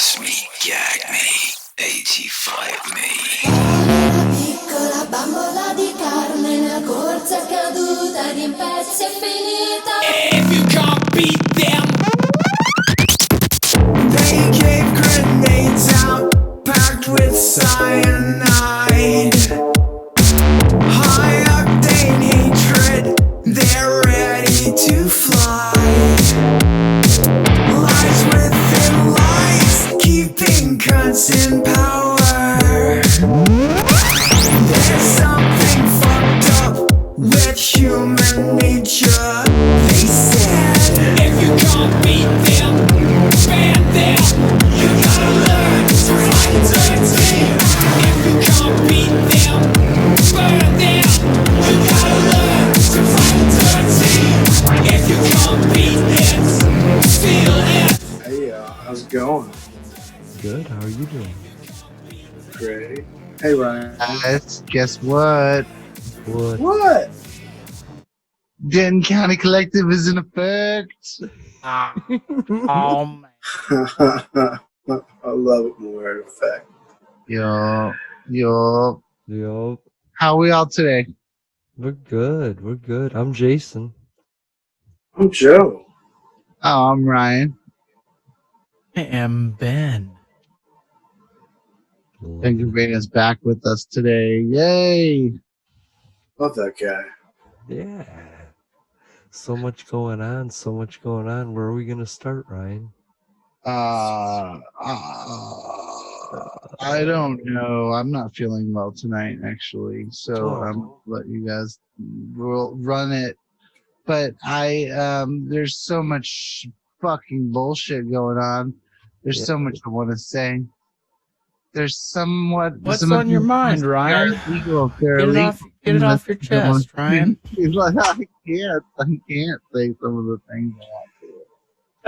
Toss me, gag me, 85 me. Piccola bambola di carne, la corsa caduta di in pezzi è finita. If you can't beat them, they gave grenades out, packed with cyanide. High octane hatred, they're ready to fly. Lies within lies, keeping cunts in power. There's something fucked up with human nature, they said. if you can't beat them, ban them. You gotta learn to fight dirty. If you can't beat them, burn them. You gotta learn to fight dirty. If you can't beat it, feel it. Hey, how's it going? Good. How are you doing? Great. Hey, Ryan. Guess what? What? Denton County Collective is in effect. Oh man. I love it more, in fact. Yo. Yo, How are we all today? we're good. We're good. I'm Jason. I'm Joe. Oh, I'm Ryan. I am Ben. Thank you for bringing us back with us today. Yay! Love that guy. Yeah. So much going on. So much going on. Where are we gonna start, Ryan? I don't know. I'm not feeling well tonight, actually. So I'm let you guys run it. But there's so much fucking bullshit going on. There's so much I want to say. There's What's on your mind, Ryan? Get it off your chest, Ryan. He's like, I can't say some of the things I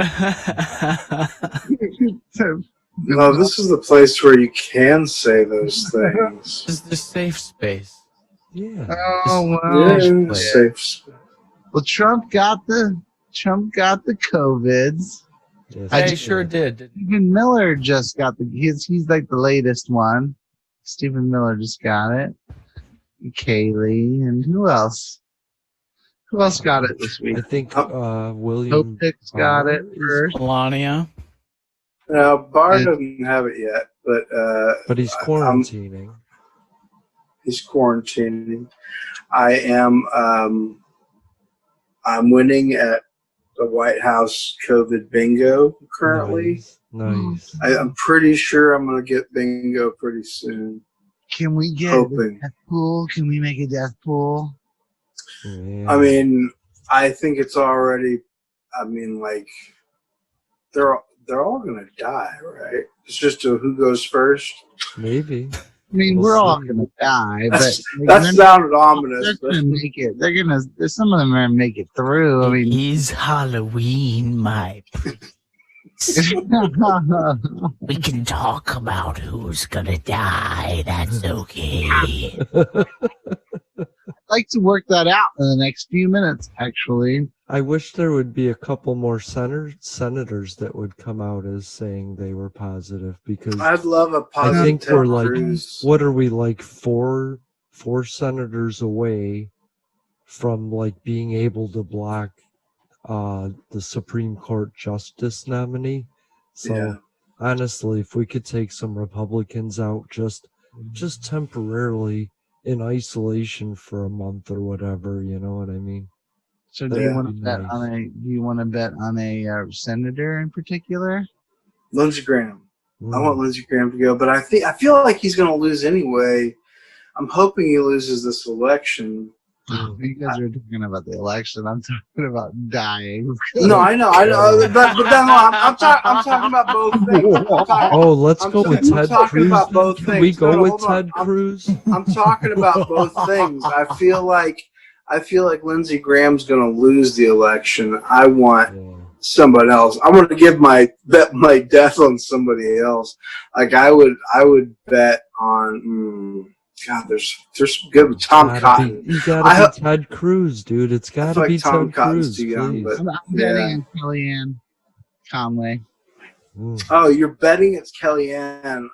want to. No, this is the place where you can say those things. This is the safe space. Yeah. Oh well. Yeah, safe. Well, Trump got the COVIDs. Yes, I sure did. Stephen Miller just got he's like the latest one. Stephen Miller just got it. Kaylee and who else? Who else got it this week? I think William Hope Hicks got it is- first. Melania. Now, Barr doesn't have it yet, but But he's quarantining. he's quarantining. I am. I'm winning at the White House COVID bingo currently. Nice. I'm pretty sure I'm going to get bingo pretty soon. Can we get Hoping. a death pool? Can we make a death pool? Yeah. I mean, I think it's already. I mean, like they're all going to die, right? It's just who goes first. Maybe. I mean, We'll we're all see. gonna die, but That sounded they're ominous. gonna make it. They're gonna. Some of them are gonna make it through. I mean, Is Halloween, my We can talk about who's gonna die. That's okay. I'd like to work that out in the next few minutes, actually. I wish there would be a couple more senators that would come out as saying they were positive, because I'd love a I positive think Ted we're like, Cruz. what are we, like four senators away from like being able to block the Supreme Court justice nominee? So Yeah. honestly, if we could take some Republicans out just temporarily in isolation for a month or whatever, you know what I mean? So, do Yeah. you want to bet on a? Do you want to bet on a senator in particular? Lindsey Graham. I Mm. want Lindsey Graham to go, but I feel like he's going to lose anyway. I'm hoping he loses this election. You guys are talking about the election. I'm talking about dying. No, I know, but then I'm talking about both things. Oh, let's I'm go with talking Ted about Cruz. both Can we things. go No, with hold on. Ted Cruz? I'm talking about both things. I feel like Lindsey Graham's going to lose the election. I want Yeah. somebody else. I want to bet my death on somebody else. Like I would bet on. God, there's some good with Tom Cotton. You gotta be Ted Cruz, dude. It's I gotta feel like be Tom Ted Cotton's Cruz, too young, please. but I'm betting on Kellyanne Conway. Oh, you're betting it's Kellyanne.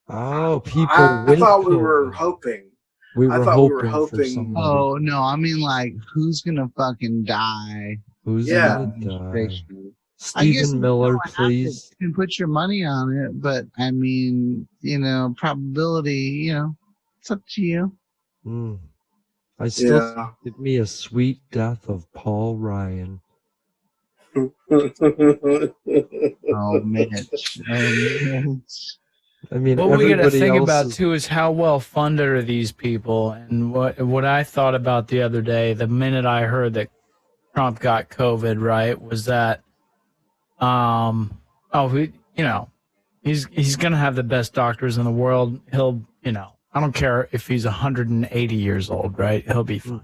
People I thought we with were COVID. hoping. We I were thought we were hoping for hoping. somebody. Oh no, I mean like who's gonna fucking die? Who's Yeah. gonna die? Administration. Stephen I guess Miller, you don't have to- please. You can put your money on it, but I mean, probability, it's up to you. I still Yeah. give me a sweet death of Paul Ryan. Oh, Mitch. Oh, Mitch. I mean, What we got to everybody think else about is, too is how well funded are these people, and what I thought about the other day, the minute I heard that Trump got COVID, right, was that, he's gonna have the best doctors in the world. He'll, I don't care if he's 180 years old, right? He'll be fine.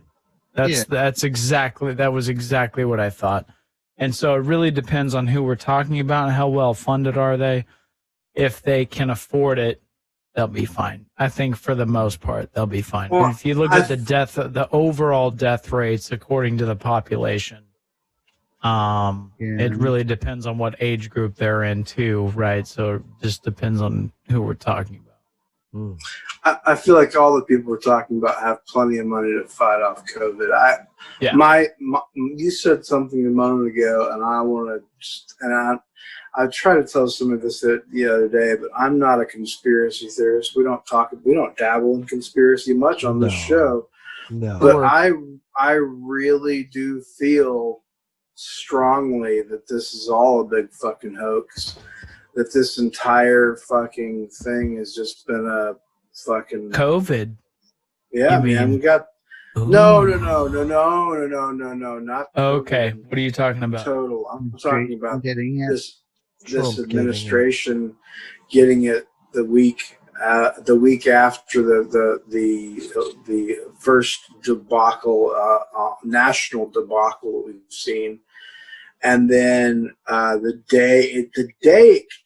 That was exactly what I thought. And so it really depends on who we're talking about and how well funded are they. If they can afford it, they'll be fine. I think for the most part, they'll be fine. Well, and if you look at the overall death rates according to the population, it really depends on what age group they're in too, right? So it just depends on who we're talking about. I feel like all the people we're talking about have plenty of money to fight off COVID. You said something a moment ago, and I want to, I tried to tell some of this the other day, but I'm not a conspiracy theorist. We don't dabble in conspiracy much on this show. No. But I really do feel strongly that this is all a big fucking hoax. That this entire fucking thing has just been a fucking COVID. Yeah, man. We got no, not okay. What are you talking about? Total. I'm talking about getting it. This administration getting it the week after the first debacle, national debacle that we've seen. And then the day it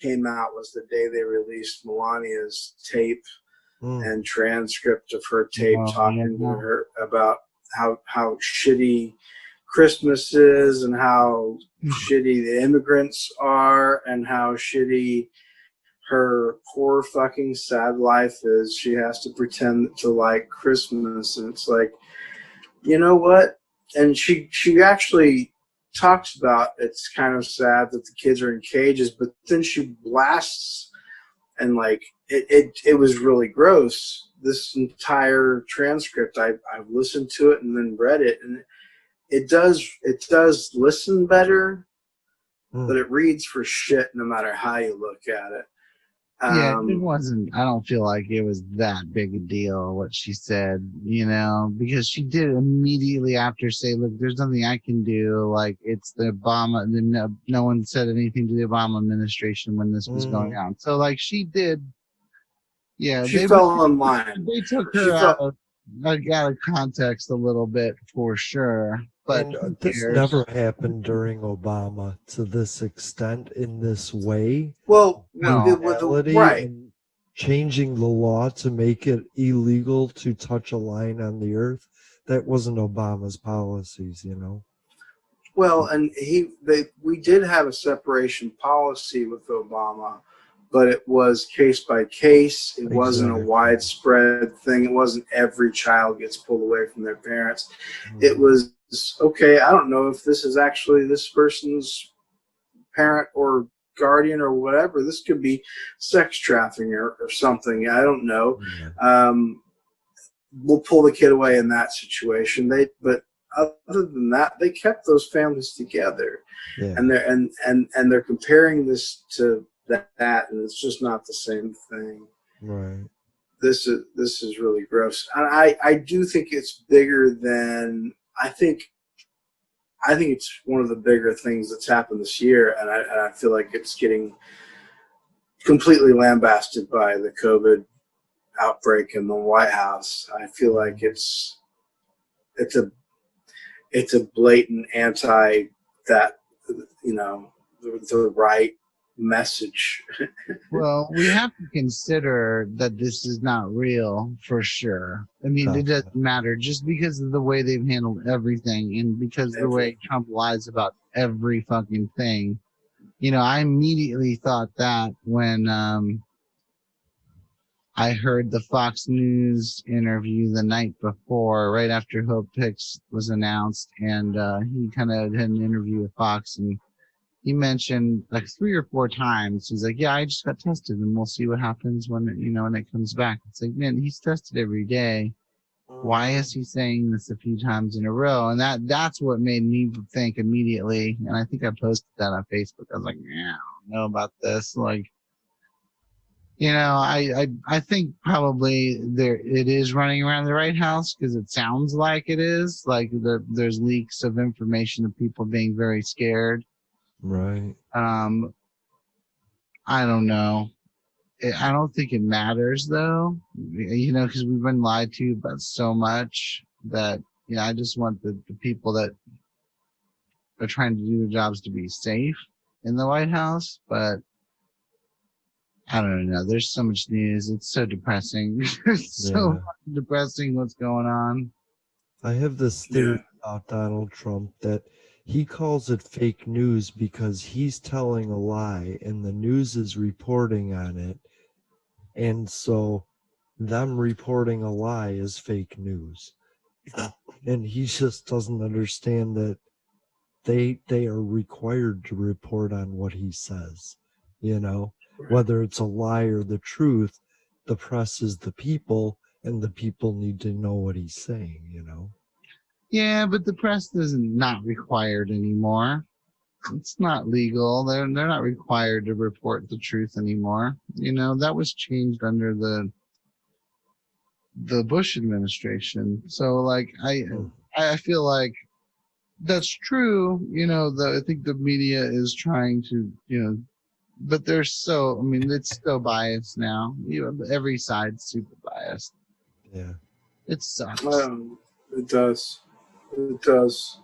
came out was the day they released Melania's tape and transcript of her tape talking to her about how shitty Christmas is and how shitty the immigrants are and how shitty her poor fucking sad life is. She has to pretend to like Christmas, and it's like, you know what? And she actually talks about it's kind of sad that the kids are in cages, but then she blasts and like it was really gross. This entire transcript, I've listened to it and then read it, and it does listen better, but it reads for shit no matter how you look at it. It wasn't. I don't feel like it was that big a deal what she said, because she did immediately after say, "Look, there's nothing I can do. Like it's the Obama." And no one said anything to the Obama administration when this was going on. So like she did. Yeah, she fell in line. They took her out of context a little bit for sure. But this never happened during Obama to this extent in this way. Well, right. And changing the law to make it illegal to touch a line on the earth, that wasn't Obama's policies, Well, and we did have a separation policy with Obama, but it was case by case. It wasn't a widespread thing. It wasn't every child gets pulled away from their parents. It was, okay, I don't know if this is actually this person's parent or guardian or whatever. This could be sex trafficking or something. I don't know. We'll pull the kid away in that situation. But other than that, they kept those families together. Yeah. And they're comparing this to that, and it's just not the same thing. Right. This is really gross. And I do think it's bigger than I think it's one of the bigger things that's happened this year, and I feel like it's getting completely lambasted by the COVID outbreak in the White House. I feel like it's a blatant anti that, the right message. Well, we have to consider that this is not real for sure. I mean, it doesn't matter just because of the way they've handled everything and because of the way Trump lies about every fucking thing. I immediately thought that when I heard the Fox News interview the night before, right after Hope Hicks was announced, and he kind of had an interview with Fox, and he mentioned like 3 or 4 times. He's like, "Yeah, I just got tested, and we'll see what happens when it comes back." It's like, man, he's tested every day. Why is he saying this a few times in a row? And that's what made me think immediately. And I think I posted that on Facebook. I was like, yeah, I don't know about this. Like, I think probably it is running around the White House because it sounds like it is. Like there's leaks of information of people being very scared. Right. I don't know. I don't think it matters though, because we've been lied to about so much that, I just want the people that are trying to do their jobs to be safe in the White House. But I don't know. There's so much news. It's so depressing. It's so depressing what's going on. I have this theory about Donald Trump that he calls it fake news because he's telling a lie and the news is reporting on it. And so them reporting a lie is fake news. And he just doesn't understand that they are required to report on what he says. Whether it's a lie or the truth, the press is the people, and the people need to know what he's saying, Yeah, but the press is not required anymore. It's not legal. They're not required to report the truth anymore. That was changed under the Bush administration. So like I feel like that's true. I think the media is trying to, but it's so biased now. Every side's super biased. Yeah. It sucks. It does. It does.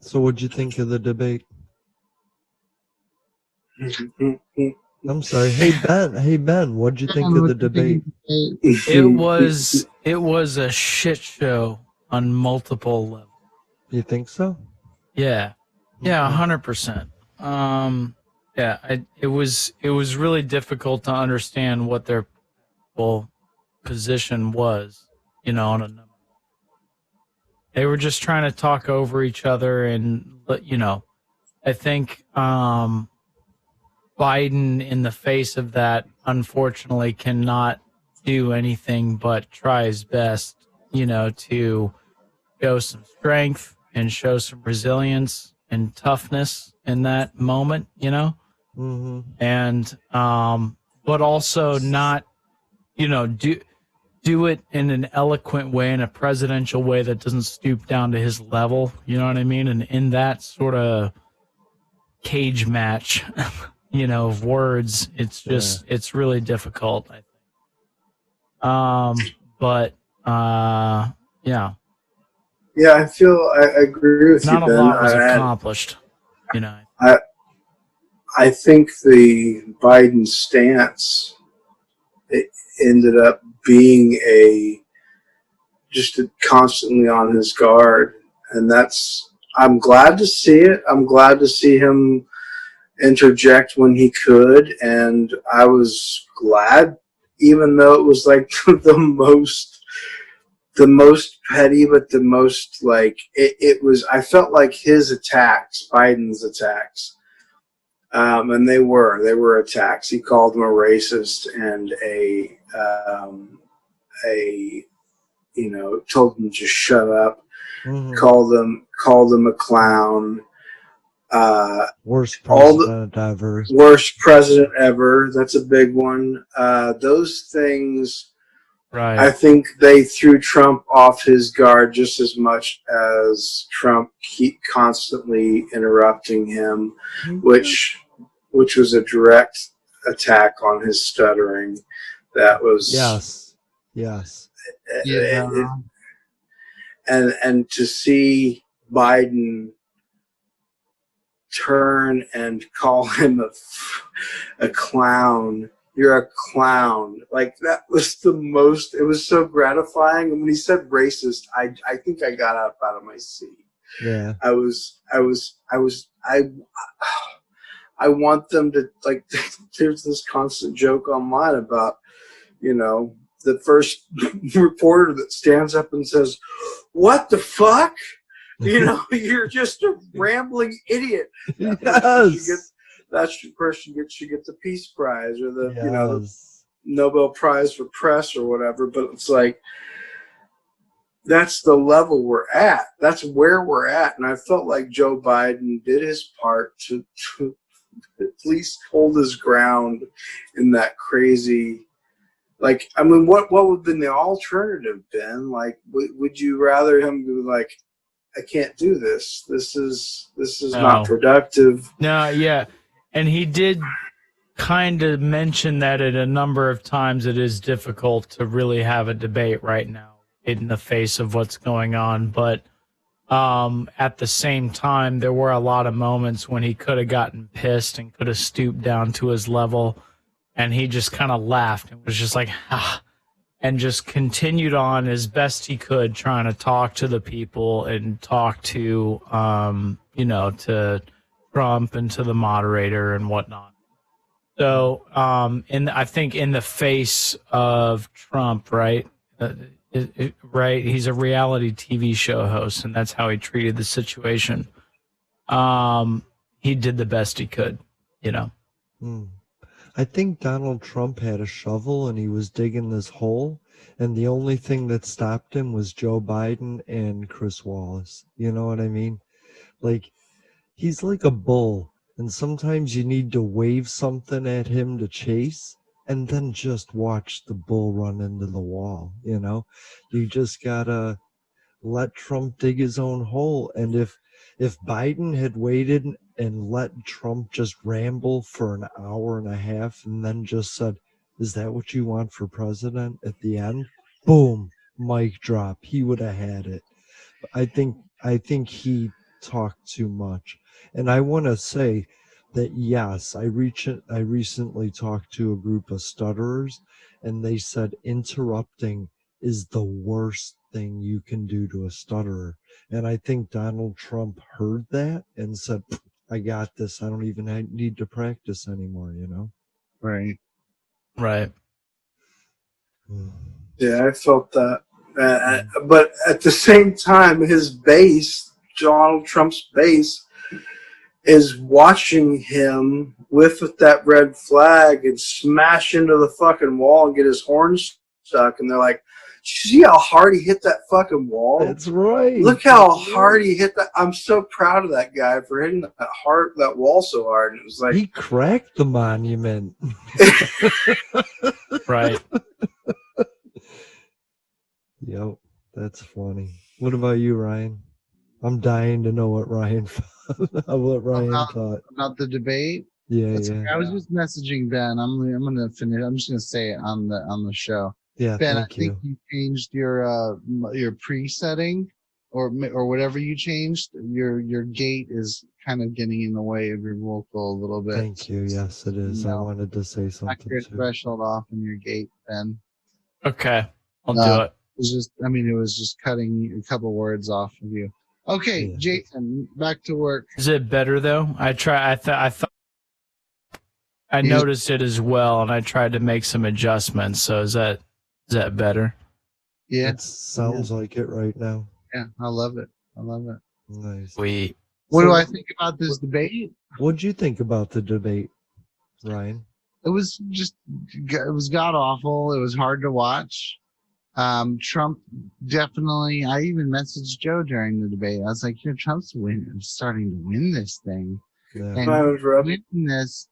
So what'd you think of the debate? I'm sorry. Hey Ben, what'd you think of the debate? It was a shit show on multiple levels. You think so? Yeah. Yeah, 100%. It was really difficult to understand what their full position was, on a number. They were just trying to talk over each other, and I think Biden, in the face of that, unfortunately cannot do anything but try his best, to show some strength and show some resilience and toughness in that moment, Mm-hmm. and but also not, do it in an eloquent way, in a presidential way that doesn't stoop down to his level. You know what I mean? And in that sort of cage match, of words, it's just it's really difficult, I think. But yeah. Yeah, I agree with you, Ben. Not a lot was accomplished, I think the Biden stance, it ended up being just constantly on his guard, and I'm glad to see it. I'm glad to see him interject when he could, and I was glad, even though it was like the most petty, but the most like it was. I felt like his attacks, Biden's attacks. And they were attacks. He called him a racist and told him to shut up. Mm-hmm. Called him a clown. Worst president ever. Worst president ever. That's a big one. Those things, right. I think they threw Trump off his guard just as much as Trump keep constantly interrupting him, which was a direct attack on his stuttering. That was yes. And to see Biden turn and call him a clown. You're a clown. Like, that was it was so gratifying. And when he said racist, I think I got up out of my seat. Yeah. I want them to, like, there's this constant joke online about, the first reporter that stands up and says, "What the fuck?" You're just a rambling idiot. Yes. That person should get the Peace Prize or the the Yes. Nobel Prize for Press or whatever. But it's like, that's the level we're at. That's where we're at. And I felt like Joe Biden did his part to at least hold his ground in that crazy. Like, I mean, what would have been the alternative been? Like, would you rather him be like, "I can't do this. This is not productive"? No, yeah. And he did kind of mention that at a number of times it is difficult to really have a debate right now in the face of what's going on. But at the same time, there were a lot of moments when he could have gotten pissed and could have stooped down to his level. And he just kind of laughed and was just like, and just continued on as best he could, trying to talk to the people and talk to, to Trump and to the moderator and whatnot. So, I think in the face of Trump, right? Right. He's a reality TV show host, and that's how he treated the situation. He did the best he could, I think Donald Trump had a shovel and he was digging this hole, and the only thing that stopped him was Joe Biden and Chris Wallace. You know what I mean? Like, he's like a bull, and sometimes you need to wave something at him to chase, and then just watch the bull run into the wall. You just gotta let Trump dig his own hole. And if Biden had waited and let Trump just ramble for an hour and a half and then just said, "Is that what you want for president?" at the end, boom, mic drop, he would have had it. I think he talked too much. And I want to say that, yes, I recently talked to a group of stutterers, and they said interrupting is the worst thing you can do to a stutterer. And I think Donald Trump heard that and said, "I got this. I don't even need to practice anymore," Right. Right. Yeah, I felt that. But at the same time, his base, Donald Trump's base, is watching him whiff at that red flag and smash into the fucking wall and get his horns stuck. And they're like, "See how hard he hit that fucking wall? That's right. Look how hard he hit that." I'm so proud of that guy for hitting that wall so hard. And it was like, he cracked the monument. Right. Yep, that's funny. What about you, Ryan? I'm dying to know what Ryan thought about the debate. Yeah. I was just messaging Ben. I'm gonna finish. I'm just gonna say it on the show. Yeah, Ben, thank I think you changed your pre-setting or whatever you changed. Your gate is kind of getting in the way of your vocal a little bit. Thank you. Yes, it is. I wanted to say something. Knock your threshold off in your gate, Ben. Okay, I'll do it. It was just cutting a couple words off of you. Okay, yeah. Jason, back to work. Is it better though? I thought I noticed it as well, and I tried to make some adjustments. So is that better? Yeah, it sounds like it right now. Yeah, I love it. Nice. What do I think about this debate? What'd you think about the debate, Ryan? It was god awful. It was hard to watch. Trump definitely. I even messaged Joe during the debate. I was like, Trump's starting to win this thing. Yeah. And winning this.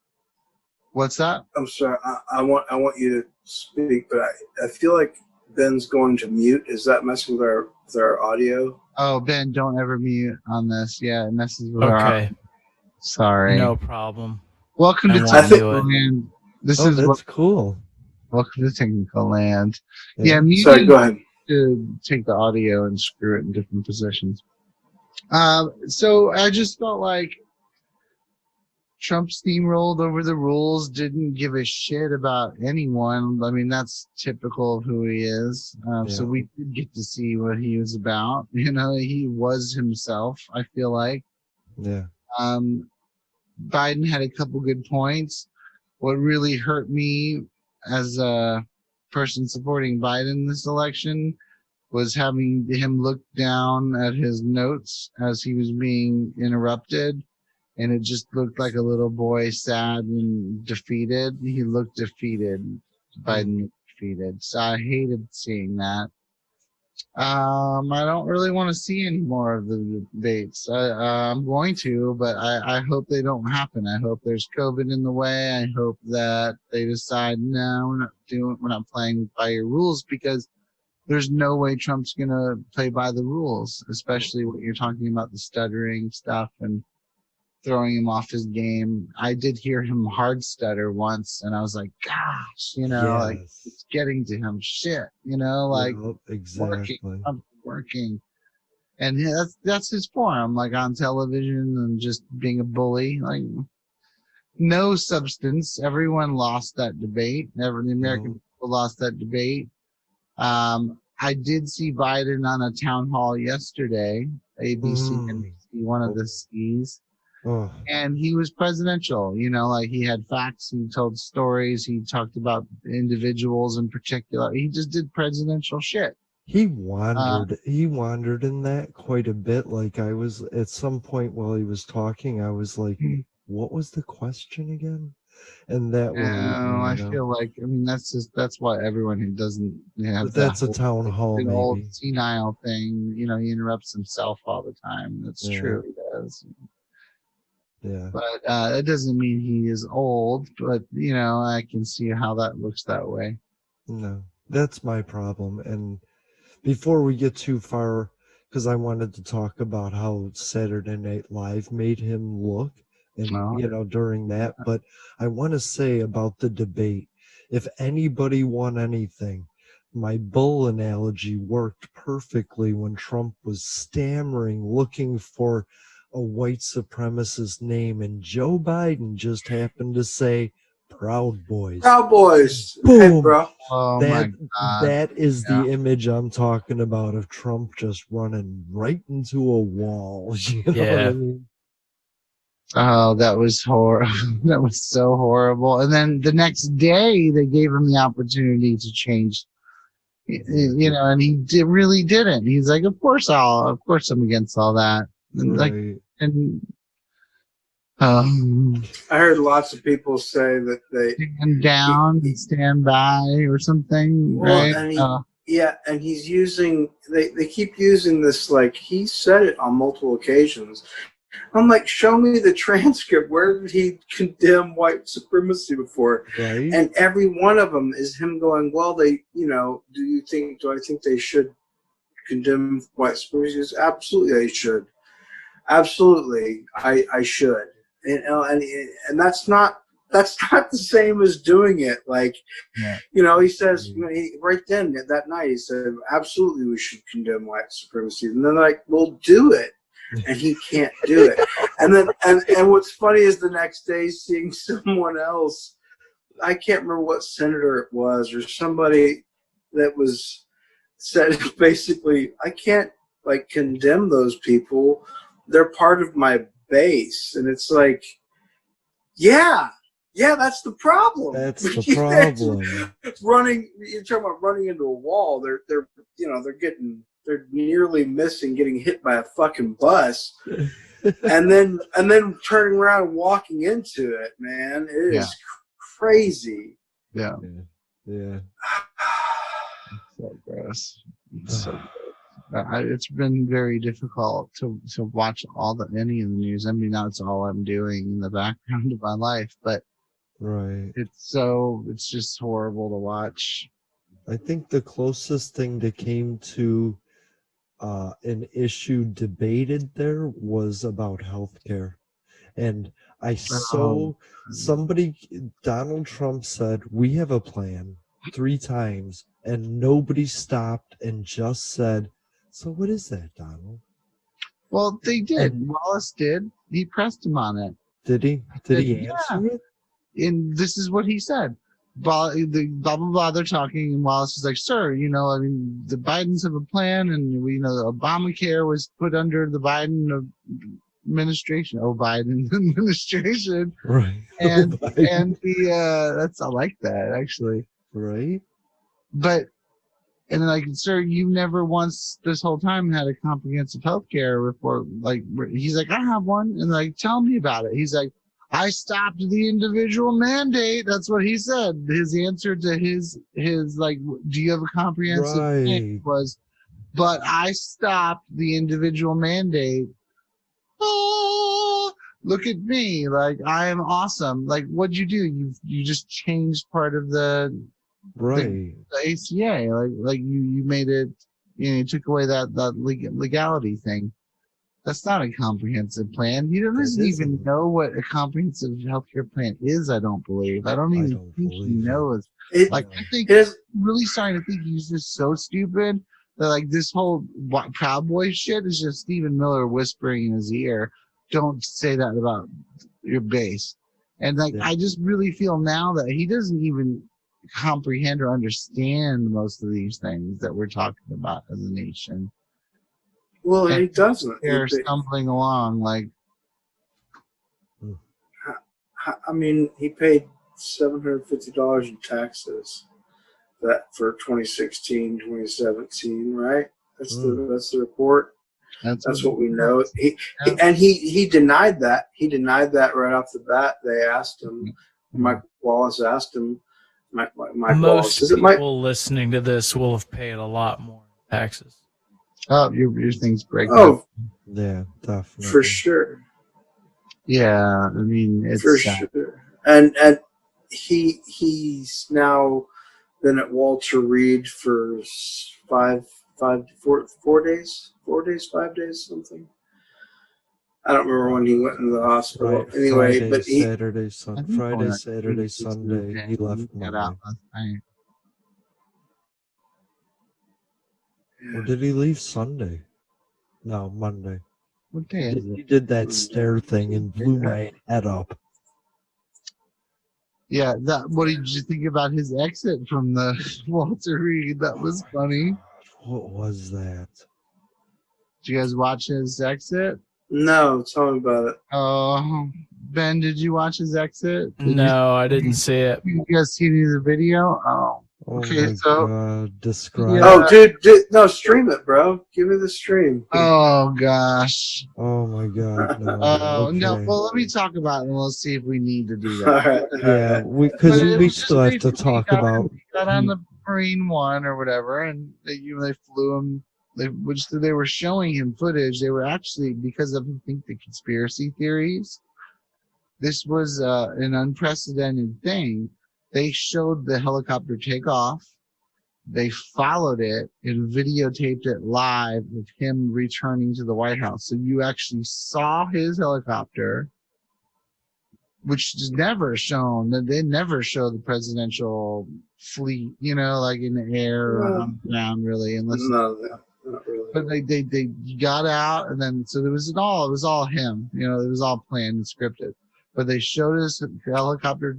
What's that? I'm sorry. I want you to speak, but I feel like Ben's going to mute. Is that messing with our audio? Oh, Ben, don't ever mute on this. Yeah, it messes with our audio. Sorry. No problem. Welcome to Technical Land. That's cool. Welcome to Technical Land. Yeah, sorry, go ahead. To take the audio and screw it in different positions. So I just felt like Trump steamrolled over the rules, didn't give a shit about anyone. I mean, that's typical of who he is. So Yeah. we did get to see what he was about. You know, he was himself, I feel like. Yeah. Biden had a couple good points. What really hurt me as a person supporting Biden this election was having him look down at his notes as he was being interrupted. And it just looked like a little boy, sad and defeated. He looked defeated. Biden looked defeated. So I hated seeing that. I don't really want to see any more of the debates. I'm going to, but I hope they don't happen. I hope there's COVID in the way. I hope that they decide, no, we're not playing by your rules, because there's no way Trump's going to play by the rules, especially what you're talking about, the stuttering stuff and throwing him off his game. I did hear him hard stutter once, and I was like, gosh, like it's getting to him. Shit, like exactly. working. And that's his form, like on television and just being a bully. Like, no substance. Everyone lost that debate. The American people lost that debate. I did see Biden on a town hall yesterday, ABC, NBC, one of the C's. And he was presidential, like he had facts, he told stories, he talked about individuals in particular. He just did presidential shit. He wandered in that quite a bit. Like, I was at some point while he was talking, I was like, what was the question again? And that I feel like, that's why everyone who doesn't have that's a town hall, maybe. Old senile thing, he interrupts himself all the time. That's true, he does. Yeah. But it doesn't mean he is old, but I can see how that looks that way. No, that's my problem. And before we get too far, because I wanted to talk about how Saturday Night Live made him look, and during that, but I want to say about the debate, if anybody won anything, my bull analogy worked perfectly when Trump was stammering, looking for a white supremacist name, and Joe Biden just happened to say Proud Boys. Proud Boys. Boom. Hey, bro. Oh my God. That is the image I'm talking about of Trump just running right into a wall. You know what I mean? Oh, that was horrible. That was so horrible. And then the next day, they gave him the opportunity to change, and he really didn't. He's like, of course I'm against all that. And I heard lots of people say that they stand down and stand by or something, right? And he's using. They keep using this, like he said it on multiple occasions. I'm like, show me the transcript. Where did he condemn white supremacy before? Right. And every one of them is him going, well, do I think they should condemn white supremacy? Absolutely, they should. Absolutely, I should. And that's not the same as doing it. Like, he says, right then that night, he said, absolutely, we should condemn white supremacy. And then like, well, do it. And he can't do it. And then and what's funny is the next day seeing someone else, I can't remember what senator it was or somebody that said basically, I can't like condemn those people. They're part of my base. And it's like, yeah, that's the problem. That's the problem. You're talking about running into a wall. They're nearly missing getting hit by a fucking bus, and then turning around and walking into it. Man, it is crazy. Yeah. So gross. So it's been very difficult to watch any of the news. I mean, that's all I'm doing in the background of my life, but it's just horrible to watch. I think the closest thing that came to an issue debated there was about healthcare. And Donald Trump said, we have a plan 3 times, and nobody stopped and just said, so what is that, Donald? Well, they did. Wallace did. He pressed him on it. Did he? Did he answer it? And this is what he said. Blah, blah, blah, they're talking, and Wallace is like, sir, you know, I mean, the Bidens have a plan, and we know Obamacare was put under the Biden administration. Oh, Biden administration. Right. And Biden. and the I like that actually. Right. But and like, sir, you never once this whole time had a comprehensive health care report. Like, he's like, I have one, and like, tell me about it. He's like, I stopped the individual mandate. That's what he said. His answer to his like, do you have a comprehensive plan was, but I stopped the individual mandate. Oh, look at me. Like, I am awesome. Like, what'd you do? You just changed part of the ACA. Like you made it, you know, you took away that legality thing. That's not a comprehensive plan. He doesn't even know what a comprehensive healthcare plan is, I don't believe. I don't even think he knows. I think I'm really starting to think he's just so stupid that, like, this whole Proud Boy shit is just Stephen Miller whispering in his ear, don't say that about your base. And, like, I just really feel now that he doesn't even comprehend or understand most of these things that we're talking about as a nation. Well, he doesn't. They're stumbling along, like. I mean, he paid $750 in taxes that for 2016, 2017, right? That's the report. That's what we know. He denied that. He denied that right off the bat. They asked him. Mike Wallace asked him. Mike Most Wallace, people listening to this will have paid a lot more taxes. Oh, your thing's breaking. Oh, yeah, definitely. For sure. Yeah, I mean, it's for sure. And he's now been at Walter Reed for 4 days, 5 days, something. I don't remember when he went into the hospital. Right. Anyway, Friday, but Friday, Saturday, Sunday, he left Monday. Or did he leave Sunday? No, Monday. What day is He did that stare thing and blew my head up. Yeah, what did you think about his exit from the Walter Reed? That was funny. What was that? Did you guys watch his exit? No, tell me about it. Oh, Ben, did you watch his exit? I didn't see it. You guys see the video? Oh. Okay, describe. Yeah. Oh, dude, no, stream it, bro. Give me the stream. Oh gosh. Oh my God. No. No. Well, let me talk about it, and we'll see if we need to do that. All right. Yeah, because we still have to talk about. He got on the Marine One or whatever, and they flew him. They were showing him footage. They were actually, because of I think the conspiracy theories. This was an unprecedented thing. They showed the helicopter take off. They followed it and videotaped it live with him returning to the White House. So you actually saw his helicopter, which is never shown. They never show the presidential fleet, like in the air or on the ground, really. Unless not really. But they got out, and then so it was all him. It was all planned and scripted. But they showed us a helicopter,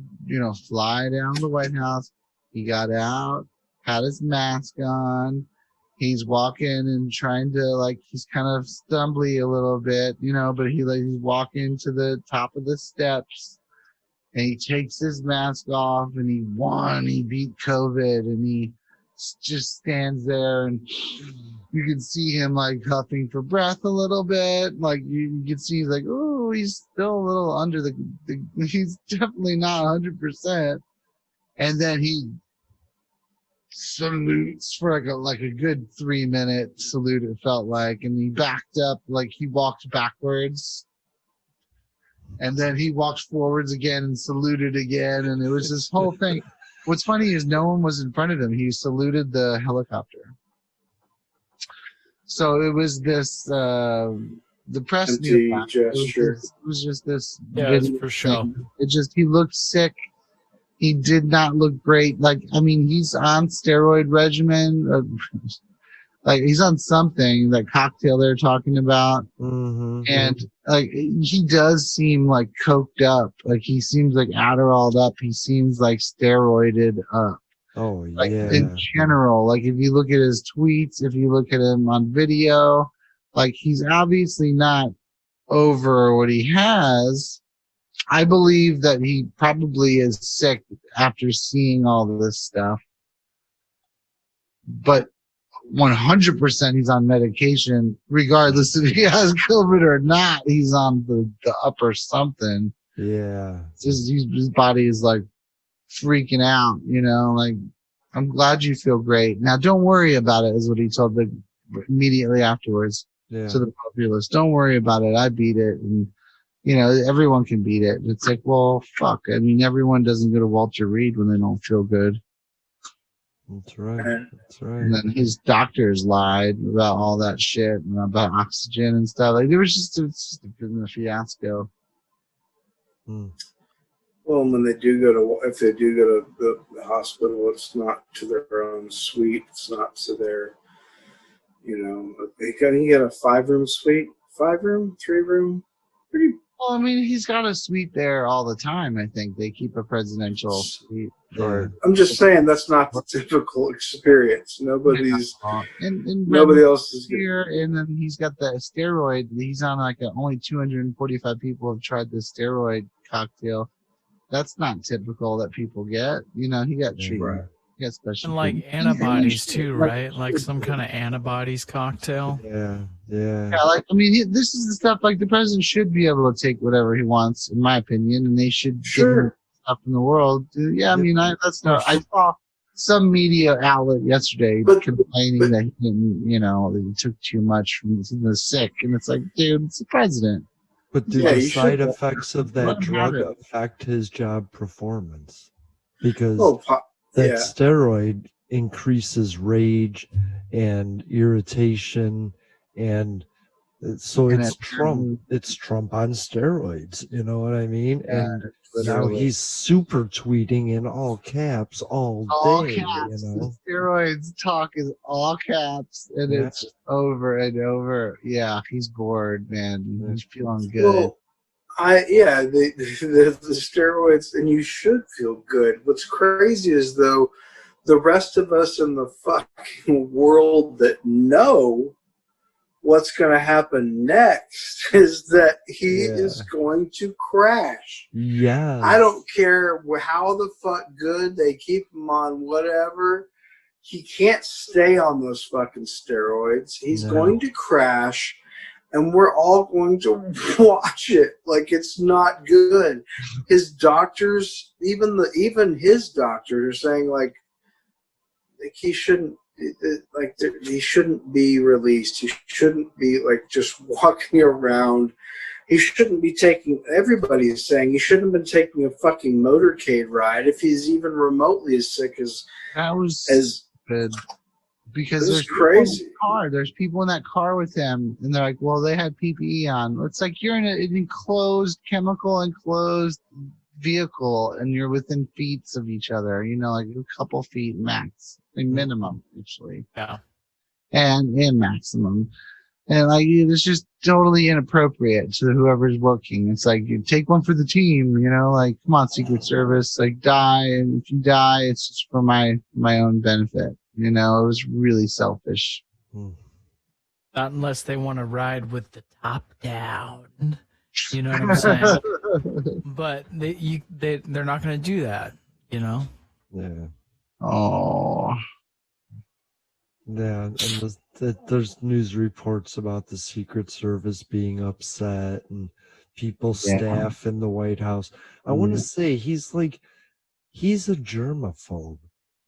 fly down the White House. He got out, had his mask on. He's walking and trying to, he's kind of stumbly a little bit, but he's walking to the top of the steps, and he takes his mask off, and he won. He beat COVID, and he just stands there, and you can see him huffing for breath a little bit. You can see he's oh, he's still a little under the he's definitely not 100%. And then he salutes for a good 3-minute salute, it felt like, and he backed up, he walked backwards. And then he walked forwards again and saluted again, and it was this whole thing. What's funny is no one was in front of him. He saluted the helicopter. So it was this, the press knew about it. It was just this. Yeah, it's for sure. He looked sick. He did not look great. He's on steroid regimen. like he's on something, that cocktail they're talking about. Mm-hmm. And like he does seem like coked up. Like he seems like Adderalled up. He seems like steroided up. Oh Like yeah. in general, like if you look at his tweets, if you look at him on video, like he's obviously not over what he has. I believe that he probably is sick after seeing all this stuff. But 100% he's on medication, regardless if he has COVID or not. He's on the upper something. Yeah. It's just, his body is like freaking out, you know, like, I'm glad you feel great. Now, don't worry about it, is what he told the immediately afterwards to the populace. Don't worry about it. I beat it. And, you know, everyone can beat it. It's like, well, fuck. I mean, everyone doesn't go to Walter Reed when they don't feel good. That's right. That's right. And then his doctors lied about all that shit and about oxygen and stuff. Like, there was it's just a fiasco. Mm. Well, when they do go to, if they do go to the hospital, it's not to their own suite. It's not to their, you know, he get a 5-room suite, 5-room, 3-room, pretty. Well, I mean, he's got a suite there all the time. I think they keep a presidential suite. Yeah. I'm just saying that's not the typical experience. Nobody's, and nobody else is here. And then he's got the steroid. He's on like only 245 people have tried the steroid cocktail. That's not typical that people get. You know, he got treatment. Right. He got special. And like treatment. antibodies too, right? Like some kind of antibodies cocktail. Yeah. Yeah. Yeah, like I mean, this is the stuff like the president should be able to take whatever he wants, in my opinion, and they should give him stuff in the world. Yeah, I mean, that's not. I saw some media outlet yesterday complaining that he didn't, you know, that he took too much from the sick, and it's like, dude, it's the president. But do the side effects of that drug affect his job performance? Because that steroid increases rage and irritation, and so it's Trump. It's Trump on steroids. You know what I mean? Yeah, and now he's super tweeting in all caps all day. Caps. You know? The steroids talk is all caps, and it's over and over. Yeah, he's bored, man. He's feeling good. Well, the steroids, and you should feel good. What's crazy is though, the rest of us in the fucking world that know what's going to happen next is that he is going to crash. Yeah. I don't care how the fuck good they keep him on, whatever. He can't stay on those fucking steroids. He's going to crash, and we're all going to watch it like it's not good. His doctors, even his doctors are saying like he shouldn't. He shouldn't be released. He shouldn't be like just walking around. He shouldn't be taking. Everybody is saying he shouldn't have been taking a fucking motorcade ride if he's even remotely as sick as that was stupid. Because there's crazy. There's people in that car with him, and they're like, "Well, they had PPE on." It's like you're in an enclosed, chemical enclosed vehicle, and you're within feet of each other. You know, like a couple feet max. Minimum, actually. Yeah. And maximum. And like it's just totally inappropriate to whoever's working. It's like you take one for the team, you know, like come on, Secret Service, like die, and if you die, it's just for my own benefit. You know, it was really selfish. Not unless they want to ride with the top down. You know what I'm saying? But they're not going to do that, you know? Yeah. Oh. Yeah, and there's news reports about the Secret Service being upset and people staff in the White House. I want to say he's a germaphobe,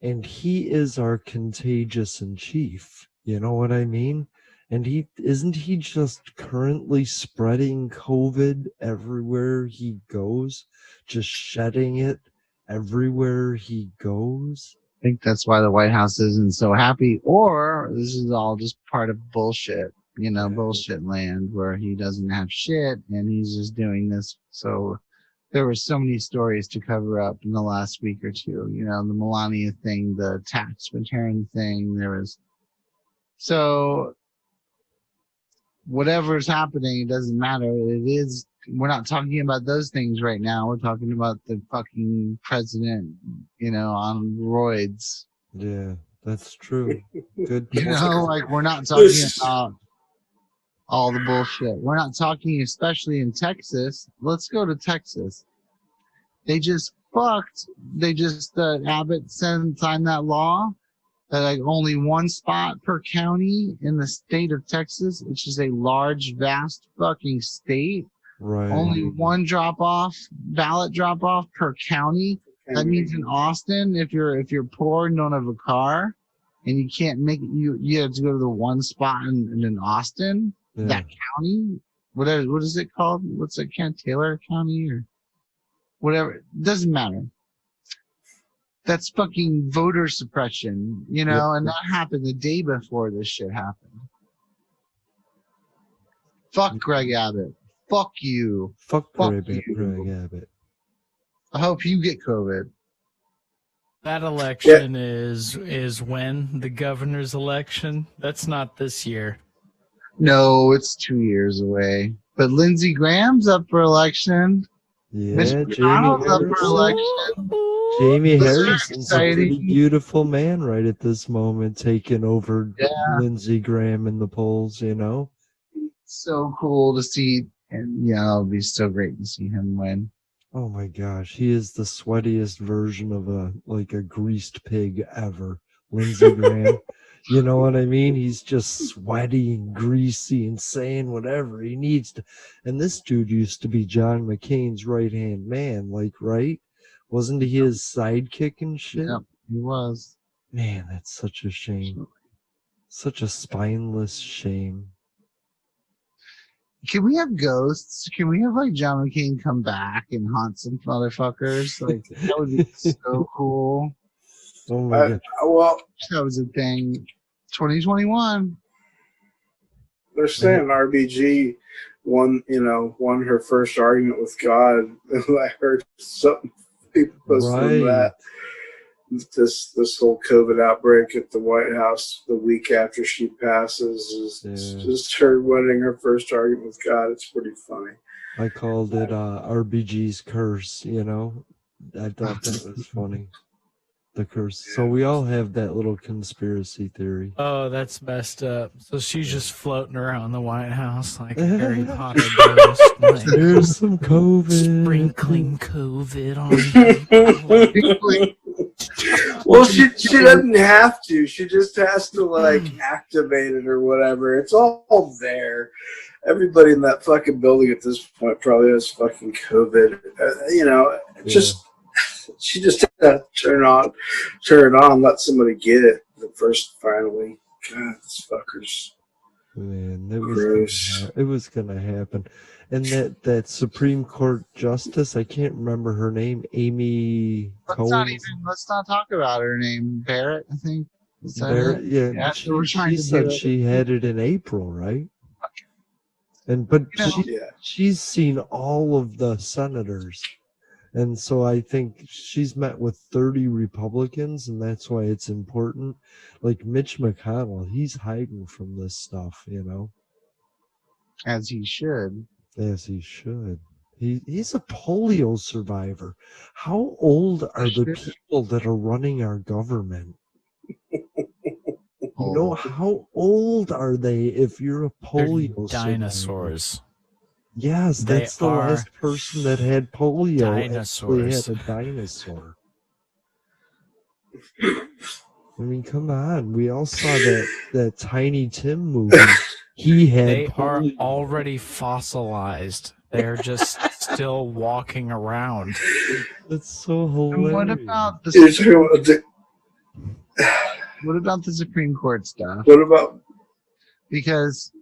and he is our contagious in chief. You know what I mean? And isn't he just currently spreading COVID everywhere he goes, just shedding it everywhere he goes? I think that's why the White House isn't so happy, or this is all just part of bullshit, you know, bullshit land where he doesn't have shit and he's just doing this. So there were so many stories to cover up in the last week or two, you know, the Melania thing, the tax return thing. There was So whatever's happening, it doesn't matter. We're not talking about those things right now. We're talking about the fucking president, on roids. Yeah, that's true. Good You point. know, like we're not talking about all the bullshit. We're not talking, especially in Texas. Let's go to Texas. They just Abbott signed that law that like only one spot per county in the state of Texas, which is a large, vast fucking state. Right. Only one ballot drop off per county. That means in Austin, if you're poor and don't have a car, and you can't make it, you have to go to the one spot in Austin, that county. What is it called? What's it? Taylor County or whatever. It doesn't matter. That's fucking voter suppression, and that happened the day before this shit happened. Fuck Greg Abbott. Fuck you. Fuck you. Greg Abbott. I hope you get COVID. That election is when? The governor's election? That's not this year. No, it's 2 years away. But Lindsey Graham's up for election. Yeah, Mitch McConnell's up for election. Jamie Harrison's a pretty beautiful man right at this moment, taking over Lindsey Graham in the polls, So cool to see, and it'll be so great to see him win. Oh my gosh, he is the sweatiest version of a greased pig ever. Lindsey Graham. You know what I mean? He's just sweaty and greasy and saying whatever he needs to. And this dude used to be John McCain's right-hand man, right? Wasn't he his sidekick and shit? Yep, he was. Man, that's such a shame. Such a spineless shame. Can we have ghosts? Can we have John McCain come back and haunt some motherfuckers? That would be so cool. Oh my god. Well, that was a thing. 2021. They're saying RBG won her first argument with God. I heard some people posting that. This whole COVID outbreak at the White House the week after she passes is just her winning her first argument with God. It's pretty funny. I called it RBG's curse, I thought that was funny. The curse. So we all have that little conspiracy theory. Oh, that's messed up. So she's just floating around the White House like a Harry Potter ghost. There's some COVID. Sprinkling COVID on people. Well, she doesn't have to. She just has to activate it or whatever. It's all there. Everybody in that fucking building at this point probably has fucking COVID. She just had to turn it on, let somebody get it finally. God, these fuckers. Man, it was gonna happen. And that Supreme Court Justice, I can't remember her name, Amy Cohen. Let's not talk about her name. Barrett, I think. Barrett, yeah. She said she had it in April, right? But she's seen all of the senators. And so I think she's met with 30 Republicans, and that's why it's important. Like Mitch McConnell, he's hiding from this stuff, As he should. As he should. He's a polio survivor. How old are the people that are running our government? How old are they if you're a polio survivor? Dinosaurs. Yes, that's the last person that had polio. Dinosaurs. Had a dinosaur. I mean, come on. We all saw that Tiny Tim movie. They are already fossilized. They're just still walking around. That's so hilarious. What about the Supreme Court stuff? What about? Because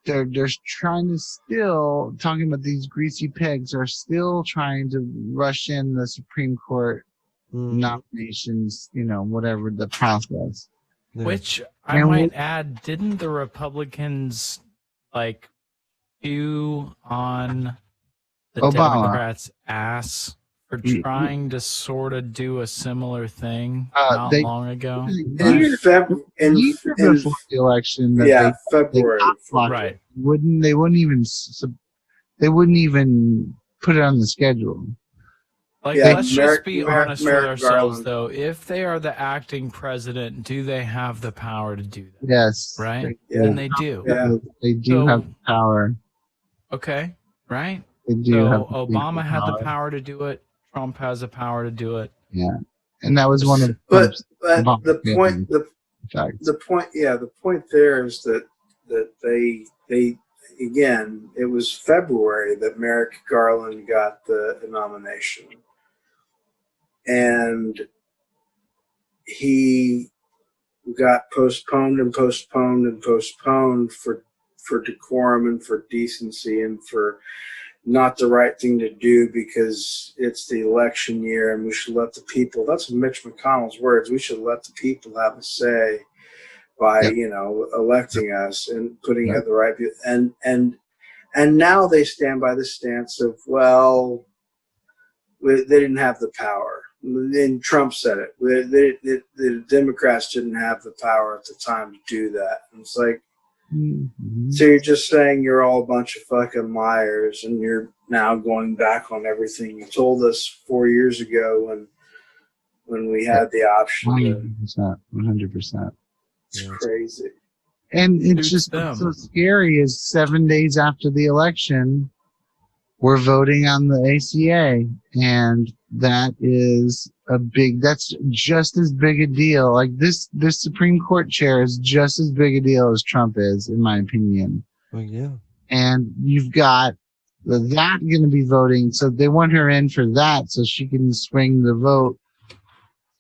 they're trying to still talking about these greasy pigs are still trying to rush in the Supreme Court nominations, whatever the process. Yeah. Which I might add, didn't the Republicans do on the Obama. Democrats' ass were trying to sort of do a similar thing not they long ago. In year February, before the election that yeah, they February. blocked Right. it. They wouldn't even put it on the schedule. Like, Yeah, let's just be honest with Merrick ourselves, Garland. though. If they are the acting president, do they have the power to do that? Yes, Right? Yeah. And they do. Yeah. They do So- have the power. Okay. Right? They do have So the Obama had the power to do it. Trump has the power to do it. Yeah, and that was one of But Trump's the point facts. the point there is that they again, it was February that Merrick Garland got the nomination, and he got postponed and postponed and postponed for decorum and for decency and for not the right thing to do, because it's the election year and we should let the people, that's Mitch McConnell's words, we should let the people have a say by electing us and putting out the right people. And now they stand by the stance of, well, they didn't have the power. And Trump said it. The Democrats didn't have the power at the time to do that. And it's like, so you're just saying you're all a bunch of fucking liars, and you're now going back on everything you told us 4 years ago when we had the option. 100%. It's crazy. And it's just what's so scary is 7 days after the election, we're voting on the ACA, and that's just as big a deal. Like this Supreme Court chair is just as big a deal as Trump is, in my opinion. Oh, yeah. And you've got that going to be voting. So they want her in for that so she can swing the vote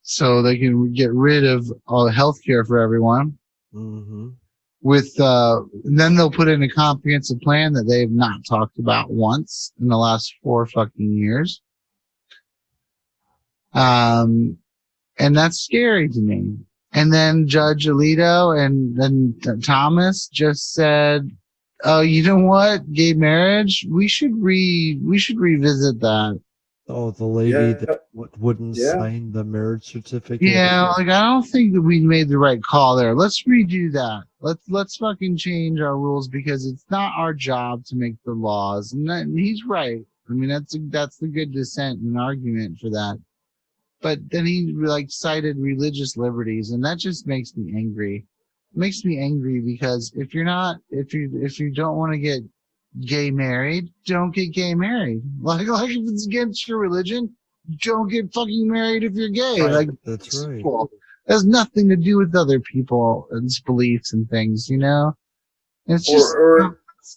so they can get rid of all the health care for everyone. Mm-hmm. Then they'll put in a comprehensive plan that they've not talked about once in the last 4 fucking years. And that's scary to me. And then Judge Alito and then Thomas just said, "Oh, you know what? Gay marriage, we should revisit that." Oh, the lady that wouldn't sign the marriage certificate. Yeah, like I don't think that we made the right call there. Let's redo that. Let's fucking change our rules, because it's not our job to make the laws. And he's right. I mean, that's the good dissent and argument for that. But then he cited religious liberties, and that just makes me angry. It makes me angry because if you don't want to get gay married, don't get gay married. Like if it's against your religion, don't get fucking married if you're gay. Right. Like That's right. It has nothing to do with other people and beliefs and things, It's just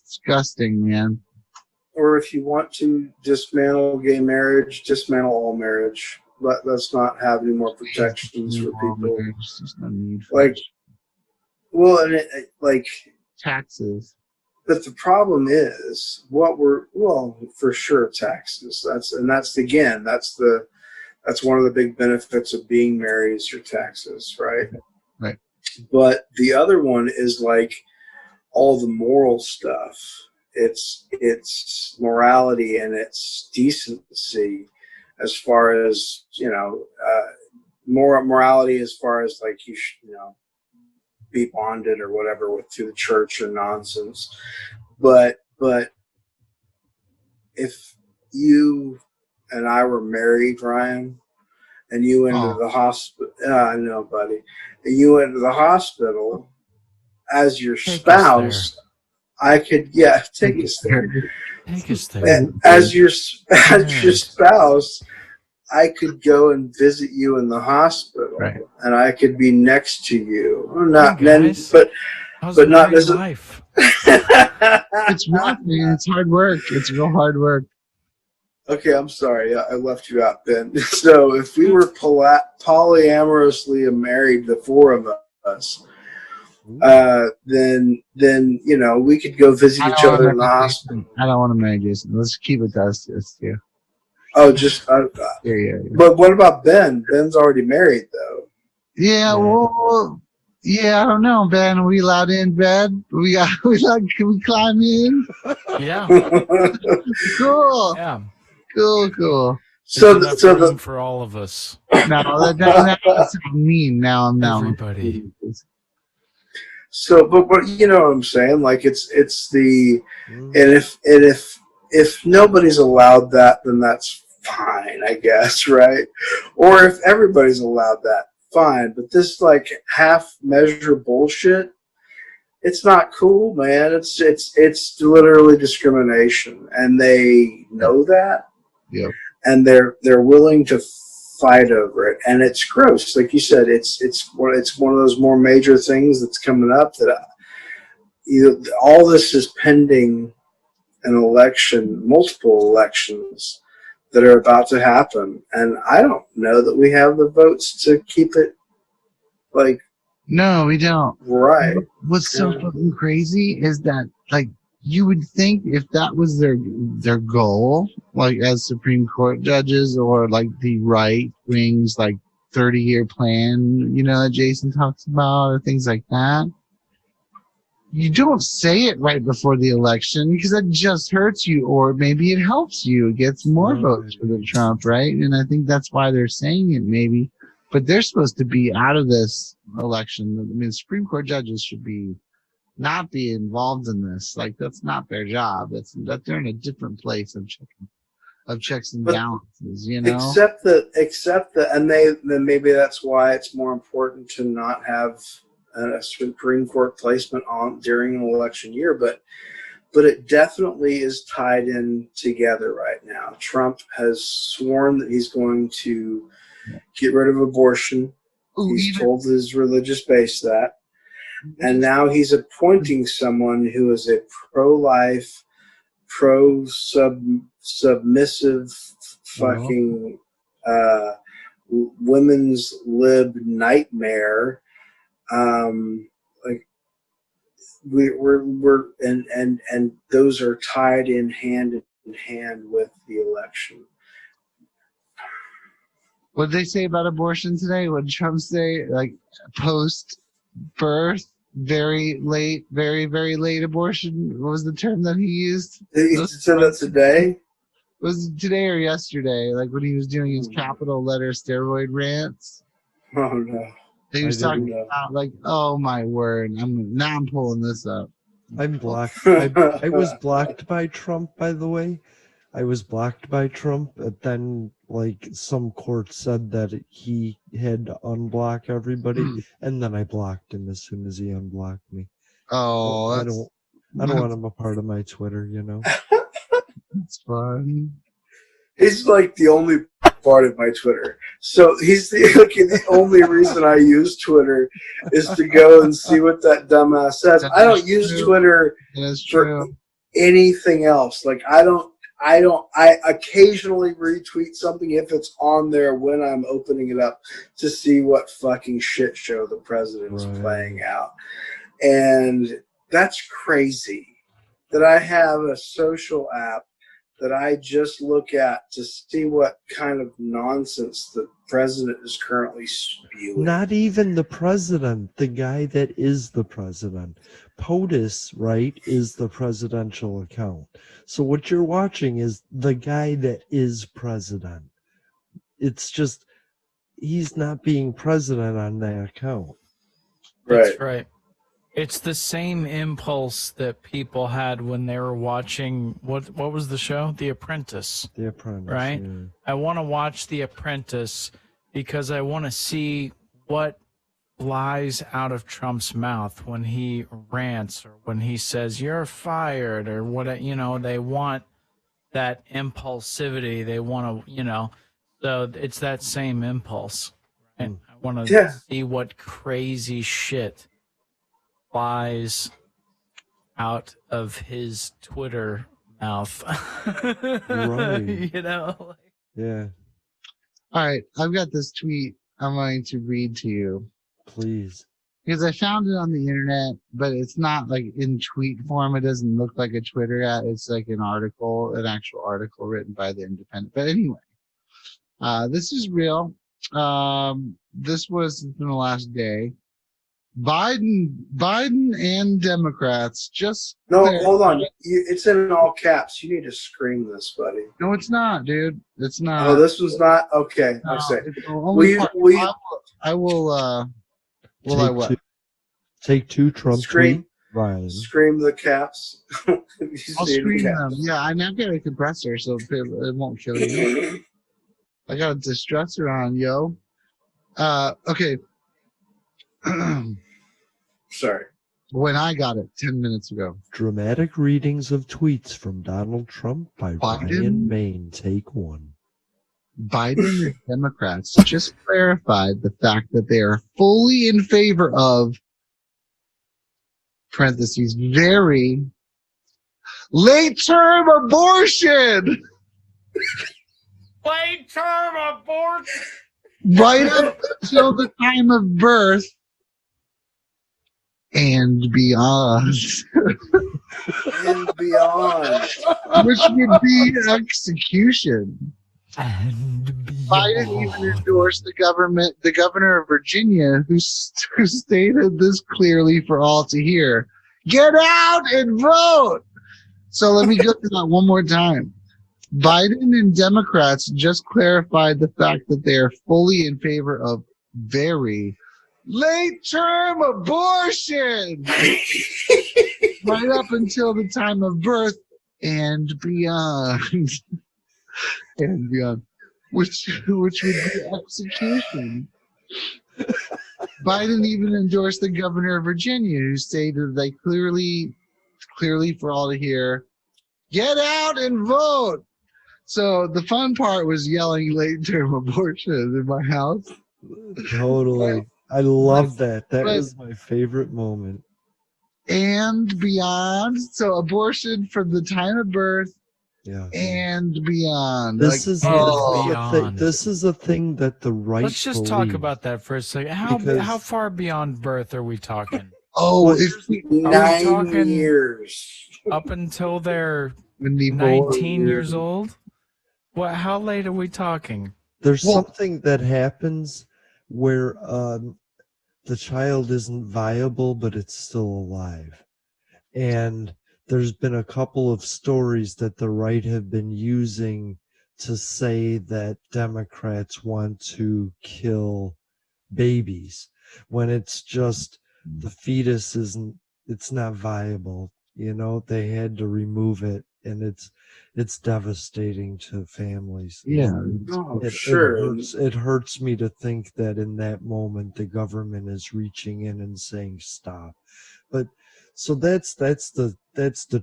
disgusting, man. Or if you want to dismantle gay marriage, dismantle all marriage. Let's not have any more protections for people. There's no need for taxes. But the problem is for sure taxes. That's one of the big benefits of being married is your taxes, right? Right. But the other one is like all the moral stuff. It's morality and it's decency, as far as morality, as far as like you should be bonded or whatever through the church or nonsense. But if you and I were married, Ryan, and you went to the hospital, I know, buddy, and you went to the hospital as your spouse, I could, take us there. Take us there. As your spouse, I could go and visit you in the hospital, right, and I could be next to you. Not hey then, but not as life. It's work, man. It's hard work. It's real hard work. Okay, I'm sorry. I left you out, Ben. So if we were polyamorously married, the four of us, then we could go visit each other in the hospital. I don't want to marry Jason. Let's keep it to us two. Oh, just Yeah. But what about Ben? Ben's already married, though. Yeah, well, I don't know, Ben. Are we allowed in bed? Can we climb in? Yeah. Cool. Yeah. Cool. There's enough room for all of us. No, that's mean. Now I'm now. Everybody. So, but you know what I'm saying? Like it's the, and if nobody's allowed that, then that's fine, I guess, right? Or if everybody's allowed that, fine. But this like half measure bullshit, it's not cool, man. It's literally discrimination, and they know that. Yep. And they're willing to fight over it, and it's gross. Like you said, it's one of those more major things that's coming up that all this is pending an election, multiple elections that are about to happen, and I don't know that we have the votes to keep it like. No, we don't. Right. What's so fucking crazy is that, like, you would think if that was their goal, like as Supreme Court judges or like the right wing's like 30-year plan, you know, that Jason talks about or things like that. You don't say it right before the election because that just hurts you, or maybe it helps you. It gets more votes for the Trump, right? And I think that's why they're saying it, maybe. But they're supposed to be out of this election. I mean, Supreme Court judges should not be involved in this. Like, that's not their job. That they're in a different place of checks and balances, you know. Except that, and then maybe that's why it's more important to not have a Supreme Court placement on during an election year. But it definitely is tied in together right now. Trump has sworn that he's going to get rid of abortion. He's told his religious base that. And now he's appointing someone who is a pro-life, pro-submissive fucking women's lib nightmare. Like we're and those are tied in hand with the election. What did they say about abortion today? What did Trump say? Like post-birth, very late, very, very late abortion. What was the term that he used? He said that today? Was it today or yesterday? Like when he was doing his capital letter steroid rants? Oh, no. He was talking about like, oh my word. I'm pulling this up. I'm blocked. I was blocked by Trump, by the way. I was blocked by Trump, but then like some court said that he had to unblock everybody, and then I blocked him as soon as he unblocked me. Oh, I don't want him a part of my Twitter, you know. It's fun. He's like the only part of my Twitter. So he's the only reason I use Twitter is to go and see what that dumbass says. I don't use Twitter for anything else. Like I occasionally retweet something if it's on there when I'm opening it up to see what fucking shit show the president is playing out. And that's crazy that I have a social app that I just look at to see what kind of nonsense the president is currently spewing. Not even the president, the guy that is the president. POTUS, right, is the presidential account. So what you're watching is the guy that is president. It's just, he's not being president on that account. That's right. It's the same impulse that people had when they were watching what was the show? The Apprentice. The Apprentice, right? Yeah. I want to watch The Apprentice because I want to see what flies out of Trump's mouth when he rants or when he says you're fired or what, you know, they want that impulsivity. They want to, you know, so it's that same impulse. And I want to see what crazy shit flies out of his Twitter mouth. Right. You know? Yeah. All right. I've got this tweet I'm going to read to you. Please. Because I found it on the internet, but it's not like in tweet form. It doesn't look like a Twitter ad. It's like an article, an actual article written by the Independent. But anyway, this is real. This was in the last day. Biden and Democrats just No, clear- hold on. It's in all caps. You need to scream this, buddy. No, it's not, dude. It's not. Oh, this was not okay. No, I say. it's the only part. I will. Will I what? Take two Trump Scream. tweet, Ryan. Scream the caps. I'll scream them. Yeah, I now got a compressor, so it won't kill you. I got a distressor on, yo. Okay. Sorry. When I got it 10 minutes ago. Dramatic readings of tweets from Donald Trump by Ryan Main. Take one. Biden and Democrats just clarified the fact that they are fully in favor of parentheses very late-term abortion. Late-term abortion. Right up until the time of birth and beyond. And beyond. Which would be execution. And Biden even endorsed the governor of Virginia, who stated this clearly for all to hear. Get out and vote! So let me go through that one more time. Biden and Democrats just clarified the fact that they are fully in favor of very late-term abortion right up until the time of birth and beyond. And beyond, which would be execution. Biden even endorsed the governor of Virginia, who stated they clearly for all to hear, get out and vote. So the fun part was yelling late-term abortion in my house. Totally. I love that. That was my favorite moment. And beyond. So abortion from the time of birth. Yeah. And beyond. This is a thing that the right. Let's just talk about that for a second. How far beyond birth are we talking? Oh, 9 years. Up until they're 19 years old? What? How late are we talking? There's something that happens where the child isn't viable, but it's still alive. And there's been a couple of stories that the right have been using to say that Democrats want to kill babies when it's just the fetus it's not viable. You know, they had to remove it, and it's devastating to families. Yeah, sure. It hurts me to think that in that moment the government is reaching in and saying stop. But so that's the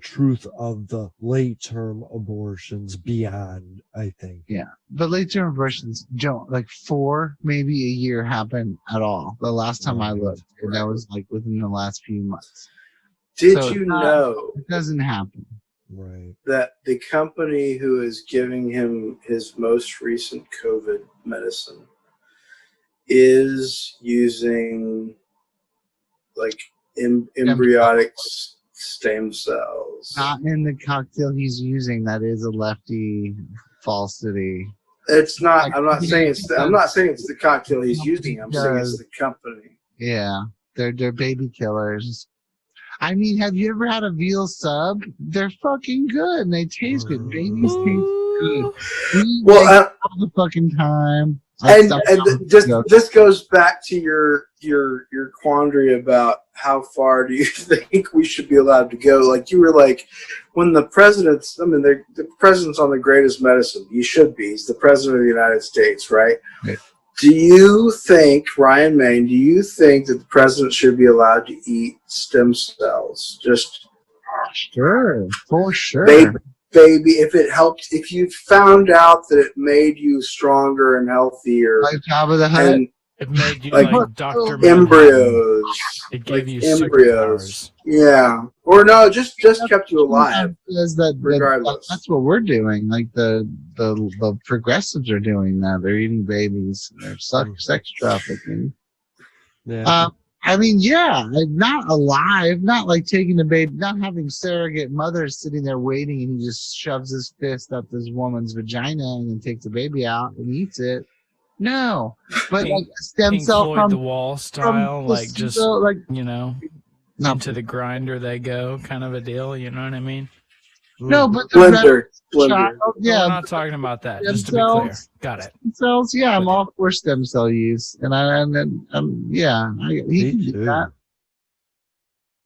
truth of the late term abortions beyond, I think. Yeah, but late term abortions don't, like 4 maybe a year happen at all. The last time I looked, and that was like within the last few months. Did you know it doesn't happen? Right. That the company who is giving him his most recent COVID medicine is using like embryonic stem cells. Not in the cocktail he's using. That is a lefty falsity. It's not. I'm not saying it's the cocktail he's using. I'm saying it's the company. Yeah, they're baby killers. I mean, have you ever had a veal sub? They're fucking good and they taste good. Babies taste good. All the fucking time. And this goes back to your quandary about how far do you think we should be allowed to go? Like you were like, when the president's, I mean, the president's on the greatest medicine. He should be. He's the president of the United States, right? Yeah. Do you think, Ryan Main, do you think that the president should be allowed to eat stem cells? Just sure, for sure. Baby, if it helped, if you found out that it made you stronger and healthier, like Jabba the Hutt, it made you like Dr. embryos. It gave you embryos. Yeah, or no, just kept you alive. Regardless, that's what we're doing. Like the progressives are doing now. They're eating babies. They're sex trafficking. Yeah. I mean, yeah, like not alive, not like taking the baby, not having surrogate mothers sitting there waiting, and he just shoves his fist up this woman's vagina and then takes the baby out and eats it. No, but Pink, like a stem Pink cell Floyd from the Wall style, like just placebo, like not into the grinder they go, kind of a deal. You know what I mean? no, but the Blender. child, No, yeah, we're not talking about that. stem Just to be clear, cells. got it. Stem cells, yeah, I'm all for stem cell use, and he can do that.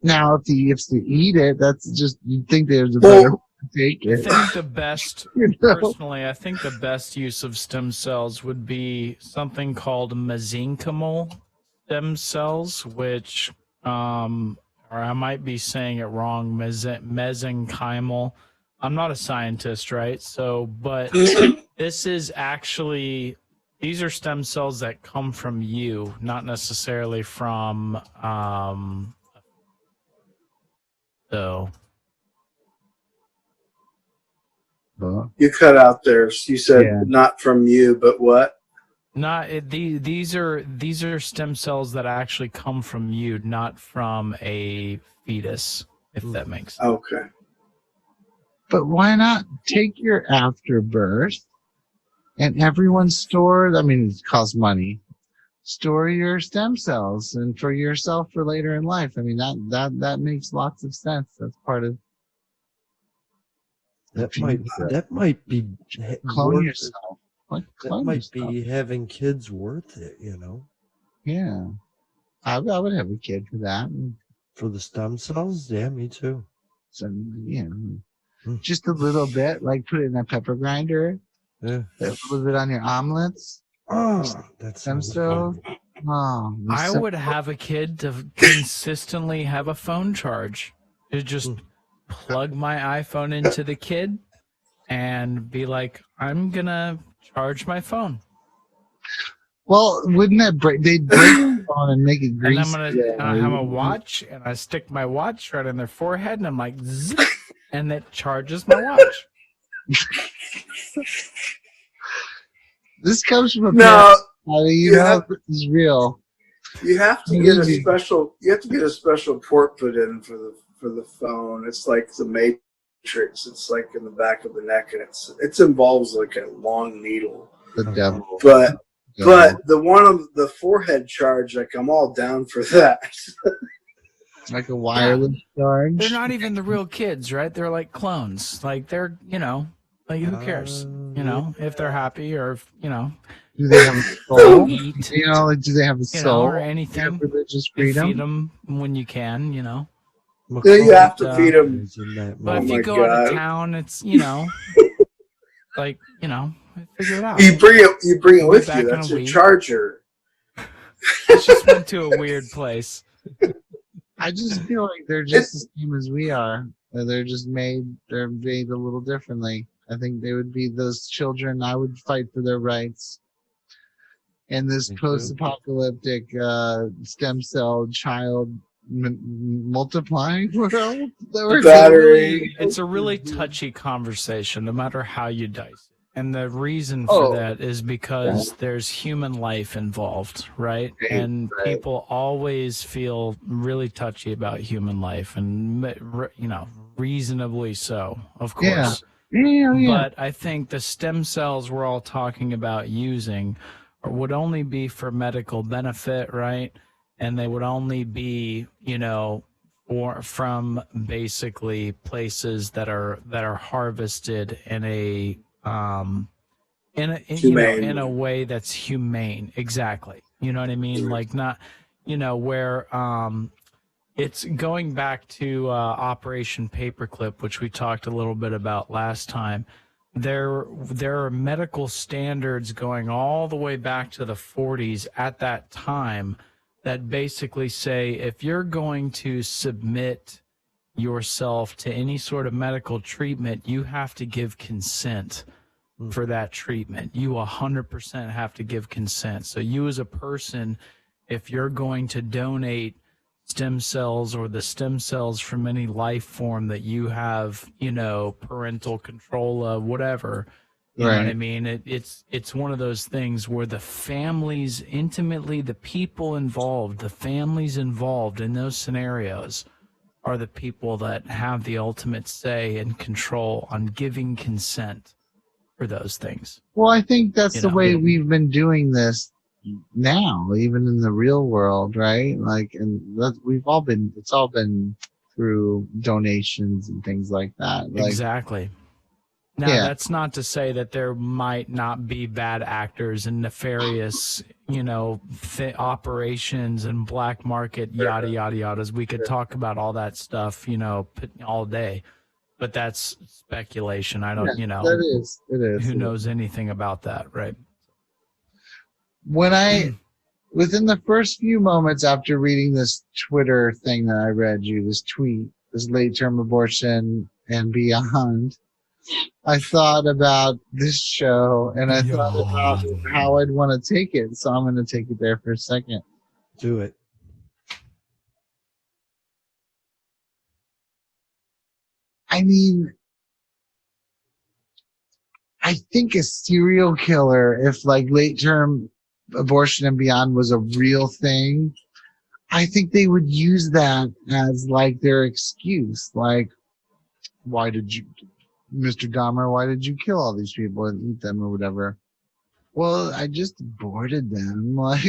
Now, if he has to eat it, that's just you'd think there's a better way to take I it. think the best, You know? personally, I think the best use of stem cells would be something called mesenchymal stem cells, which, or I might be saying it wrong, mesenchymal. I'm not a scientist, right? So, but this is actually, these are stem cells that come from you, not necessarily from, so. You cut out there. You said not from you, but what? These are stem cells that actually come from you, not from a fetus, if that makes sense. Okay. But why not take your afterbirth and everyone store? I mean, it costs money. Store your stem cells and for yourself for later in life. I mean, that makes lots of sense. That's part of. That might be clone yourself. That might be having kids worth it, you know. Yeah, I would have a kid for that. For the stem cells, yeah, me too. So just a little bit, like put it in a pepper grinder. Yeah, a little bit on your omelets. Oh, that's stem cells. Oh, I would have a kid to consistently have a phone charge. To just plug my iPhone into the kid and be like, I'm gonna charge my phone. Well, wouldn't that break? They'd break the phone and make it greasy. And I have a watch, and I stick my watch right on their forehead, and I'm like, zip, and it charges my watch. This comes from a no. this is real. You have to get a special. You have to get a special port put in for the phone. It's like the Matrix. It's like in the back of the neck, and it involves like a long needle. The devil. But the one on the forehead charge, like I'm all down for that. Like a wireless charge. They're not even the real kids, right? They're like clones. Like they're, like who cares? If they're happy or if, Do they have a soul? Eat, do they have a soul? Or anything? Religious freedom? Feed them when you can, Yeah, you have to feed them. But if you go out of town, it's, like, figure it out. You bring it with you. That's your charger. It just went to a weird place. I just feel like they're just the same as we are. They're made a little differently. I think they would be those children. I would fight for their rights. In this post-apocalyptic stem cell child multiplying world. It's a really touchy conversation, no matter how you dice it. And the reason for that is because there's human life involved, right? And people always feel really touchy about human life, and reasonably so, of course. Yeah. But I think the stem cells we're all talking about using would only be for medical benefit, right? And they would only be, from basically places that are harvested in a in a way that's humane. Exactly. You know what I mean? Like not, where it's going back to Operation Paperclip, which we talked a little bit about last time. There are medical standards going all the way back to the 40s at that time that basically say if you're going to submit yourself to any sort of medical treatment, you have to give consent for that treatment. You 100% have to give consent. So you as a person, if you're going to donate stem cells or the stem cells from any life form that you have, parental control of, whatever, you know what I mean? It's one of those things where the families intimately, the people involved, the families involved in those scenarios are the people that have the ultimate say and control on giving consent. for those things. Well, I think that's You the know. way we've been doing this now, even in the real world, right? Like, and it's all been through donations and things like that. Like, Exactly. Now, yeah, that's not to say that there might not be bad actors and nefarious, you know, operations and black market, yada, yada, yadas. We could talk about all that stuff, you know, all day. But that's speculation. I don't, yeah, you know, it is. who knows anything about that, right? When within the first few moments after reading this Twitter thing that I read you, this tweet, this late term abortion and beyond, I thought about this show and I thought about how I'd want to take it. So I'm going to take it there for a second. Do it. I mean, I think a serial killer, if like late term abortion and beyond was a real thing, I think they would use that as like their excuse. Like, why did you, Mr. Dahmer, why did you kill all these people and eat them or whatever? Well, I just aborted them. Like,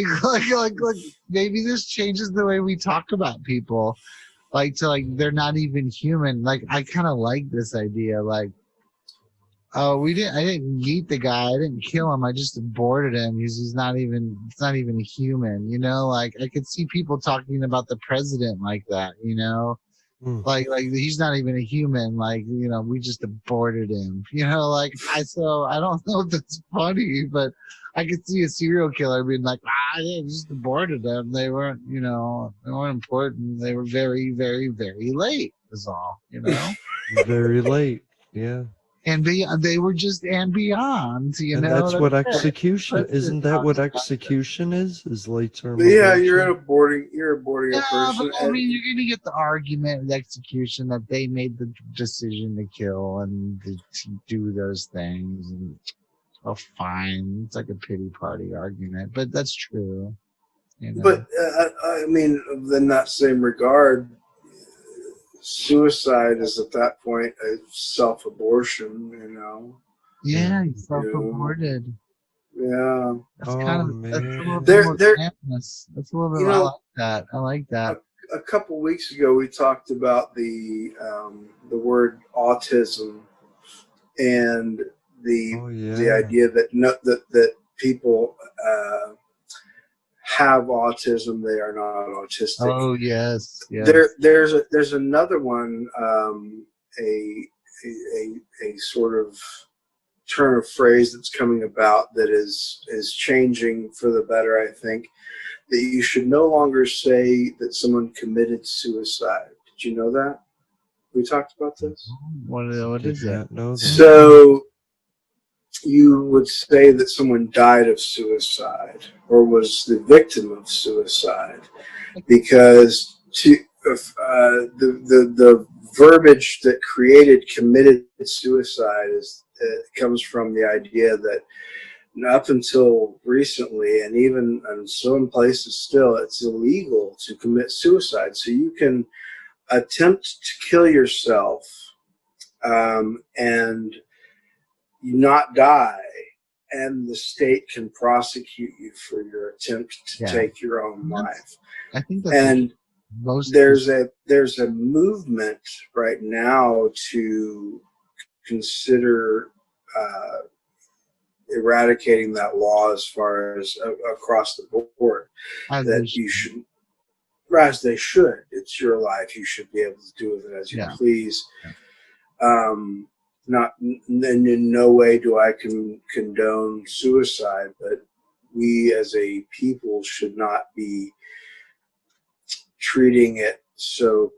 maybe this changes the way we talk about people. Like, to like, they're not even human. Like, I kind of like this idea. Like, oh, I didn't eat the guy. I didn't kill him. I just aborted him. It's not even a human, you know? Like, I could see people talking about the president like that, you know? Like he's not even a human. Like, you know, we just aborted him, you know? Like, so I don't know if that's funny, but I could see a serial killer being like, I just aborted them. They weren't, you know, they weren't important. They were very, very, very late is all, you know? Very late. Yeah. And they were just and beyond, you And know. that's what it. execution isn't that what execution is late term Yeah, abortion? you're aborting a Yeah, person. but I mean, you're gonna get the argument with execution that they made the decision to kill and to do those things, and oh, fine, it's like a pity party argument, but that's true. You know? But I mean, in that same regard, suicide is at that point a self-abortion. You know. Yeah, he's self-aborted. Yeah. That's kind of that's a little There, more there. That's a little bit. You know, I like that. A couple weeks ago, we talked about the word autism and the idea that that people have autism, they are not autistic. Oh yes, yes. There's another one, a sort of turn of phrase that's coming about that is changing for the better. I think that you should no longer say that someone committed suicide. Did you know that? We talked about this. What is that? So you would say that someone died of suicide or was the victim of suicide, because the verbiage that created committed suicide comes from the idea that up until recently, and even in some places still, it's illegal to commit suicide. So you can attempt to kill yourself and not die, and the state can prosecute you for your attempt to take your own life. I think that's and there's a movement right now to consider eradicating that law as far as across the board, that you should, as they should. It's your life. You should be able to do with it as you please. Not in no way do I condone suicide, but we as a people should not be treating it so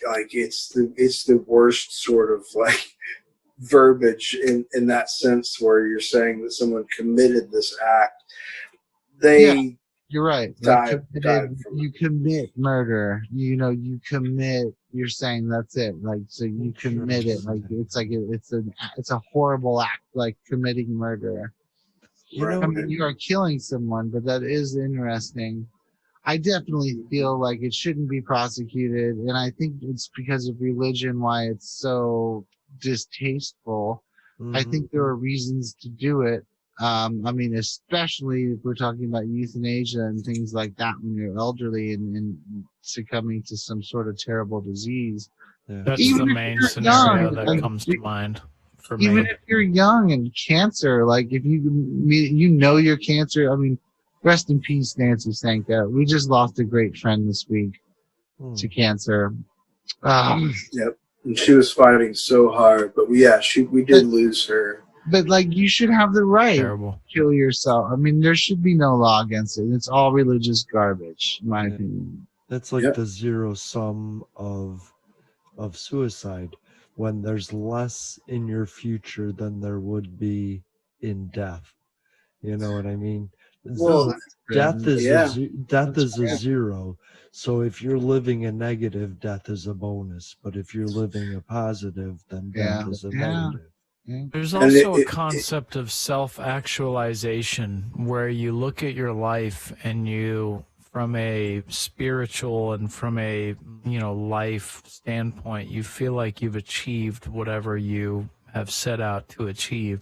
like it's the worst sort of like verbiage in that sense, where you're saying that someone committed this act. You're right. You commit murder. You know, you commit. You're saying that's it. Like, so you commit it. Like, it's a horrible act, like committing murder. I mean, you are killing someone, but that is interesting. I definitely feel like it shouldn't be prosecuted, and I think it's because of religion why it's so distasteful. I think there are reasons to do it. I mean, especially if we're talking about euthanasia and things like that when you're elderly and succumbing to some sort of terrible disease. That's Even the if main you're scenario young, that like, comes to mind for even me. if you're young and cancer, like if you know your cancer, I mean, rest in peace, Nancy Sanka. We just lost a great friend this week to cancer. Yep. And she was fighting so hard, but we did lose her. But like, you should have the right Terrible. to kill yourself. I mean, there should be no law against it. It's all religious garbage, in my opinion. That's like the zero sum of suicide, when there's less in your future than there would be in death. You know what I mean? Well, death is That's a zero. So if you're living a negative, death is a bonus. But if you're living a positive, then death is a negative. There's also a concept of self-actualization where you look at your life and you, from a spiritual and from a, life standpoint, you feel like you've achieved whatever you have set out to achieve.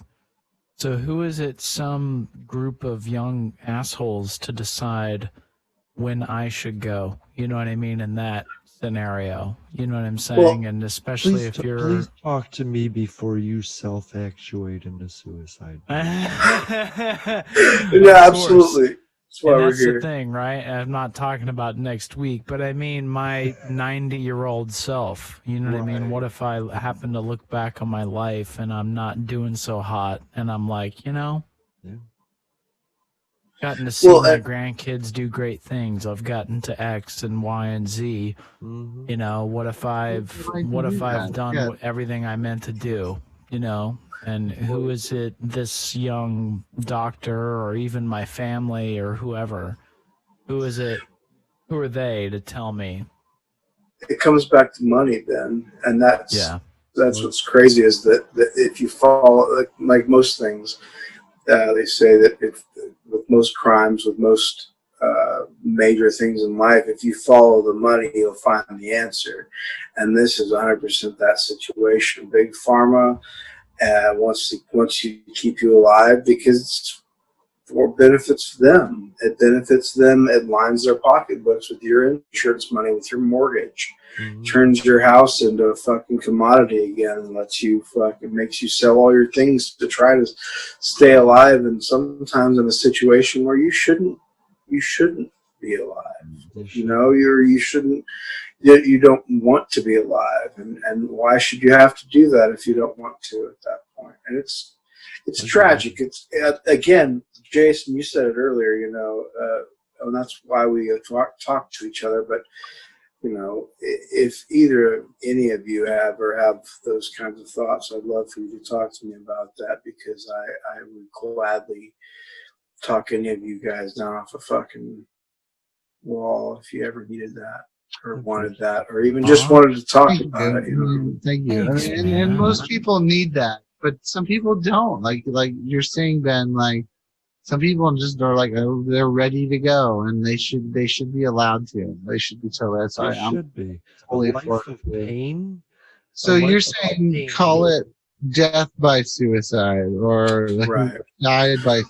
So who is it, some group of young assholes, to decide when I should go? You know what I mean? In that scenario, you know what I'm saying? Well, and especially if you're... Please talk to me before you self-actuate into suicide. Yeah, absolutely. That's why we're here. The thing, right? I'm not talking about next week, but I mean my 90-year-old self. You know what I mean? What if I happen to look back on my life and I'm not doing so hot, and I'm like, gotten to see my grandkids do great things. I've gotten to X and Y and Z. You know, what if I've done everything I meant to do? You know. And who is it, this young doctor or even my family or whoever? Who is it? Who are they to tell me? It comes back to money, Ben. And that's what's crazy, is that if you follow, like most things, they say that with most crimes, with most major things in life, if you follow the money, you'll find the answer. And this is 100% that situation. Big Pharma wants to keep you alive because it's for benefits for them. It benefits them. It lines their pocketbooks with your insurance money, with your mortgage. Turns your house into a fucking commodity again, and makes you sell all your things to try to stay alive. And sometimes in a situation where you shouldn't be alive. You don't want to be alive, and why should you have to do that if you don't want to at that point? And it's tragic. It's again, Jason, you said it earlier, and that's why we talk to each other. But if any of you have those kinds of thoughts, I'd love for you to talk to me about that, because I would gladly talk any of you guys down off a fucking wall if you ever needed that, or wanted that, or even just wanted to talk about it. Thank you. And most people need that, but some people don't. Like you're saying, Ben. Like some people just are like, oh, they're ready to go, and they should be allowed to. They should be told that. It should be a life of pain. So you're saying call it death by suicide, or like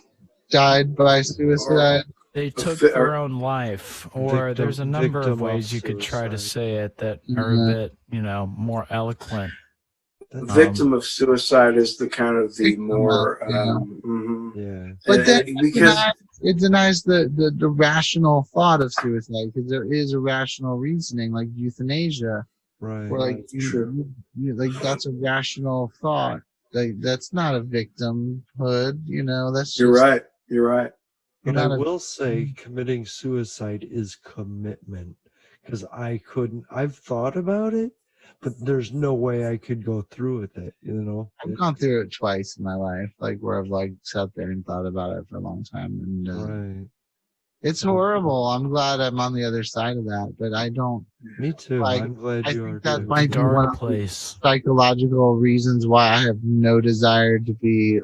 died by suicide. They took their own life, or there's a number of ways you could try to say it that are a bit, more eloquent. Victim of suicide is the kind of the more, But then it denies the rational thought of suicide, because there is a rational reasoning, like euthanasia, right? Where like like that's a rational thought. Like that's not a victimhood, That's just, You're right. But I will say committing suicide is commitment, because I've thought about it, but there's no way I could go through with it, I've gone through it twice in my life, like where I've sat there and thought about it for a long time, and it's horrible. I'm glad I'm on the other side of that, but I don't. Me too. I'm glad you are. That might be one of the psychological reasons why I have no desire to be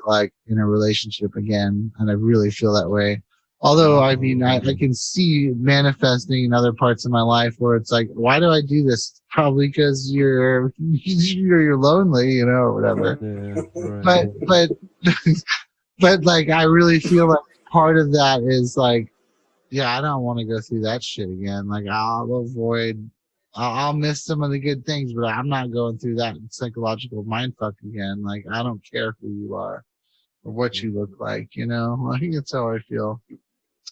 in a relationship again, and I really feel that way Although, I mean, I can see manifesting in other parts of my life where it's like, why do I do this? Probably because you're lonely, you know, or whatever. Yeah, right. But like, I really feel like part of that is like, yeah, I don't want to go through that shit again. Like, I'll miss some of the good things, but I'm not going through that psychological mindfuck again. Like, I don't care who you are or what you look like, you know? I think that's how I feel.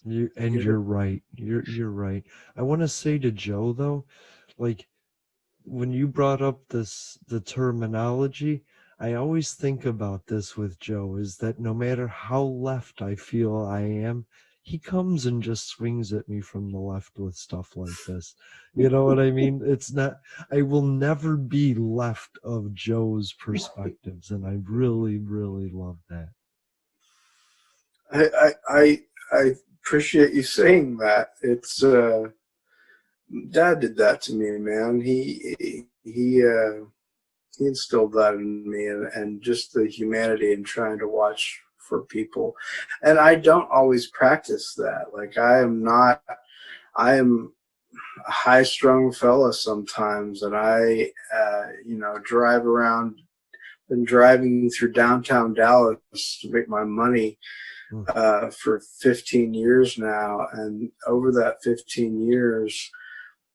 You're right. You're right. I want to say to Joe though, like when you brought up the terminology, I always think about this with Joe is that no matter how left I feel I am, he comes and just swings at me from the left with stuff like this. You know what I mean? It's not, I will never be left of Joe's perspectives, and I really, really love that. I appreciate you saying that. It's Dad did that to me, man. He instilled that in me, and just the humanity and trying to watch for people. And I don't always practice that. Like I am a high strung fella sometimes, and I drive around. Been driving through downtown Dallas to make my money for 15 years now, and over that 15 years,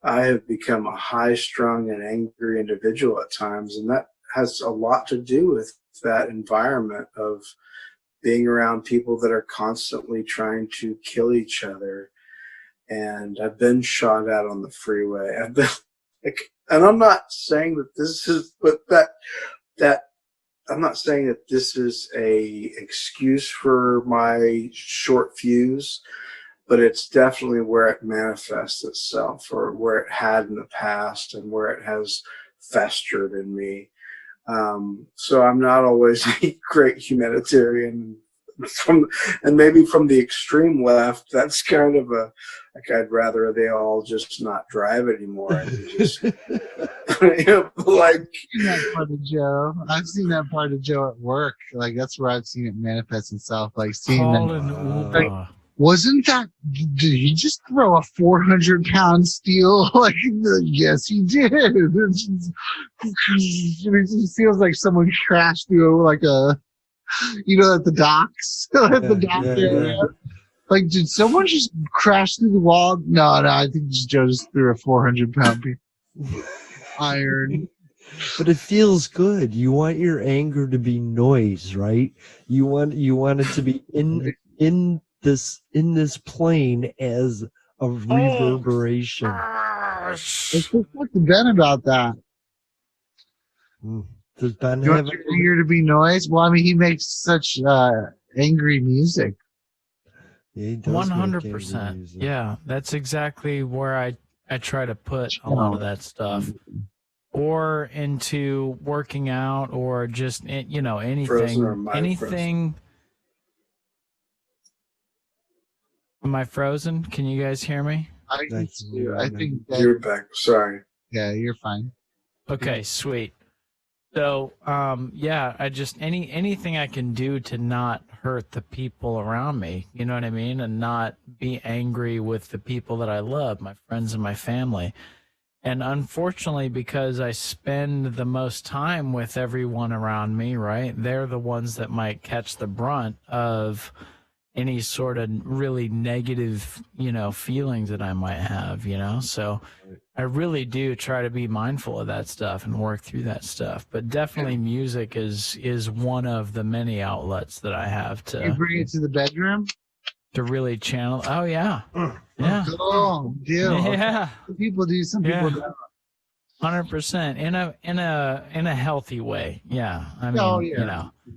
I have become a high-strung and angry individual at times, and that has a lot to do with that environment of being around people that are constantly trying to kill each other. And I've been shot at on the freeway. I've been like, and I'm not saying that this is, but that I'm not saying that this is a excuse for my short fuse, but it's definitely where it manifests itself, or where it had in the past, and where it has festered in me. So I'm not always a great humanitarian, and maybe from the extreme left, that's kind of like I'd rather they all just not drive anymore and just like. I've seen that part of Joe. I've seen that part of Joe at work. Like that's where I've seen it manifest itself. Like seeing that. Like, wasn't that? Did he just throw a 400-pound steel? Like, yes, he did. It just feels like someone crashed through like a, at the docks, at the dock area. Like, did someone just crash through the wall? No, I think Joe just threw a 400-pound iron. But it feels good. You want your anger to be noise, right? You want it to be in this plane as a reverberation. Let's talk to Ben about that. Does Ben you have want your anger to be noise? Well, I mean, he makes such angry music. Yeah, he does 100%. Yeah, that's exactly where I try to put a lot of that stuff. Or into working out, or just anything. Anything. Am I frozen? Can you guys hear me? I think you're back. Sorry. Yeah, you're fine. Okay, sweet. So, I just anything I can do to not hurt the people around me, you know what I mean, and not be angry with the people that I love, my friends and my family. And unfortunately, because I spend the most time with everyone around me, right, they're the ones that might catch the brunt of any sort of really negative, feelings that I might have, So I really do try to be mindful of that stuff and work through that stuff. But definitely music is one of the many outlets that I have to. You bring it to the bedroom? To really channel. Oh, yeah. Yeah. Oh, yeah. Some people do. Some people don't. 100% in a healthy way. Yeah. I mean,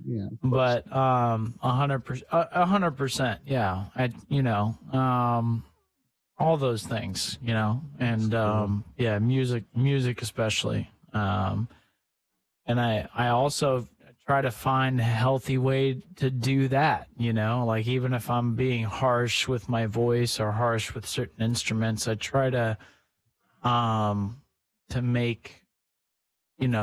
Yeah. But 100%. Yeah. All those things, and music especially. And I also try to find a healthy way to do that, like even if I'm being harsh with my voice or harsh with certain instruments, I try to make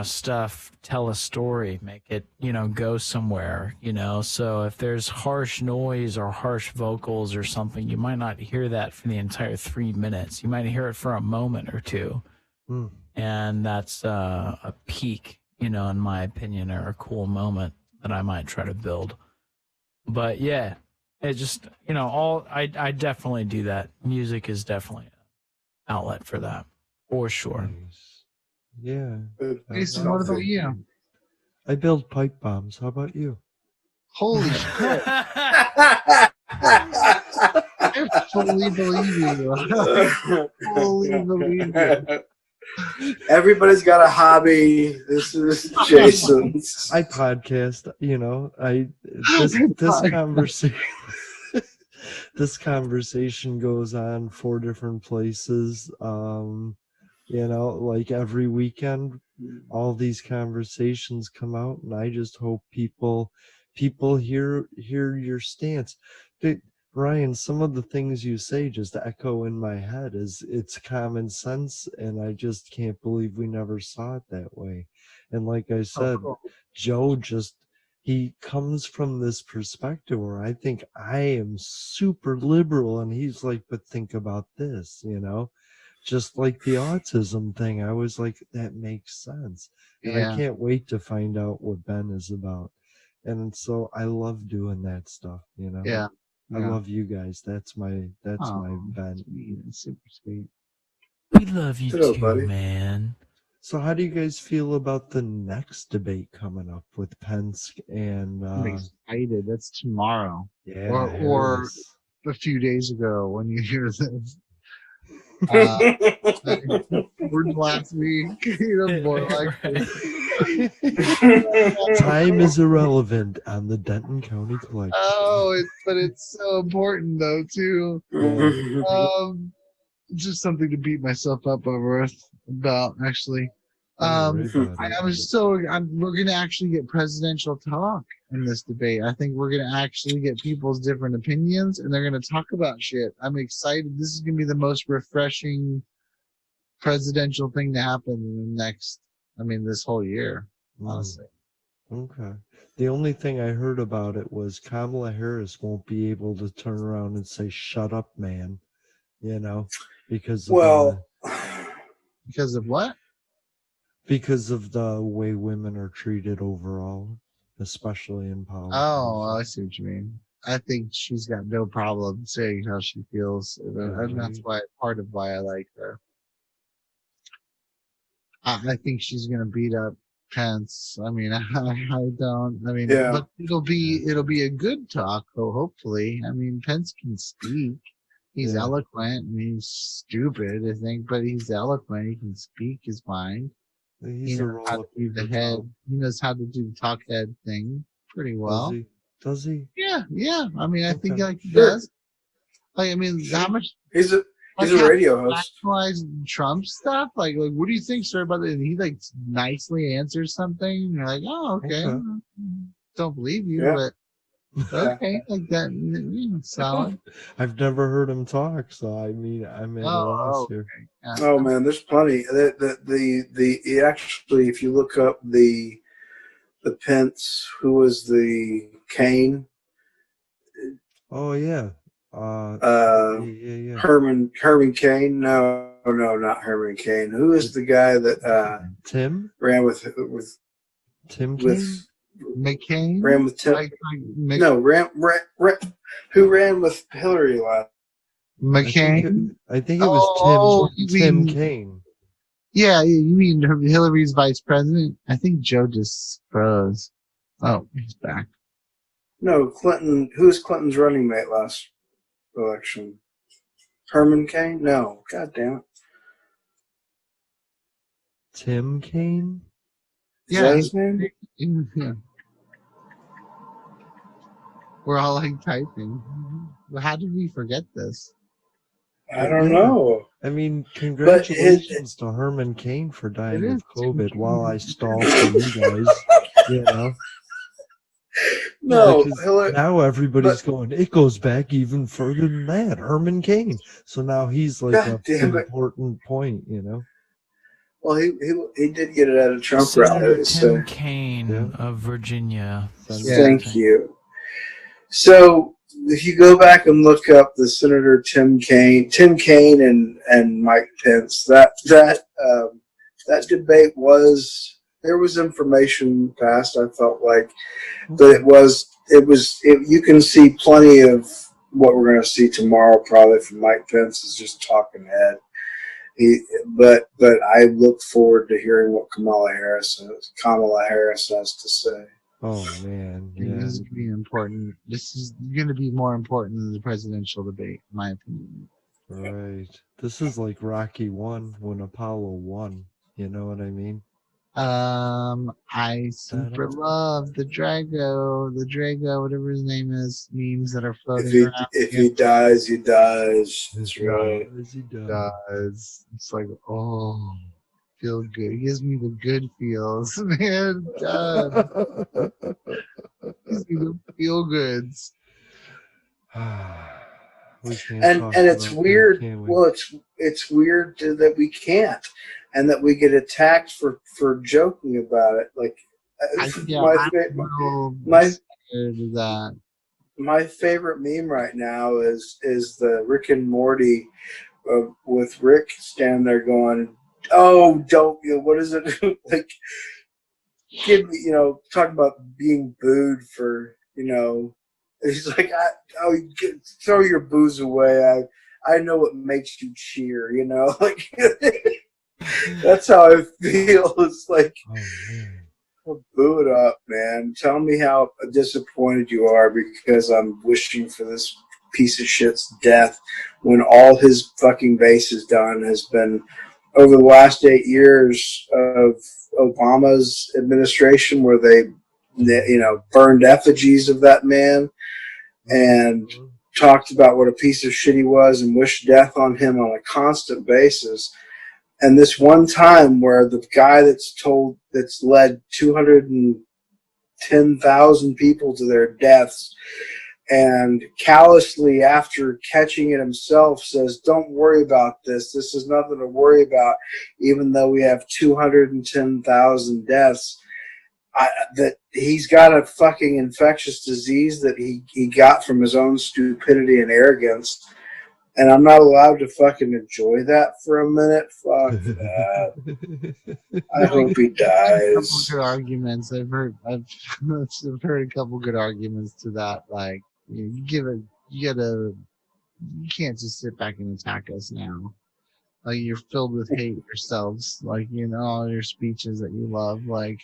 stuff tell a story, make it, go somewhere, So if there's harsh noise or harsh vocals or something, you might not hear that for the entire 3 minutes. You might hear it for a moment or two. And that's a peak, in my opinion, or a cool moment that I might try to build. But yeah, it just, I definitely do that. Music is definitely an outlet for that, for sure. Nice. Yeah. Jason, what about you? I build pipe bombs. How about you? Holy shit. I fully believe you. Fully believe you. Everybody's got a hobby. This is Jason's. I podcast, this conversation this conversation goes on 4 different places. Like every weekend all these conversations come out, and I just hope people hear your stance. Ryan, some of the things you say just echo in my head. It's common sense, and I just can't believe we never saw it that way. And like I said, Joe he comes from this perspective where I think I am super liberal, and he's like, but think about this, just like the autism thing. I was like, that makes sense. And I can't wait to find out what Ben is about. And so I love doing that stuff, Yeah. I love you guys. That's my Ben. It's super sweet. We love you Hello, too, buddy. man. So how do you guys feel about the next debate coming up with Pence and I'm excited. That's tomorrow. yeah, Or Harris? a few days ago when you hear this. Or last week, more likely. Time is irrelevant on the Denton County Collection. Oh, but it's so important though too. Just something to beat myself up over about actually. We're gonna actually get presidential talk in this debate. I think we're gonna actually get people's different opinions, and they're gonna talk about shit. I'm excited. This is gonna be the most refreshing presidential thing to happen in this whole year, honestly. Okay. The only thing I heard about it was Kamala Harris won't be able to turn around and say, "Shut up, man," because of because of what? Because of the way women are treated overall, especially in politics. Oh, I see what you mean. I think she's got no problem saying how she feels, and that's part of why I like her. I think she's gonna beat up Pence. I mean, I don't. I mean, but it'll be a good talk. Hopefully. I mean, Pence can speak. He's eloquent, and he's stupid, I think, but he's eloquent. He can speak his mind. He knows how to do the head. He knows how to do the talk head thing pretty well. Does he? Yeah. I mean, I think he does. Like, I mean, how much? He's a radio host. Trump stuff. Like, what do you think, sir, about it? And he nicely answers something. And you're like, oh, okay. Don't believe you, but okay, like that. Solid. I've never heard him talk, so I mean, I'm at a loss here. Oh man, there's plenty. The actually, if you look up the Pence, who was the Kane? Oh yeah. Herman Cain. No, not Herman Cain. Who is the guy that Tim ran with Tim Kaine? McCain? Ran with Tim. Who ran with Hillary last? McCain. I think it was Tim Kaine. Yeah, you mean Hillary's vice president? I think Joe just froze. Oh, he's back. No, Clinton. Who was Clinton's running mate last election? Herman Cain? No, god damn it. Tim Kaine? Is that his name? Yeah. We're all like typing. How did we forget this? I don't know. I mean, congratulations to Herman Cain for dying of COVID while I stall for you guys. No, now everybody's going, it goes back even further than that. Herman Cain. So now he's like an important point, Well, he did get it at a Trump Senator rally. Tim So Kaine Yeah. of Virginia. thank you. So if you go back and look up the Senator Tim Kaine and Mike Pence, that debate there was information passed. I felt like, but you can see plenty of what we're going to see tomorrow probably from Mike Pence is just talking head. But I look forward to hearing what Kamala Harris has to say. Oh man, This yeah. is going to be important. This is going to be more important than the presidential debate, in my opinion. Right. This is like Rocky 1 when Apollo won. You know what I mean? I super love the Drago, whatever his name is, memes that are floating around. If he dies, he dies. That's right. He Does. It's like, oh, feel good. He gives me the good feels, man. God, gives me the feel goods. And it's weird. Well, it's weird that we can't, and that we get attacked for joking about it. Like my favorite meme right now is the Rick and Morty with Rick standing there going, "Oh, don't what is it like? Give me talking about being booed for He's like, throw your booze away. I know what makes you cheer, like that's how I feel. It's like, boo it up, man. Tell me how disappointed you are because I'm wishing for this piece of shit's death when all his fucking base has done has been over the last 8 years of Obama's administration where they burned effigies of that man and talked about what a piece of shit he was and wished death on him on a constant basis. And this one time where the guy that's led 210,000 people to their deaths and callously after catching it himself says, "Don't worry about this. This is nothing to worry about," even though we have 210,000 deaths. That he's got a fucking infectious disease that he got from his own stupidity and arrogance, and I'm not allowed to fucking enjoy that for a minute. Fuck that. I hope he dies. Good arguments. I've heard a couple good arguments to that. Like you can't just sit back and attack us now. Like you're filled with hate yourselves. Like all your speeches that you love. Like.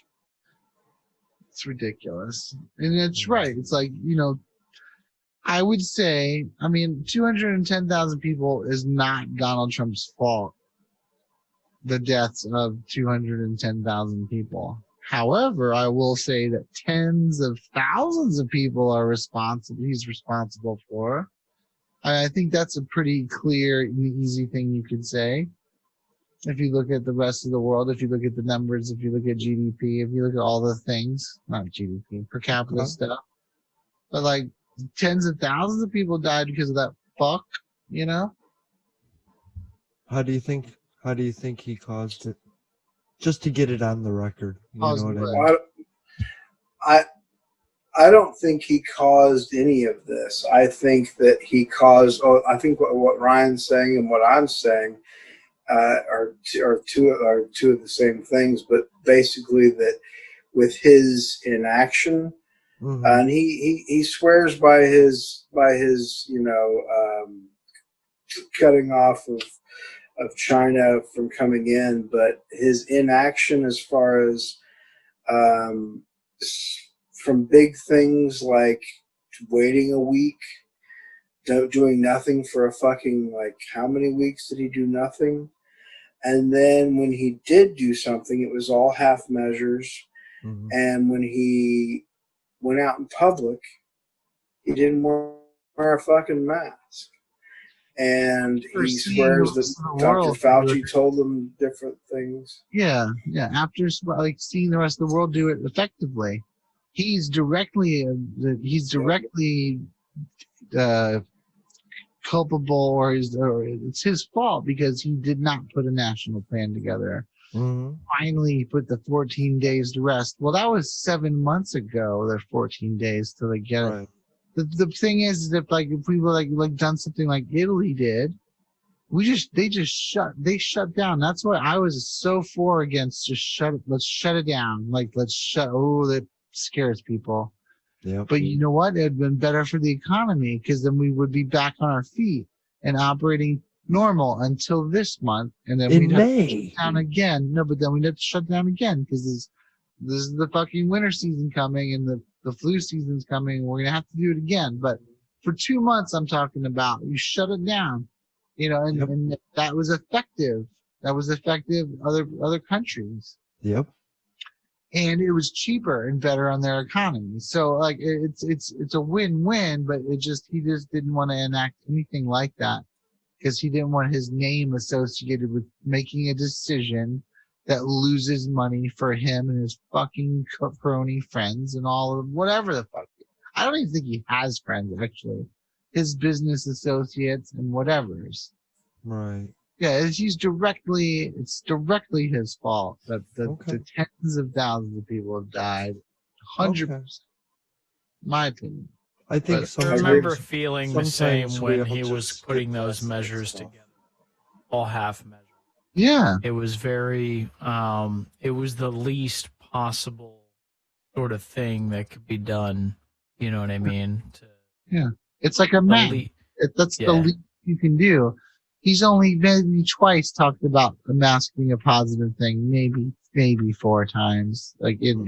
It's ridiculous. And it's right. It's like, I would say, 210,000 people is not Donald Trump's fault. The deaths of 210,000 people. However, I will say that tens of thousands of people he's responsible for. I think that's a pretty clear and easy thing you could say. If you look at the rest of the world, if you look at the numbers, if you look at GDP, if you look at all the things, not GDP, per capita stuff, but like tens of thousands of people died because of that fuck, How do you think he caused it? Just to get it on the record. You know what I mean? I don't think he caused any of this. I think that he caused. I think what Ryan's saying and what I'm saying are two of the same things, but basically that with his inaction, and he swears by his cutting off of China from coming in, but his inaction as far as from big things like waiting a week, doing nothing for a fucking, like, how many weeks did he do nothing? And then when he did do something, it was all half measures. And when he went out in public, he didn't wear a fucking mask. And he swears that Dr. Fauci told him different things. Yeah. After seeing the rest of the world do it effectively, he's directly culpable, or it's his fault because he did not put a national plan together. finally put the 14 days to rest. Well, that was 7 months ago. Their 14 days till they get it. The thing is that if we were like done something like Italy did, they shut down. That's why I was so for against let's shut it down. That scares people. Yeah. But you know what? It would have been better for the economy because then we would be back on our feet and operating normal until this month. And then we'd have to shut down again. No, but then we'd have to shut down again because this is the fucking winter season coming and the flu season's coming. And we're going to have to do it again. But for 2 months, I'm talking about, you shut it down, and that was effective. That was effective other countries. Yep. And it was cheaper and better on their economy. So like it's a win-win, but he just didn't want to enact anything like that because he didn't want his name associated with making a decision that loses money for him and his fucking crony friends and all of whatever the fuck. I don't even think he has friends actually. His business associates and whatever's. Right. Yeah, it's directly his fault that the tens of thousands of people have died. 100%. My opinion. I think I remember feeling the same when he was putting those measures together. All half measures. Yeah. It was very it was the least possible sort of thing that could be done. You know what I mean? Yeah. It's like a mask. That's the least you can do. He's only maybe twice talked about the mask being a positive thing, maybe 4 times. Like you've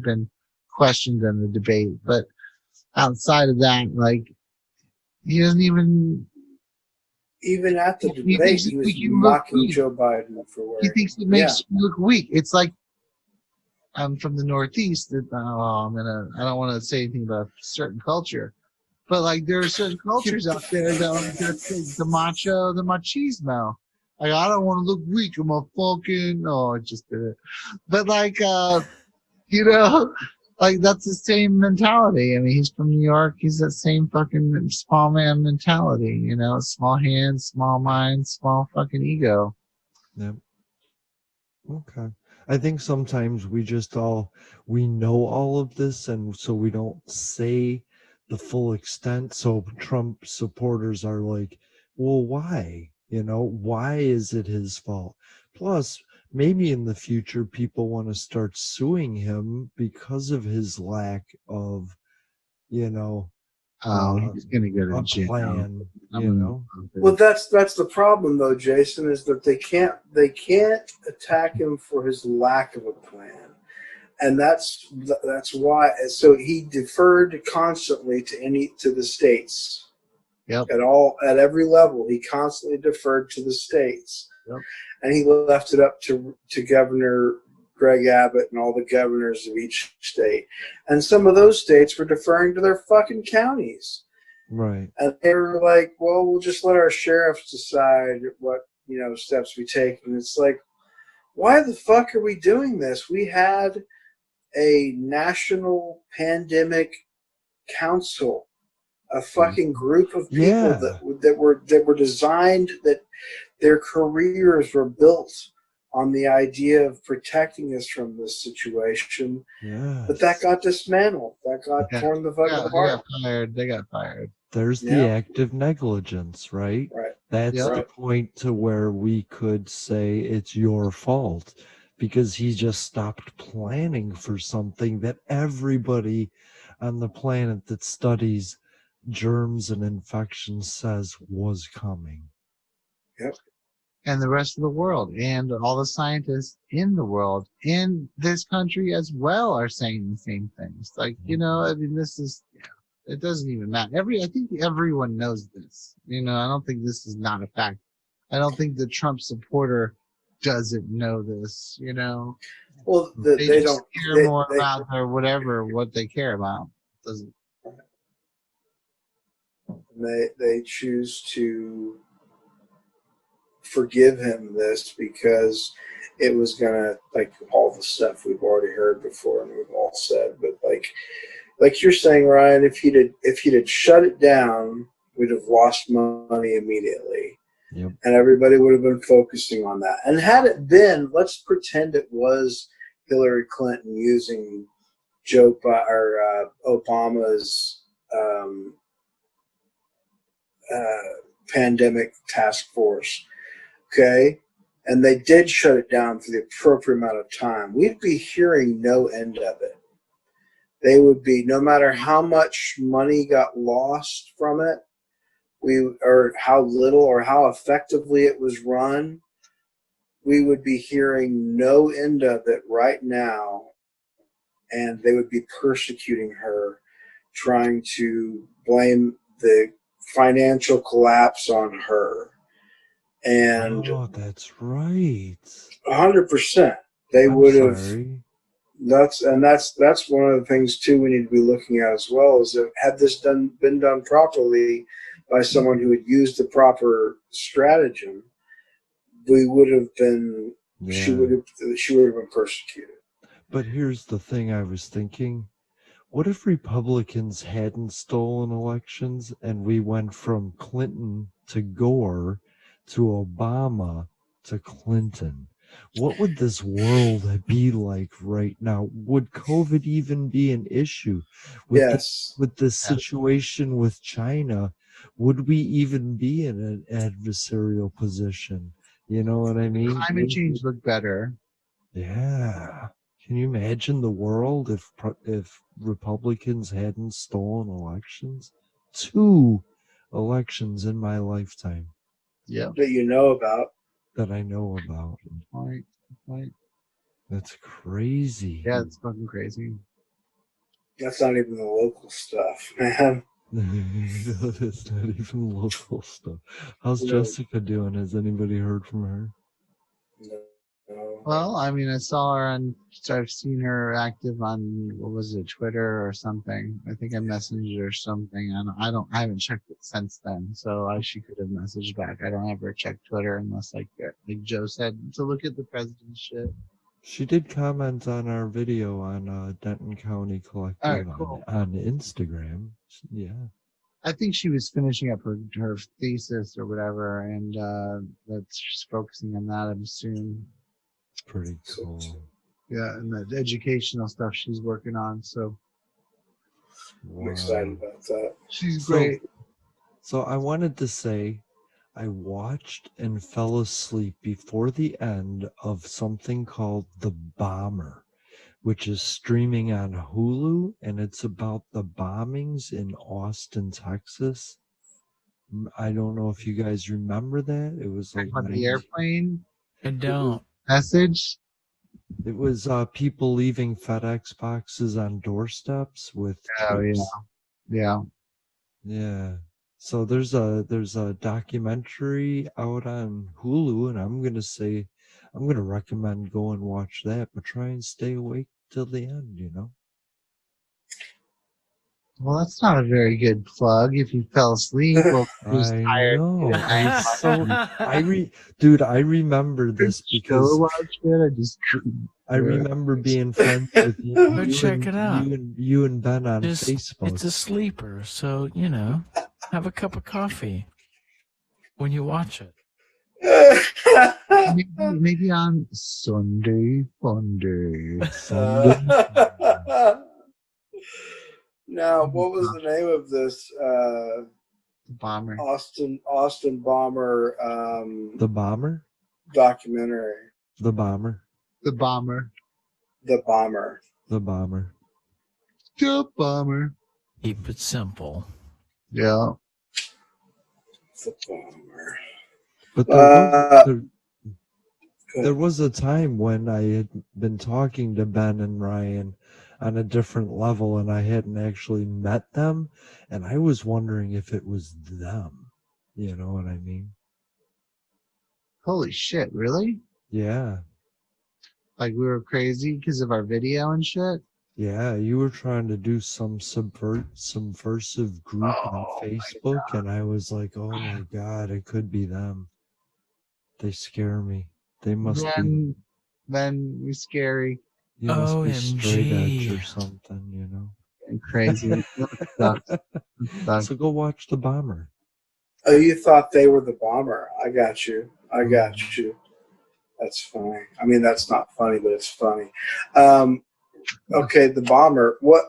been questioned in the debate, but outside of that, like he doesn't even at the debate he was mocking Joe Biden for wearing. He thinks it makes you look weak. It's like I'm from the Northeast. I don't want to say anything about a certain culture. But like there are certain cultures out there that the macho, the machismo. Like I don't want to look weak. I'm a fucking I just did it. But like like that's the same mentality. I mean, he's from New York. He's that same fucking small man mentality. Small hands, small mind, small fucking ego. Yep. Okay. I think sometimes we know all of this, and so we don't say the full extent. So Trump supporters are like, well, why? Why is it his fault? Plus, maybe in the future, people want to start suing him because of his lack of, he's going to go to jail. Plan, Well, that's the problem, though, Jason, is that they can't attack him for his lack of a plan. And that's why. So he deferred constantly to the states. Yep. At every level, he constantly deferred to the states. Yep. And he left it up to Governor Greg Abbott and all the governors of each state. And some of those states were deferring to their fucking counties. Right. And they were like, well, we'll just let our sheriffs decide what steps we take. And it's like, why the fuck are we doing this? We had a national pandemic council, a fucking group of people that were designed, that their careers were built on the idea of protecting us from this situation. Yeah. But that got dismantled. That got torn the fuck apart. They got fired. There's the active negligence, right? Right. That's the point to where we could say it's your fault, because he just stopped planning for something that everybody on the planet that studies germs and infections says was coming. Yep. And the rest of the world and all the scientists in the world, in this country as well, are saying the same things. Like, this is, it doesn't even matter. I think everyone knows this. I don't think this is not a fact. I don't think the Trump supporter doesn't know this, Well, they don't care more about or whatever, what they care about. Doesn't. They choose to forgive him this because it was gonna, like, all the stuff we've already heard before and we've all said. But like you're saying, Ryan, if he'd shut it down, we'd have lost money immediately. Yep. And everybody would have been focusing on that. And had it been, let's pretend it was Hillary Clinton using Obama's pandemic task force, okay? And they did shut it down for the appropriate amount of time. We'd be hearing no end of it. They would be, no matter how much money got lost from it, or how little or how effectively it was run, we would be hearing no end of it right now, and they would be persecuting her, trying to blame the financial collapse on her. And that's right. 100%, they would have. Sorry. That's one of the things too we need to be looking at as well, is that had this been done properly by someone who had used the proper stratagem, we would have been. Yeah. She would have been persecuted. But here's the thing I was thinking. What if Republicans hadn't stolen elections and we went from Clinton to Gore to Obama to Clinton? What would this world be like right now? Would COVID even be an issue? Yes. With the situation with China, would we even be in an adversarial position? You know what I mean? Climate change looked better. Yeah. Can you imagine the world if Republicans hadn't stolen elections? 2 elections in my lifetime. Yeah. That you know about. That I know about. Right. That's crazy. Yeah, it's fucking crazy. That's not even the local stuff, man. It's not even local stuff. How's Jessica doing? Has anybody heard from her? No. Well, I mean, I've seen her active on, what was it, Twitter or something. I think I messaged her something, and I haven't checked it since then. So she could have messaged back. I don't ever check Twitter unless, like Joe said, to look at the president's shit. She did comment on our video on Denton County Collective All right, cool. on Instagram. Yeah. I think she was finishing up her thesis or whatever, and that's she's focusing on that, I'm assuming. Pretty cool. Yeah, and the educational stuff she's working on. So I'm excited about that. She's great. So I wanted to say I watched and fell asleep before the end of something called The Bomber, which is streaming on Hulu, and it's about the bombings in Austin, Texas. I don't know if you guys remember that. It was like the airplane. I don't. Message. It was people leaving FedEx boxes on doorsteps with. Oh yeah. So there's a documentary out on Hulu, and I'm gonna recommend go and watch that, but try and stay awake till the end. You know. Well, that's not a very good plug. If you fell asleep, well, who's tired? Know. Dude, I remember this because I remember being friends with you. Go check it out. You and Ben on Facebook. It's a sleeper, so have a cup of coffee when you watch it. Maybe on Sunday Funday. Now, what was the name of this? Bomber. Austin Bomber. The Bomber? Documentary. The Bomber. The Bomber. The Bomber. The Bomber. The Bomber. Keep it simple. Yeah. The Bomber. But there was a time when I had been talking to Ben and Ryan on a different level, and I hadn't actually met them, and I was wondering if it was them. You know what I mean? Holy shit, really? Yeah. Like we were crazy because of our video and shit? Yeah, you were trying to do some subversive group on Facebook, and I was like, oh my God, it could be them. They scare me. They must be. Then we're scary. You must be straight edge or something, you know. And crazy. Sucks. So go watch The Bomber. Oh, you thought they were the bomber. I got you. That's funny. I mean, that's not funny, but it's funny. Okay, the bomber. What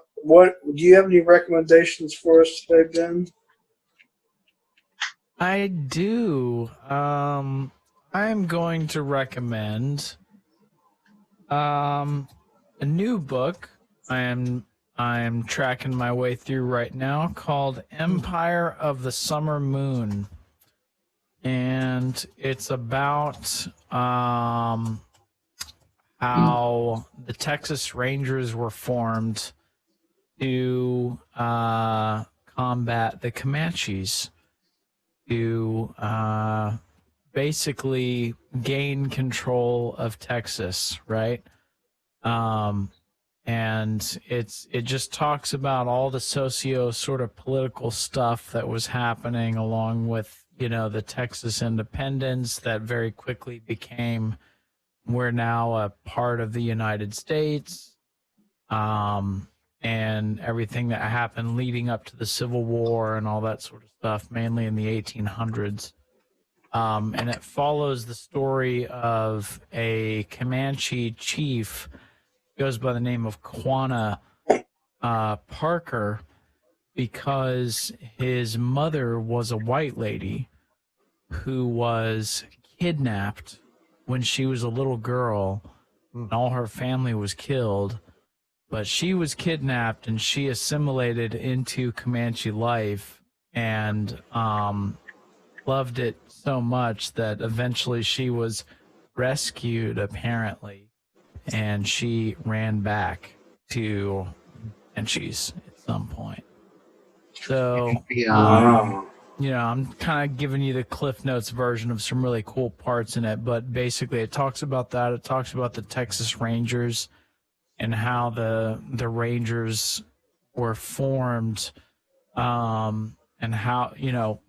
do you have any recommendations for us today, Ben? I do. I'm going to recommend a new book. I'm tracking my way through right now called Empire of the Summer Moon. And it's about how the Texas Rangers were formed to combat the Comanches, to basically gain control of Texas, right? And it just talks about all the socio sort of political stuff that was happening, along with, you know, the Texas independence that very quickly became, we're now a part of the United States, and everything that happened leading up to the Civil War and all that sort of stuff, mainly in the 1800s. And it follows the story of a Comanche chief, goes by the name of Quanah Parker, because his mother was a white lady who was kidnapped when she was a little girl, and all her family was killed. But she was kidnapped and she assimilated into Comanche life and loved it so much that eventually she was rescued, apparently, and she ran back to Comanches at some point. So, you know, I'm kind of giving you the Cliff Notes version of some really cool parts in it, but basically it talks about that. It talks about the Texas Rangers and how the Rangers were formed, and how, you know,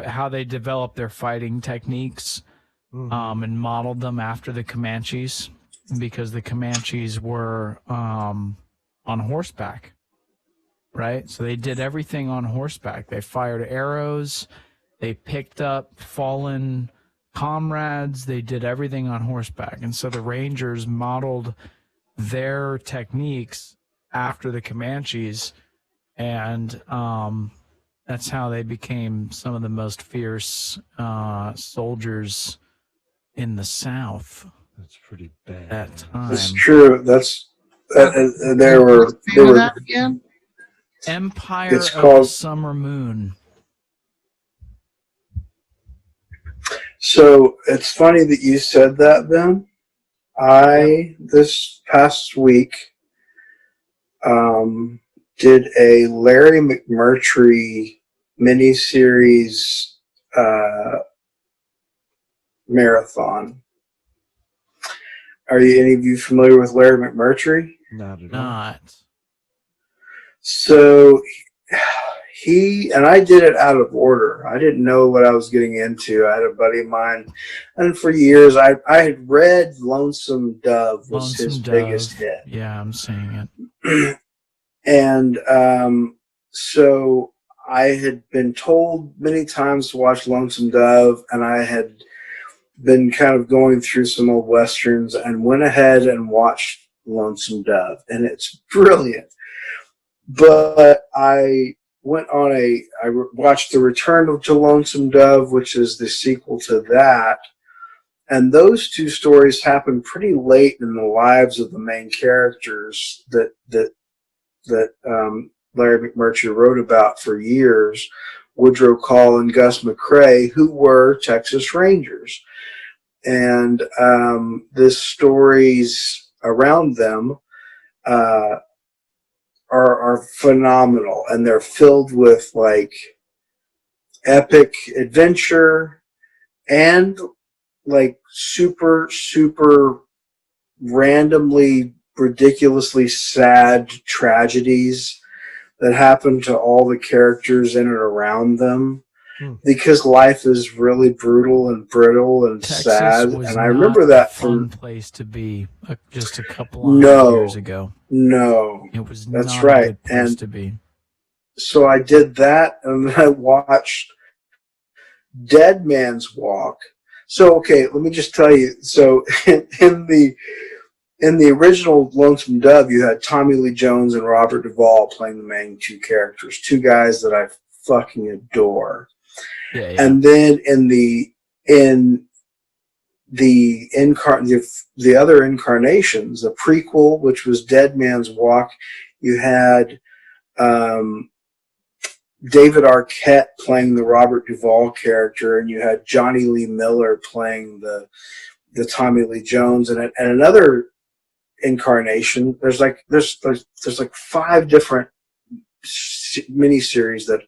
how they developed their fighting techniques, and modeled them after the Comanches, because the Comanches were on horseback, right? So they did everything on horseback. They fired arrows, they picked up fallen comrades, they did everything on horseback. And so the Rangers modeled their techniques after the Comanches, and that's how they became some of the most fierce soldiers in the South. That's pretty bad. At that time. That's true. That's they were that again? Empire It's of called- the Summer Moon. So it's funny that you said that, Ben. This past week, did a Larry McMurtry miniseries marathon. Are any of you familiar with Larry McMurtry? Not at all. Not. So he and I did it out of order. I didn't know what I was getting into. I had a buddy of mine, and for years I had read Lonesome Dove was his biggest hit. Yeah, I'm seeing it. And so I had been told many times to watch Lonesome Dove, and I had been kind of going through some old westerns and went ahead and watched Lonesome Dove, and it's brilliant. But I watched The Return of Lonesome Dove, which is the sequel to that. And those two stories happen pretty late in the lives of the main characters that Larry McMurtry wrote about for years, Woodrow Call and Gus McCrae, who were Texas Rangers. And the stories around them are phenomenal, and they're filled with like epic adventure and like super randomly ridiculously sad tragedies that happen to all the characters in and around them, because life is really brutal and brittle and Texas sad. was And I remember that fun from place to be just a couple of years ago. No, It was that's not right. a good place And to be. so I did that, and then I watched Dead Man's Walk. So, okay, let me just tell you. So, in the original Lonesome Dove, you had Tommy Lee Jones and Robert Duvall playing the main two characters, two guys that I fucking adore. Yeah. And then in the other incarnations, the prequel, which was Dead Man's Walk, you had David Arquette playing the Robert Duvall character, and you had Johnny Lee Miller playing the Tommy Lee Jones, and another incarnation. There's like 5 different miniseries that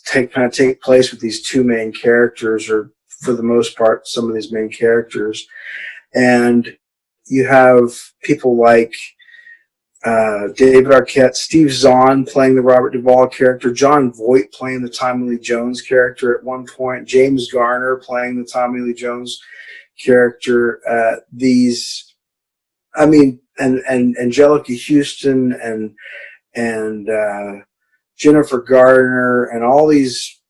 take place with these two main characters, or for the most part, some of these main characters, and you have people like David Arquette, Steve Zahn playing the Robert Duvall character, John Voight playing the Tommy Lee Jones character at one point, James Garner playing the Tommy Lee Jones character. And Angelica Houston and Jennifer Gardner and all these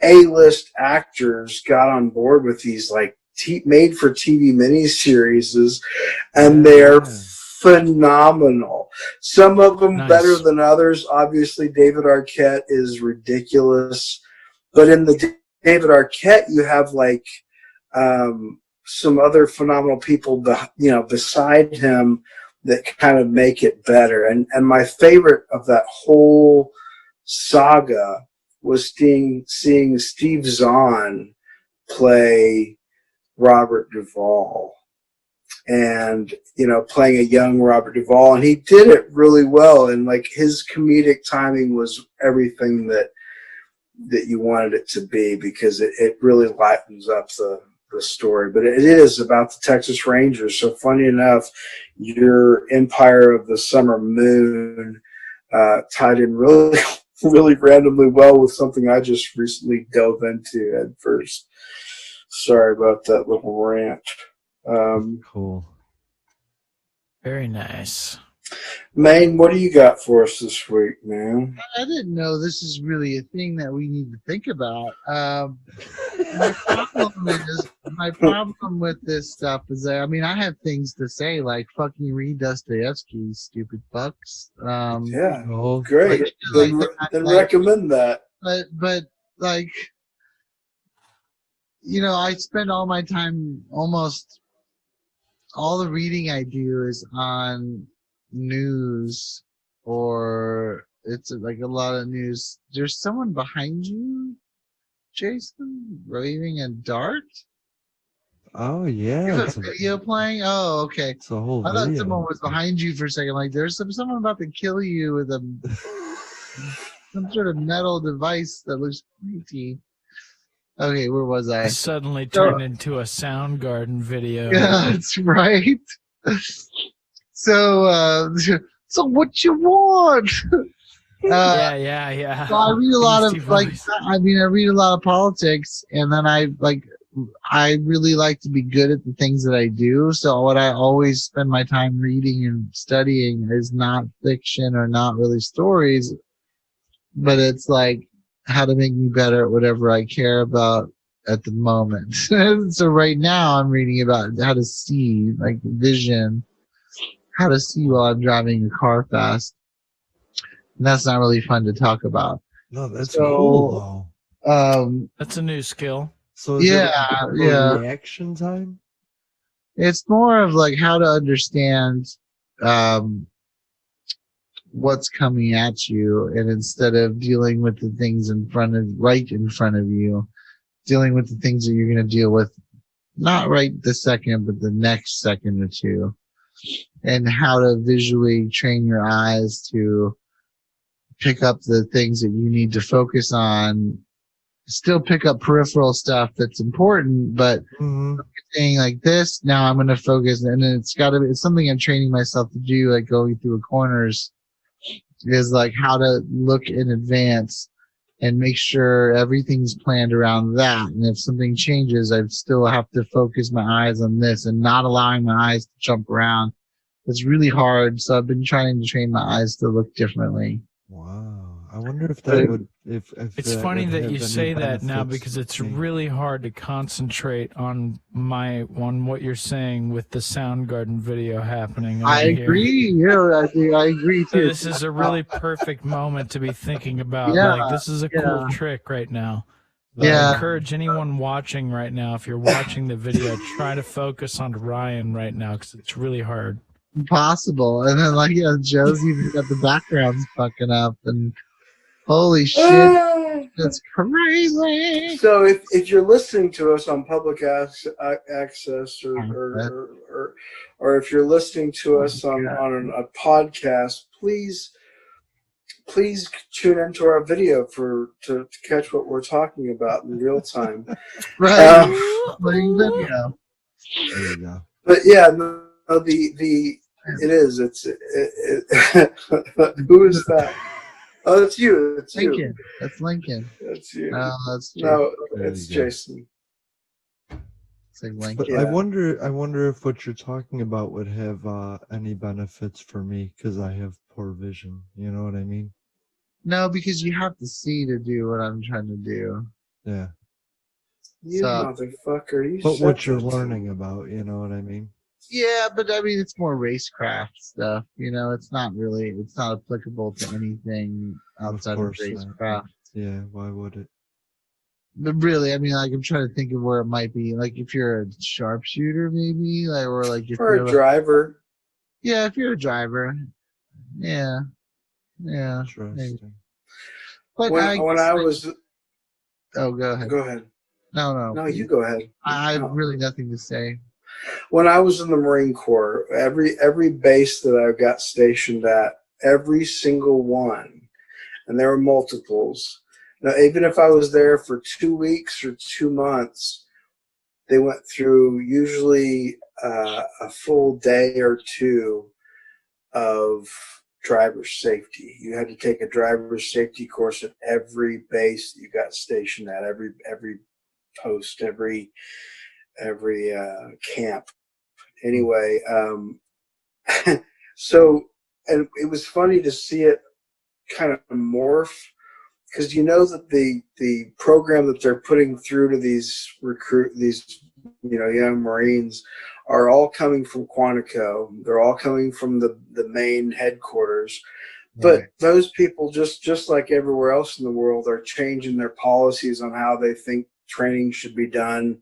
A-list actors got on board with these like made-for-TV miniseries, and they're phenomenal. Some of them better than others. Obviously, David Arquette is ridiculous, but in the David Arquette, you have like some other phenomenal people, beside him that kind of make it better. And my favorite of that whole saga was seeing Steve Zahn play Robert Duvall, and playing a young Robert Duvall, and he did it really well, and like his comedic timing was everything that you wanted it to be, because it really lightens up the story. But it is about the Texas Rangers. So funny enough, your Empire of the Summer Moon tied in really really randomly well with something I just recently dove into at first. Sorry about that little rant. Cool. Very nice. Maine, what do you got for us this week, man? I didn't know this is really a thing that we need to think about. My problem with this stuff is that, I have things to say, like fucking read Dostoevsky, stupid fucks. Great. Then recommend that. But like, I spend all my time, almost all the reading I do is on news, or it's like a lot of news. There's someone behind you, Jason, waving a dart. Oh yeah, You have a video playing. Oh, okay. It's a whole I thought video. someone was behind you for a second. Like there's someone about to kill you with some sort of metal device that looks creepy. Okay, where was I? Suddenly turned into a Soundgarden video. Yeah, that's right. So what you want? Yeah. So I read a lot of Voice. I read a lot of politics, and then I really like to be good at the things that I do. So what I always spend my time reading and studying is not fiction or not really stories, but it's like how to make me better at whatever I care about at the moment. So right now I'm reading about how to see, like vision, how to see while I'm driving a car fast. And that's not really fun to talk about. No, that's cool though. That's a new skill. So is it reaction time? It's more of like how to understand what's coming at you, and instead of dealing with the things right in front of you, dealing with the things that you're going to deal with, not right this second, but the next second or two, and how to visually train your eyes to pick up the things that you need to focus on, still pick up peripheral stuff that's important, but saying like this, now I'm going to focus, and then it's something I'm training myself to do, like going through corners, is like how to look in advance and make sure everything's planned around that. And if something changes, I still have to focus my eyes on this and not allowing my eyes to jump around. It's really hard. So I've been trying to train my eyes to look differently. Wow. I wonder if But that would if It's that funny would that have you any say that now benefits because to it's me. really hard to concentrate on what you're saying with the Soundgarden video happening over I here. agree. Yeah, I agree So too. this is a really perfect moment to be thinking about. Yeah, Like, this is a cool trick right now. But I Yeah. encourage anyone watching right now, if you're watching the video, try to focus on Ryan right now because it's really hard. Impossible. And then like Joe's even got the backgrounds fucking up and holy shit, that's crazy. So if you're listening to us on public access or if you're listening to us on a podcast, please tune into our video to catch what we're talking about in real time. Right. Playing video. There you go. But yeah, no, it is. Who is that? Oh, that's you. That's you. Lincoln. That's Lincoln. That's you. No, that's Jason. No, There it's you go. Jason. It's like Lincoln. But I wonder if what you're talking about would have any benefits for me because I have poor vision. You know what I mean? No, because you have to see to do what I'm trying to do. Yeah. You So- motherfucker. You But said what you're that. learning about, you know what I mean? Yeah, but I mean, it's more racecraft stuff. It's not applicable to anything outside of course not. racecraft. Yeah, why would it? But really, I mean, like, I'm trying to think of where it might be. Like, if you're a sharpshooter, maybe, like, or like if Or you're a driver. yeah, if you're a driver, yeah, maybe. Interesting. But When I was, oh, go ahead. go ahead. No, No, you go ahead. I have No. really nothing to say. When I was in the Marine Corps, every base that I got stationed at, every single one, and there were multiples. Now, even if I was there for 2 weeks or 2 months, they went through usually a full day or two of driver's safety. You had to take a driver's safety course at every base that you got stationed at, every post, every camp. Anyway, so, and it was funny to see it kind of morph because that the program that they're putting through to these young Marines are all coming from Quantico. They're all coming from the main headquarters. But those people, just like everywhere else in the world, are changing their policies on how they think training should be done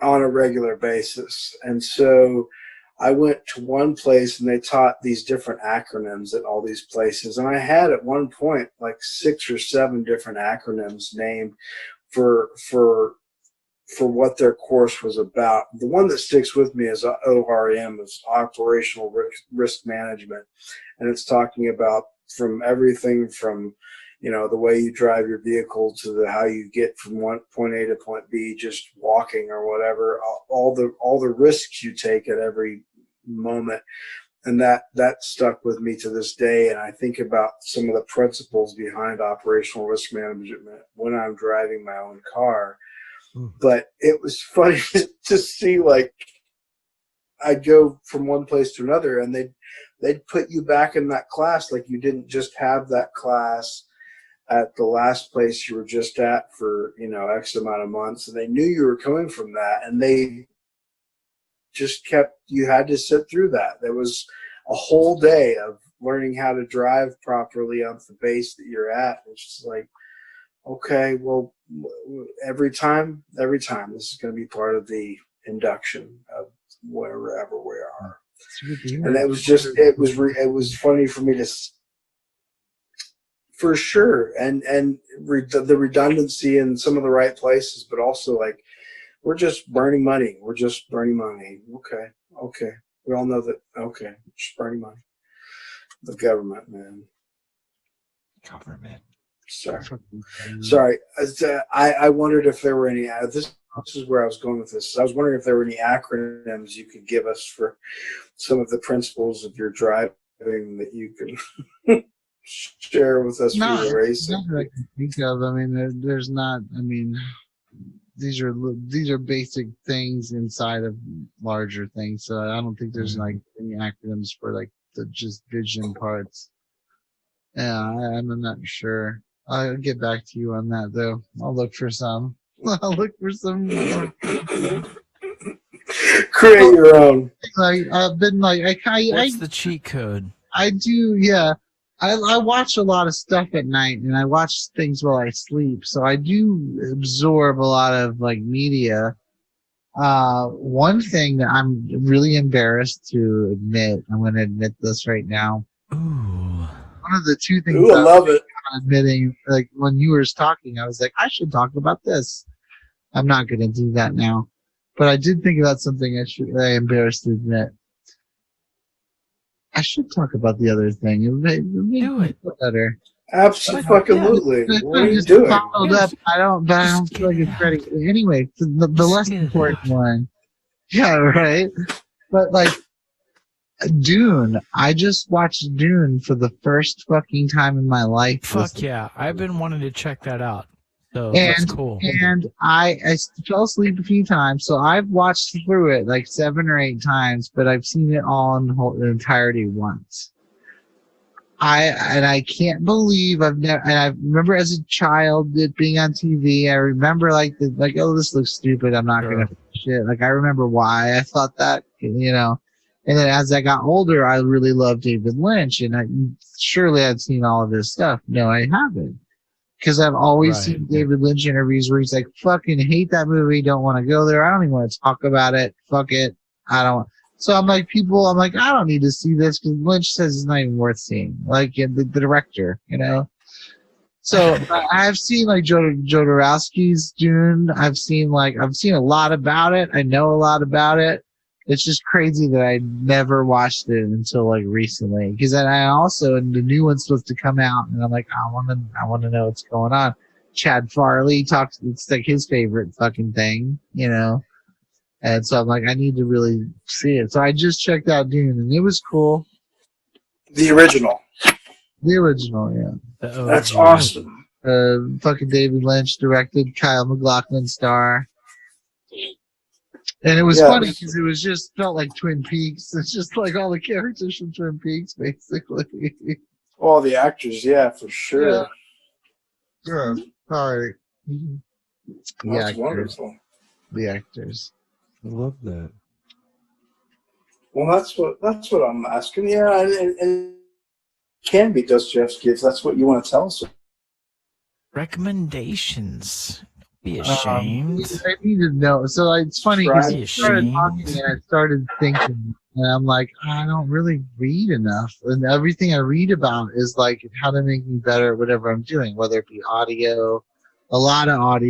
on a regular basis. And so I went to one place and they taught these different acronyms at all these places. And I had at one point like 6 or 7 different acronyms named for what their course was about. The one that sticks with me is ORM, is Operational Risk Management. And it's talking about from everything from the way you drive your vehicle to how you get from point A to point B, just walking or whatever, all the risks you take at every moment. And that stuck with me to this day. And I think about some of the principles behind operational risk management when I'm driving my own car. But it was funny to see, like, I'd go from one place to another and they'd put you back in that class. Like you didn't just have that class at the last place you were just at for, X amount of months. And they knew you were coming from that. And they just you had to sit through that. There was a whole day of learning how to drive properly on the base that you're at. It's just like, okay, well, every time, this is going to be part of the induction of wherever we are. And it was funny for me to, for sure, and the redundancy in some of the right places, but also like, we're just burning money. Okay. We all know that. Okay, just burning money. The government, man. Government. Sorry. I wondered if there were any. This is where I was going with this. I was wondering if there were any acronyms you could give us for some of the principles of your driving that you can share with us for the racing. Not that I can think of. I mean, there's not. I mean, these are basic things inside of larger things. So I don't think there's like any acronyms for like the just vision parts. Yeah, I'm not sure. I'll get back to you on that though. I'll look for some. I'll look for some. Create your own. Like I've been like What's the cheat code? I do, yeah. I watch a lot of stuff at night, and I watch things while I sleep, so I do absorb a lot of like media. One thing that I'm really embarrassed to admit, I'm going to admit this right now. Ooh. One of the two things Ooh, I love it. I'm admitting, like when you were talking, I was like, I should talk about this. I'm not going to do that now, but I did think about something I'm embarrassed to admit. I should talk about the other thing. It made Do it. feel better. Absolutely. Yeah. What are you Just doing? followed up. I don't feel like it's ready. Anyway, the less important one. Yeah, right. But like Dune, I just watched Dune for the first fucking time in my life. Fuck yeah. I've been wanting to check that out. So And that's cool. and I fell asleep a few times, so I've watched through it like 7 or 8 times, but I've seen it all in the entirety once. I can't believe I've never, and I remember as a child it being on TV. I remember like oh, this looks stupid. I'm not gonna finish it. Like I remember why I thought that, you know. And then as I got older, I really loved David Lynch, and surely I'd seen all of his stuff. No, I haven't, because I've always seen David Lynch interviews where he's like, "Fucking hate that movie. Don't want to go there. I don't even want to talk about it. Fuck it. I don't." So I'm like, I don't need to see this because Lynch says it's not even worth seeing. Like the director, you know. So I've seen like Jodorowsky's Dune. I've seen a lot about it. I know a lot about it. It's just crazy that I never watched it until like recently. Because I also, and the new one's supposed to come out, and I'm like, I want to know what's going on. Chad Farley talks. It's like his favorite fucking thing, you know. And so I'm like, I need to really see it. So I just checked out Dune, and it was cool. The original. The original, yeah. That's awesome. Fucking David Lynch directed, Kyle MacLachlan star. And it was funny because it was just felt like Twin Peaks. It's just like all the characters from Twin Peaks, basically. All the actors, yeah, for sure. Yeah. Sorry. That's wonderful. The actors. I love that. Well, that's what I'm asking. Yeah, and it can be Dostoevsky if that's what you want to tell us. Recommendations. Be ashamed. I need to know. So it's funny because I started talking and I started thinking, and I'm like, I don't really read enough, and everything I read about is like how to make me better at whatever I'm doing, whether it be audio, a lot of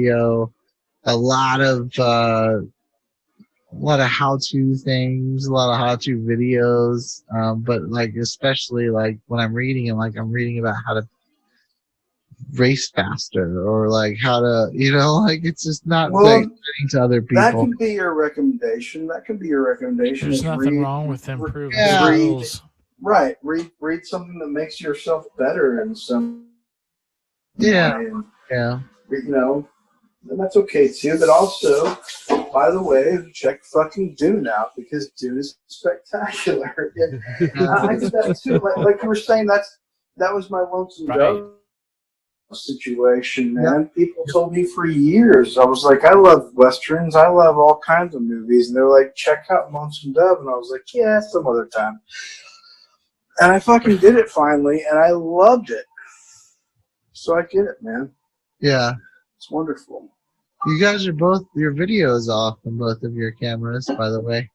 how-to things, a lot of how-to videos, but like especially like when I'm reading and like I'm reading about how to race faster or like how to, like it's just not getting to other people. That can be your recommendation. There's nothing wrong with improving skills. Right. Read something that makes yourself better in some way. And that's okay too. But also, by the way, check fucking Dune out because Dune is spectacular. I did that too. Like you were saying, that was my Lonesome Dove situation, man. People told me for years. I was like, I love westerns. I love all kinds of movies, and they're like, check out Lonesome Dove, and I was like, yeah, some other time. And I fucking did it finally, and I loved it. So I get it, man. Yeah. It's wonderful. You guys are both, your video is off on both of your cameras, by the way.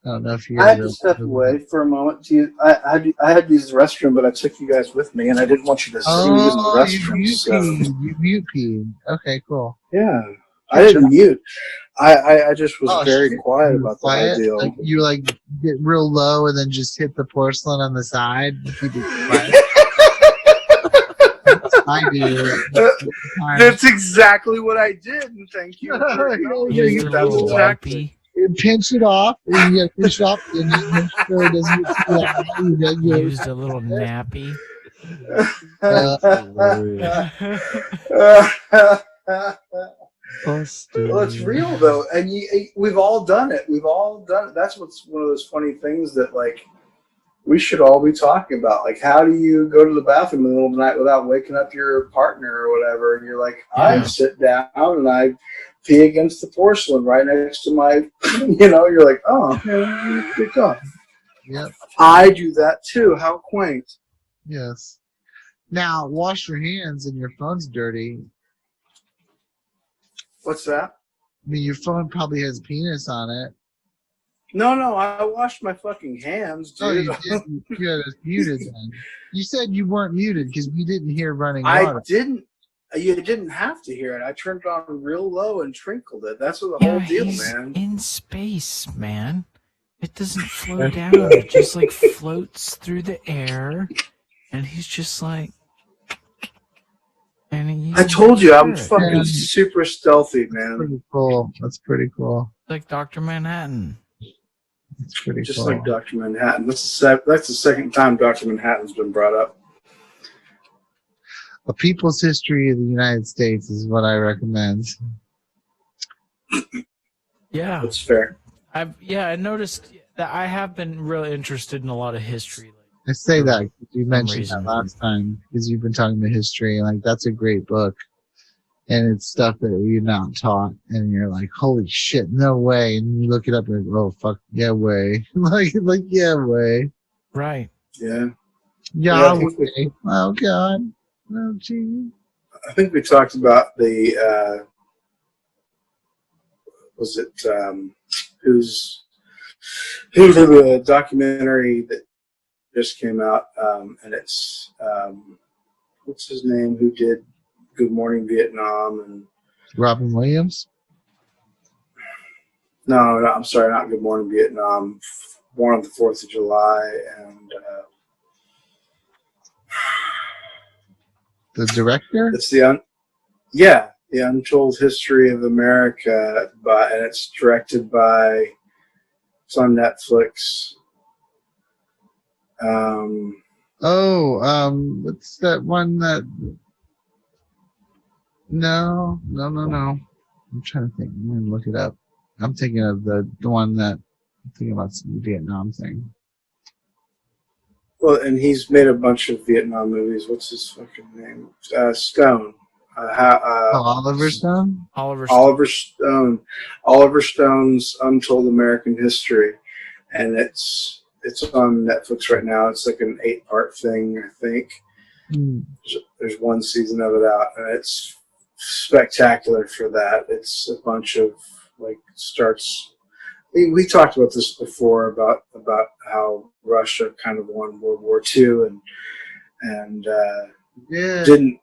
I don't know if you guys I had to step away for a moment. I had to use the restroom, but I took you guys with me, and I didn't want you to see me using the restroom. You mute peed. Okay, cool. Yeah. I didn't mute. I just was very quiet about the whole deal. Like you get real low and then just hit the porcelain on the side and keep it quiet. I do. That's exactly what I did, and thank you. Pinch it off, and you pinch it off, and just make sure it doesn't get too loud. Used a little nappy. Well, it's real though, and we've all done it. That's what's one of those funny things that like we should all be talking about. Like, how do you go to the bathroom in the middle of the night without waking up your partner or whatever? And you're like, I sit down and I pee against the porcelain right next to my, you're like, oh, yeah, good God. Yep. I do that too. How quaint. Yes. Now, wash your hands and your phone's dirty. What's that? I mean, your phone probably has penis on it. No, I washed my fucking hands, dude. Oh, you did? You had us muted then. You said you weren't muted because we didn't hear running I water. didn't. You didn't have to hear it. I turned it on real low and trickled it. That's what the whole deal, he's man. in space, man. It doesn't flow down. It just like floats through the air, and he's just like. And I told you I'm fucking super stealthy, man. That's pretty cool. That's pretty cool. Like Dr. Manhattan. That's pretty just cool. like Dr. Manhattan. That's the second time Dr. Manhattan's been brought up. A People's History of the United States is what I recommend. Yeah, that's fair. I noticed that I have been really interested in a lot of history. I say that because you mentioned that last time because you've been talking about history. Like, that's a great book. And it's stuff that you're not taught. And you're like, holy shit, no way. And you look it up and like, oh, fuck, yeah, way. like, yeah, way. Right. Yeah. Yeah, oh, God. Oh, gee. I think we talked about the, who's the documentary that just came out, and it's, what's his name, who did Good Morning Vietnam and Robin Williams? No, I'm sorry, not Good Morning Vietnam. Born on the 4th of July and the director? It's the Untold History of America, and it's directed by. It's on Netflix. What's that one that? No. I'm trying to think. I'm going to look it up. I'm thinking of the one that I'm thinking about the Vietnam thing. Well, and he's made a bunch of Vietnam movies. What's his fucking name? Stone. Oliver Stone? Oliver Stone's Untold American History. And it's on Netflix right now. It's like an 8-part thing, I think. There's one season of it out, and it's spectacular for that. It's a bunch of starts. We talked about this before about how Russia kind of won World War II and didn't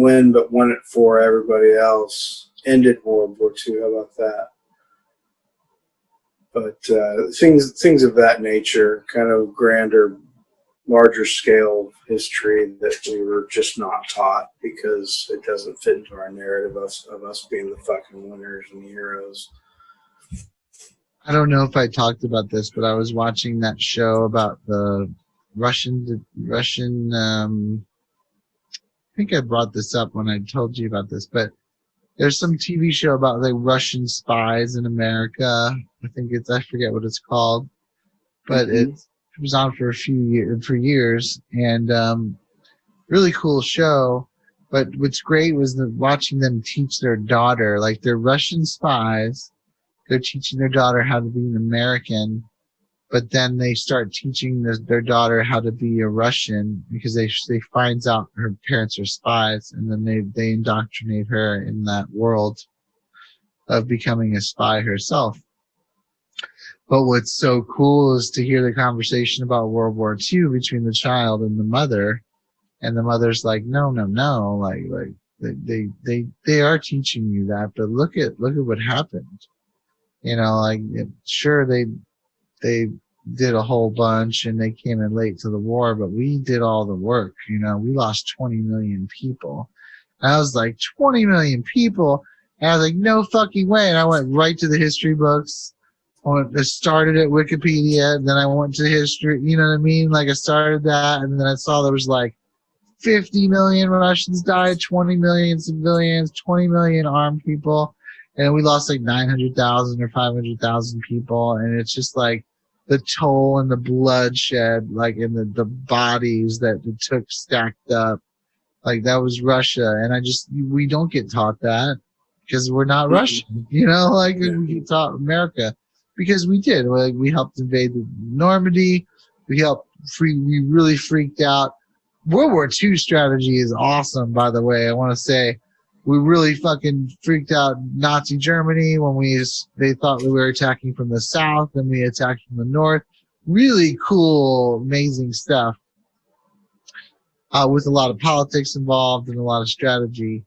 win, but won it for everybody else. Ended World War II. How about that? But things of that nature, kind of grander, larger scale history that we were just not taught because it doesn't fit into our narrative of us being the fucking winners and the heroes. I don't know if I talked about this, but I was watching that show about the Russian. I think I brought this up when I told you about this, but there's some TV show about the Russian spies in America. I forget what it's called, but it was on for years, and really cool show. But what's great was watching them teach their daughter, like they're Russian spies. They're teaching their daughter how to be an American, but then they start teaching their daughter how to be a Russian because they finds out her parents are spies, and then they indoctrinate her in that world of becoming a spy herself. But what's so cool is to hear the conversation about World War II between the child and the mother, and the mother's like, no, like they are teaching you that, but look at what happened. Sure, they did a whole bunch and they came in late to the war, but we did all the work. We lost 20 million people. And I was like, 20 million people? And I was like, no fucking way. And I went right to the history books. I started at Wikipedia, and then I went to history. You know what I mean? Like, I started that, and then I saw there was like 50 million Russians died, 20 million civilians, 20 million armed people. And we lost like 900,000 or 500,000 people. And it's just like, the toll and the bloodshed, like in the bodies that it took stacked up. Like that was Russia. And we don't get taught that because we're not Russian, like we get taught America because we did. Like we helped invade the Normandy. We really freaked out. World War II strategy is awesome, by the way. I want to say we really fucking freaked out Nazi Germany when they thought we were attacking from the south and we attacked from the north. Really cool, amazing stuff. With a lot of politics involved and a lot of strategy,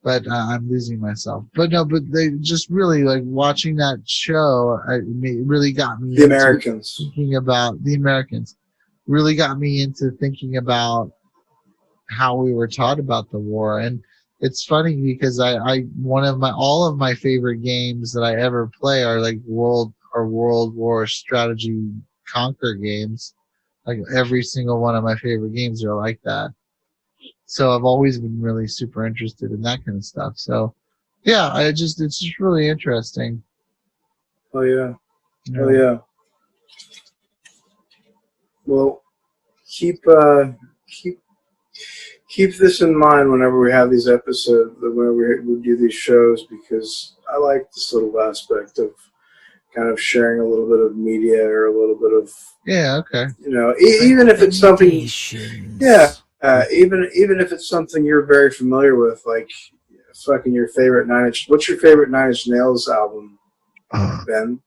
but I'm losing myself. But they just really like watching that show. It really got me. The Americans. Thinking about the Americans really got me into thinking about how we were taught about the war. And it's funny because all of my favorite games that I ever play are like World War strategy conquer games. Like every single one of my favorite games are like that. So I've always been really super interested in that kind of stuff. So yeah, it's just really interesting. Oh yeah. Oh yeah. Well, keep this in mind whenever we have these episodes, whenever we do these shows, because I like this little aspect of kind of sharing a little bit of media or a little bit of even if it's something, even if it's something you're very familiar with, like fucking your favorite what's your favorite Nine Inch Nails album, Ben?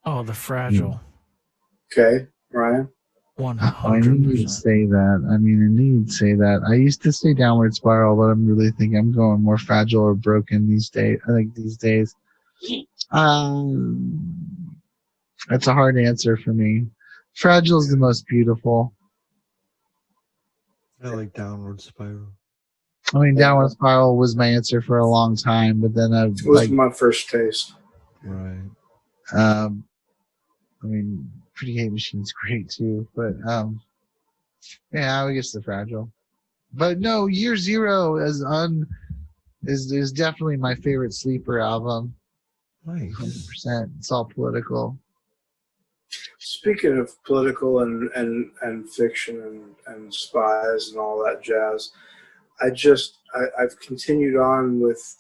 Oh, The Fragile. Okay, Ryan. 100%. I knew you'd say that. I knew you'd say that. I used to say Downward Spiral, but I'm really thinking I'm going more Fragile or Broken these days. I think these days. That's a hard answer for me. Fragile is the most beautiful. I like Downward Spiral. Downward Spiral was my answer for a long time, but then it was my first taste. Right. Pretty Hate Machine's great too, but I guess The Fragile. But no, Year Zero is definitely my favorite sleeper album. Nice. 100%. It's all political. Speaking of political and fiction and spies and all that jazz, I've continued on with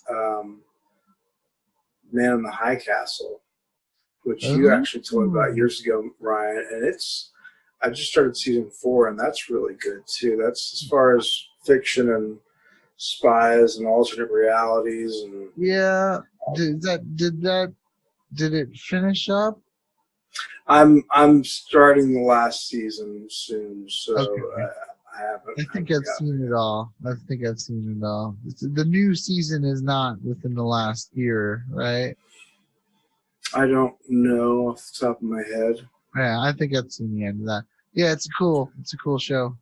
Man in the High Castle, which you actually told me about years ago, Ryan, and I just started season 4, and that's really good too. That's as far as fiction and spies and alternate realities and did it finish up? I'm starting the last season soon, so okay. I haven't. I think I've seen it all. The new season is not within the last year, right? I don't know off the top of my head. Yeah, I think I've seen the end of that. Yeah, it's a cool show.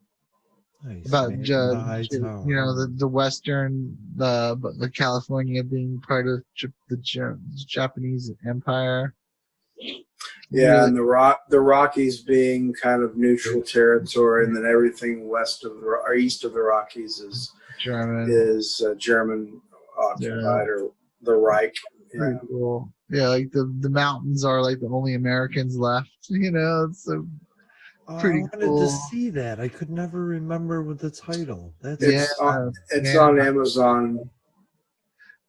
Nice. About the Western, the California being part of the Japanese Empire. Yeah, really, and the Rockies being kind of neutral territory, and then everything east of the Rockies is German occupied or the Reich. Pretty cool. Yeah, like the mountains are like the only Americans left. It's so pretty I wanted to see that. I could never remember with the title. It's on Amazon.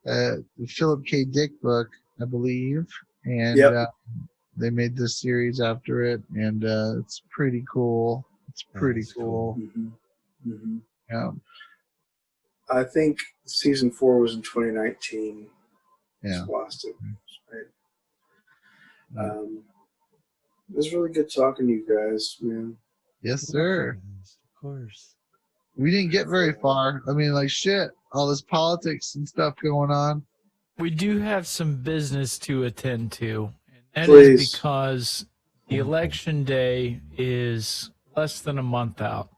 The Philip K. Dick book, I believe, and they made this series after it, and it's pretty cool. It's pretty cool. Mm-hmm. Mm-hmm. Yeah. I think season 4 was in 2019. Yeah. Just lost it. Right. It was really good talking to you guys, man. Yes, sir. Of course. We didn't get very far. Shit, all this politics and stuff going on. We do have some business to attend to. And that Please. is because the election day is less than a month out.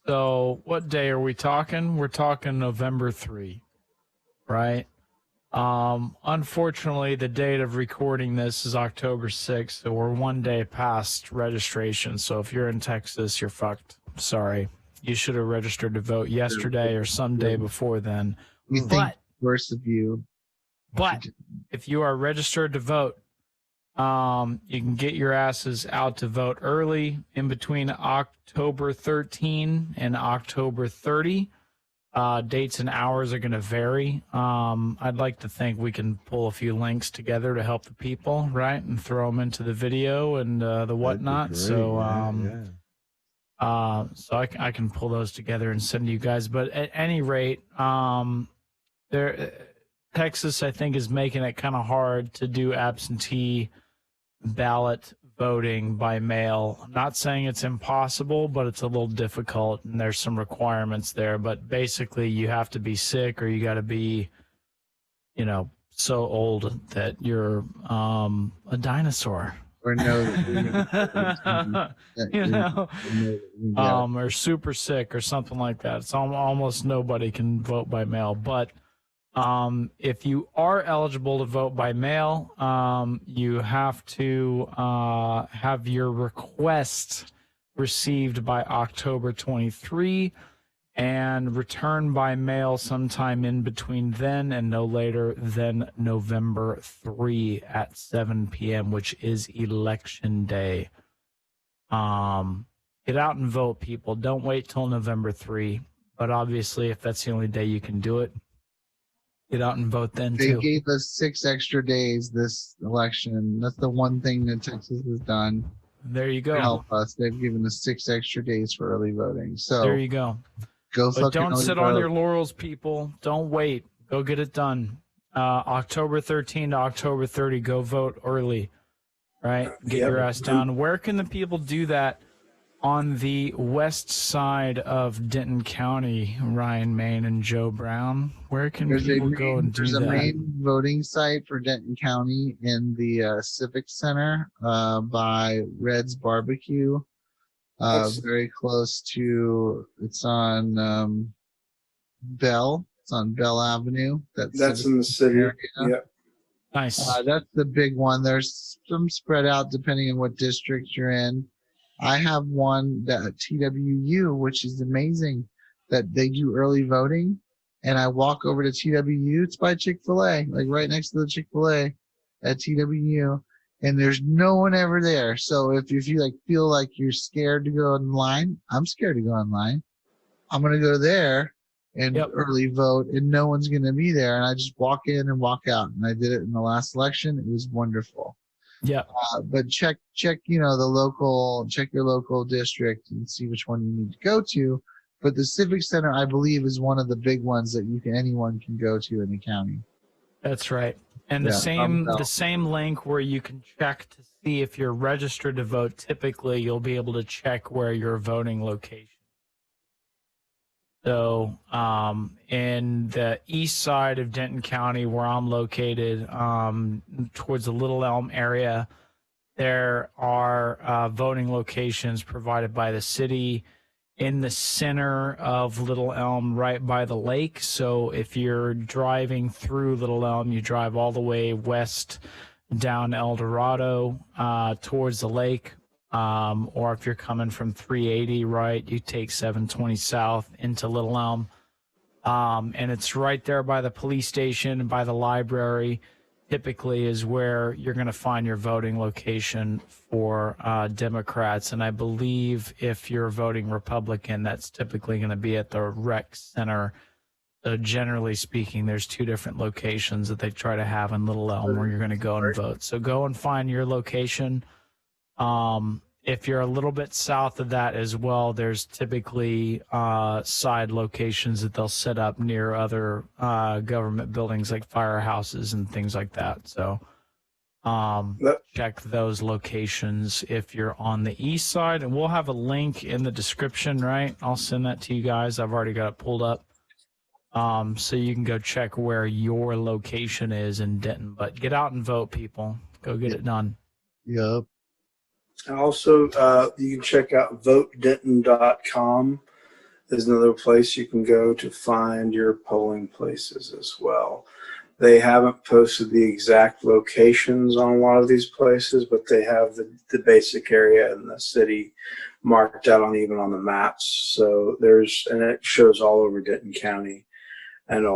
So what day are we talking? We're talking November 3, right? Unfortunately, the date of recording this is October 6th, so we're one day past registration. So if you're in Texas, you're fucked. Sorry. You should have registered to vote yesterday or some day before then. We think worse of you. But if you are registered to vote, You can get your asses out to vote early in between October 13 and October 30. Dates and hours are going to vary. I'd like to think we can pull a few links together to help the people, right, and throw them into the video and the whatnot. So, so I can pull those together and send to you guys. But at any rate, Texas, I think, is making it kind of hard to do absentee ballot voting by mail. I'm not saying it's impossible, but it's a little difficult, and there's some requirements there. But basically, you have to be sick, or you got to be, so old that you're a dinosaur. Or or super sick or something like that. So almost nobody can vote by mail. But if you are eligible to vote by mail, you have to have your request received by October 23 and returned by mail sometime in between then and no later than November 3 at 7 p.m., which is Election Day. Get out and vote, people. Don't wait till November 3. But obviously, if that's the only day you can do it, get out and vote then, too. They gave us 6 extra days this election. That's the one thing that Texas has done. There you go. To help us. They've given us 6 extra days for early voting. So there you go. But don't sit on your laurels, people. Don't wait. Go get it done. October 13 to October 30, go vote early. Right? Get your ass down. Where can the people do that on the west side of Denton County, Ryan Main and Joe Brown? Where can people go and do that? There's a main voting site for Denton County in the Civic Center by Red's Barbecue. Very close to, it's on Bell. It's on Bell Avenue. That's in the city. Yeah. Nice. That's the big one. There's some spread out depending on what district you're in. I have one that TWU, which is amazing, that they do early voting. And I walk over to TWU. It's by Chick-fil-A, like right next to the Chick-fil-A at TWU. And there's no one ever there. So if you like feel like you're scared to go online, I'm scared to go online. I'm going to go there and early vote, and no one's going to be there. And I just walk in and walk out. And I did it in the last election. It was wonderful. Yeah. But check, check your local district and see which one you need to go to. But the Civic Center, I believe, is one of the big ones that anyone can go to in the county. That's right. And the same link where you can check to see if you're registered to vote, typically you'll be able to check where your voting location. So in the east side of Denton County, where I'm located, towards the Little Elm area, there are voting locations provided by the city in the center of Little Elm, right by the lake. So if you're driving through Little Elm, you drive all the way west down El Dorado towards the lake. Or if you're coming from 380, right, you take 720 south into Little Elm. And it's right there by the police station and by the library. Typically is where you're going to find your voting location for Democrats. And I believe if you're voting Republican, that's typically going to be at the rec center. So generally speaking, there's 2 different locations that they try to have in Little Elm where you're going to go and vote. So go and find your location. If you're a little bit south of that as well, there's typically side locations that they'll set up near other government buildings like firehouses and things like that. So check those locations if you're on the east side. And we'll have a link in the description, right? I'll send that to you guys. I've already got it pulled up. So you can go check where your location is in Denton. But get out and vote, people. Go get it done. Yep. Also, you can check out votedenton.com. There's another place you can go to find your polling places as well. They haven't posted the exact locations on a lot of these places, but they have the basic area in the city marked out even on the maps. So and it shows all over Denton County and a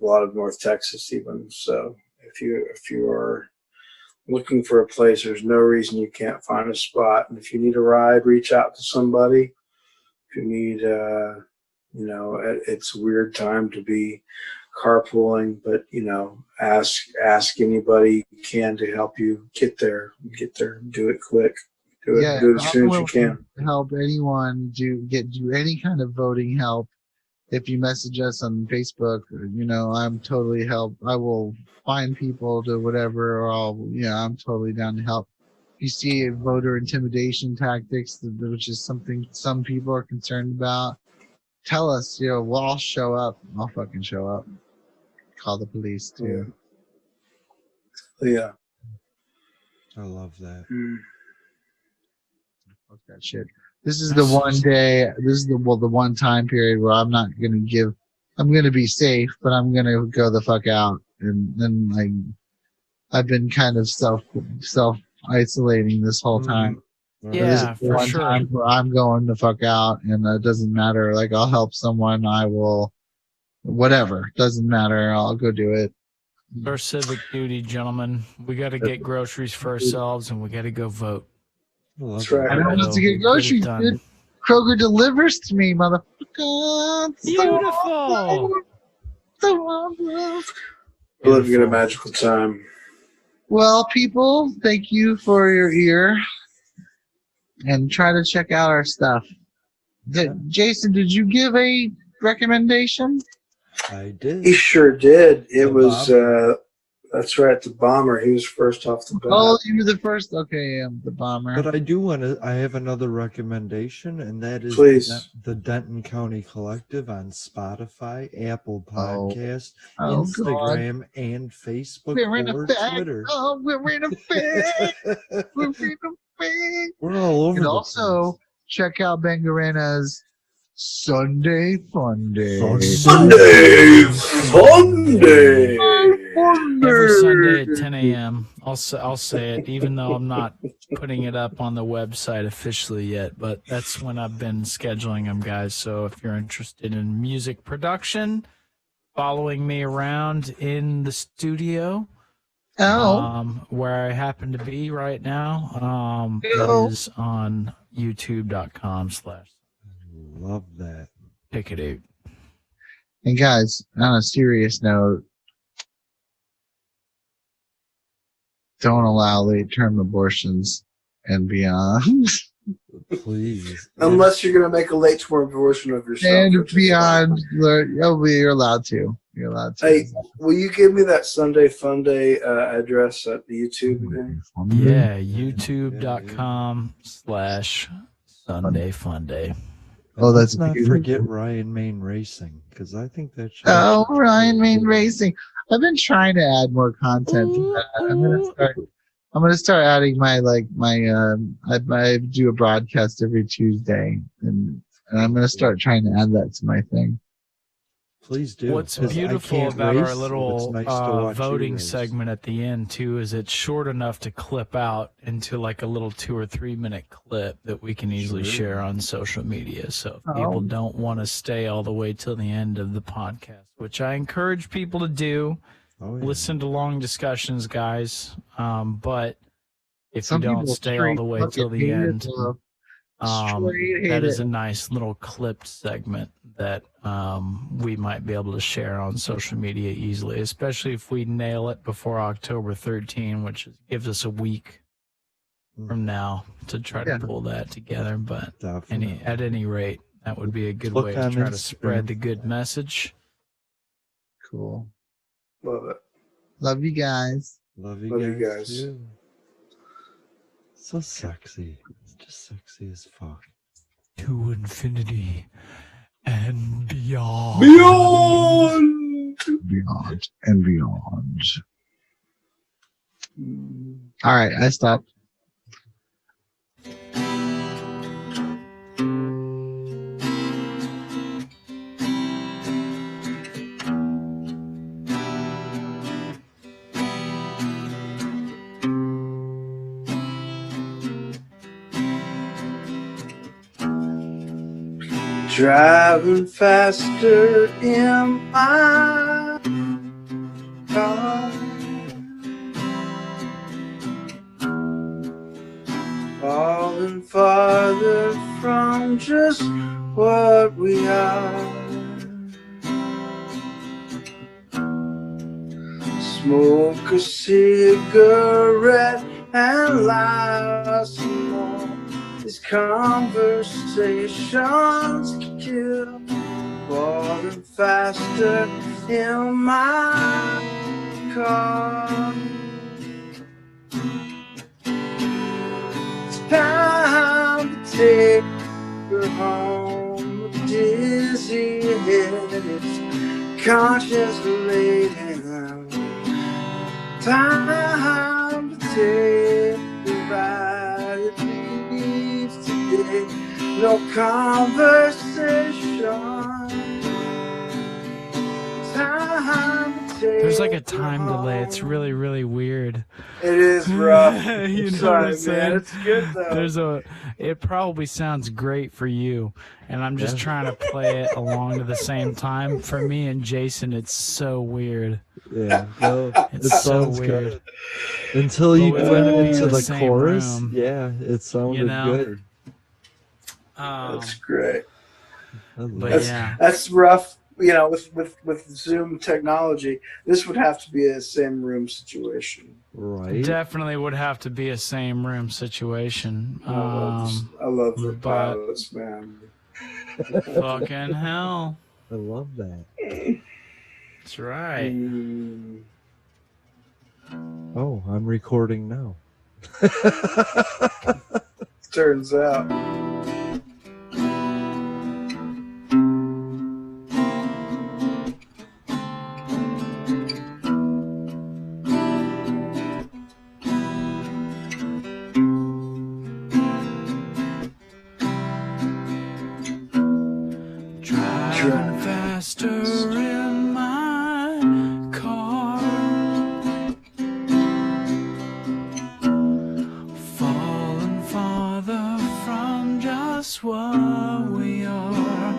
lot of North Texas even. So if you are looking for a place. There's no reason you can't find a spot. And if you need a ride, reach out to somebody. If you need, it's a weird time to be carpooling, but ask anybody you can to help you get there. Do it quick. Do it as soon as you can. Help anyone do any kind of voting help. If you message us on Facebook, I'm totally help. I will find people to whatever, or I'm totally down to help. If you see voter intimidation tactics, which is something some people are concerned about, tell us. I'll show up. I'll fucking show up. Call the police too. Yeah. I love that. Fuck that shit. This is the one day. This is the one time period where I'm not gonna give. I'm gonna be safe, but I'm gonna go the fuck out. And then I've been kind of self isolating this whole time. Yeah, this is the for one sure. time where I'm going the fuck out, and it doesn't matter. Like, I'll help someone. I will. Whatever. Doesn't matter. I'll go do it. Our civic duty, gentlemen. We got to get groceries for ourselves, and we got to go vote. That's right. I don't have to get groceries, dude. Kroger delivers to me, motherfucker. Beautiful. We're living in a magical time. Well, people, thank you for your ear, and try to check out our stuff. Jason, did you give a recommendation? I did. He sure did. It was, that's right, the Bomber. He was first off the bat. Oh, you were the first? Okay, the Bomber. But I have another recommendation, and that is the Denton County Collective on Spotify, Apple Podcast, Instagram, and Facebook, or Twitter. Oh, we're in a bag. We're in a bag. We're all over. And also, check out Ben Garena's Sunday Fun Day. Sunday Fun Day. Every Sunday at 10 a.m. I'll say it, even though I'm not putting it up on the website officially yet. But that's when I've been scheduling them, guys. So if you're interested in music production, following me around in the studio, where I happen to be right now, is on youtube.com/ Love that. Pick it out. And guys, on a serious note, don't allow late-term abortions and beyond. Please. Unless you're going to make a late-term abortion of yourself. And beyond, you're allowed to. You're allowed to. Hey, will you give me that Sunday Fun Day address at the YouTube again? Yeah, youtube.com/ Sunday Fun Day. Oh, let's not forget Ryan Main Racing, because I think that should. Oh, Ryan Main Racing. I've been trying to add more content to that. I'm gonna start adding my I do a broadcast every Tuesday, and I'm gonna start trying to add that to my thing. Please do. What's beautiful about our little voting segment at the end, too, is it's short enough to clip out into like a little 2 or 3 minute clip that we can easily share on social media. So if people don't want to stay all the way till the end of the podcast, which I encourage people to do, listen to long discussions, guys. But if you don't stay all the way till the end, that is a nice little clipped segment that we might be able to share on social media easily, especially if we nail it before October 13, which gives us a week from now to try to pull that together. But at any rate, that would be a good way to try to spread the good message. Cool. Love it. Love you guys. Love you guys. Too. So sexy. It's just sexy as fuck. To infinity and beyond. Beyond and beyond. All right, I stopped. Driving faster in my car. learn just what we are. Smoke a cigarette and lie some more. These conversations kill, falling faster in my car. It's time to take her home. Dizzy head, it's conscious laden. Time to take the ride. It leaves today no conversation. Time to take. There's like a time delay. It's really, really weird. It is rough. You know Sorry, what I'm saying? man. It's good though. It probably sounds great for you, and I'm just trying to play it along to the same time. For me and Jason, it's so weird. Yeah, no, It's it so sounds weird. good. Until you But we went gotta be into in the the same chorus, room, yeah, it sounded you know? good. That's great. But yeah, That's rough. You know, with Zoom technology, this would have to be a same room situation. Right. definitely would have to be a same room situation. I love the but- pilots, man. Fucking hell. I love that. That's right. Oh, I'm recording now. Turns out. Driving faster in my car, falling farther from just what we are.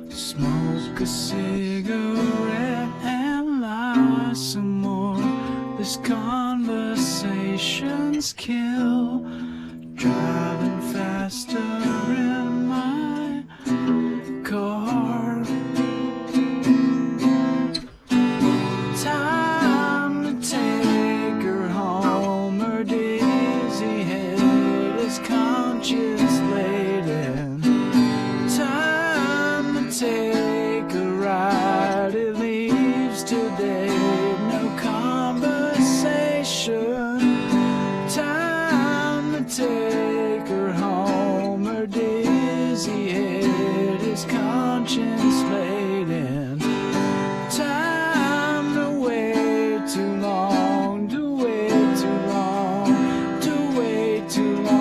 Smoke a cigarette and lie some more. This conversation's kill. Driving faster in my car. Time to take her home. Her dizzy head is conscious laden. Time to take a ride. It leaves today no conversation. Time to take her home. Her dizzy head is conscience laden. Time to wait too long, to wait too long, to wait too long.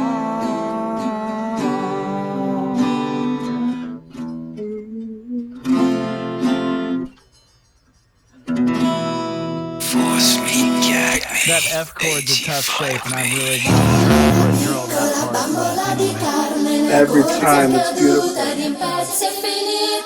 Force me, gag me. That F chord's a tough shape, and I really Piccola bambola di carne nel Every corso time it's caduta beautiful. di un pezzo e finire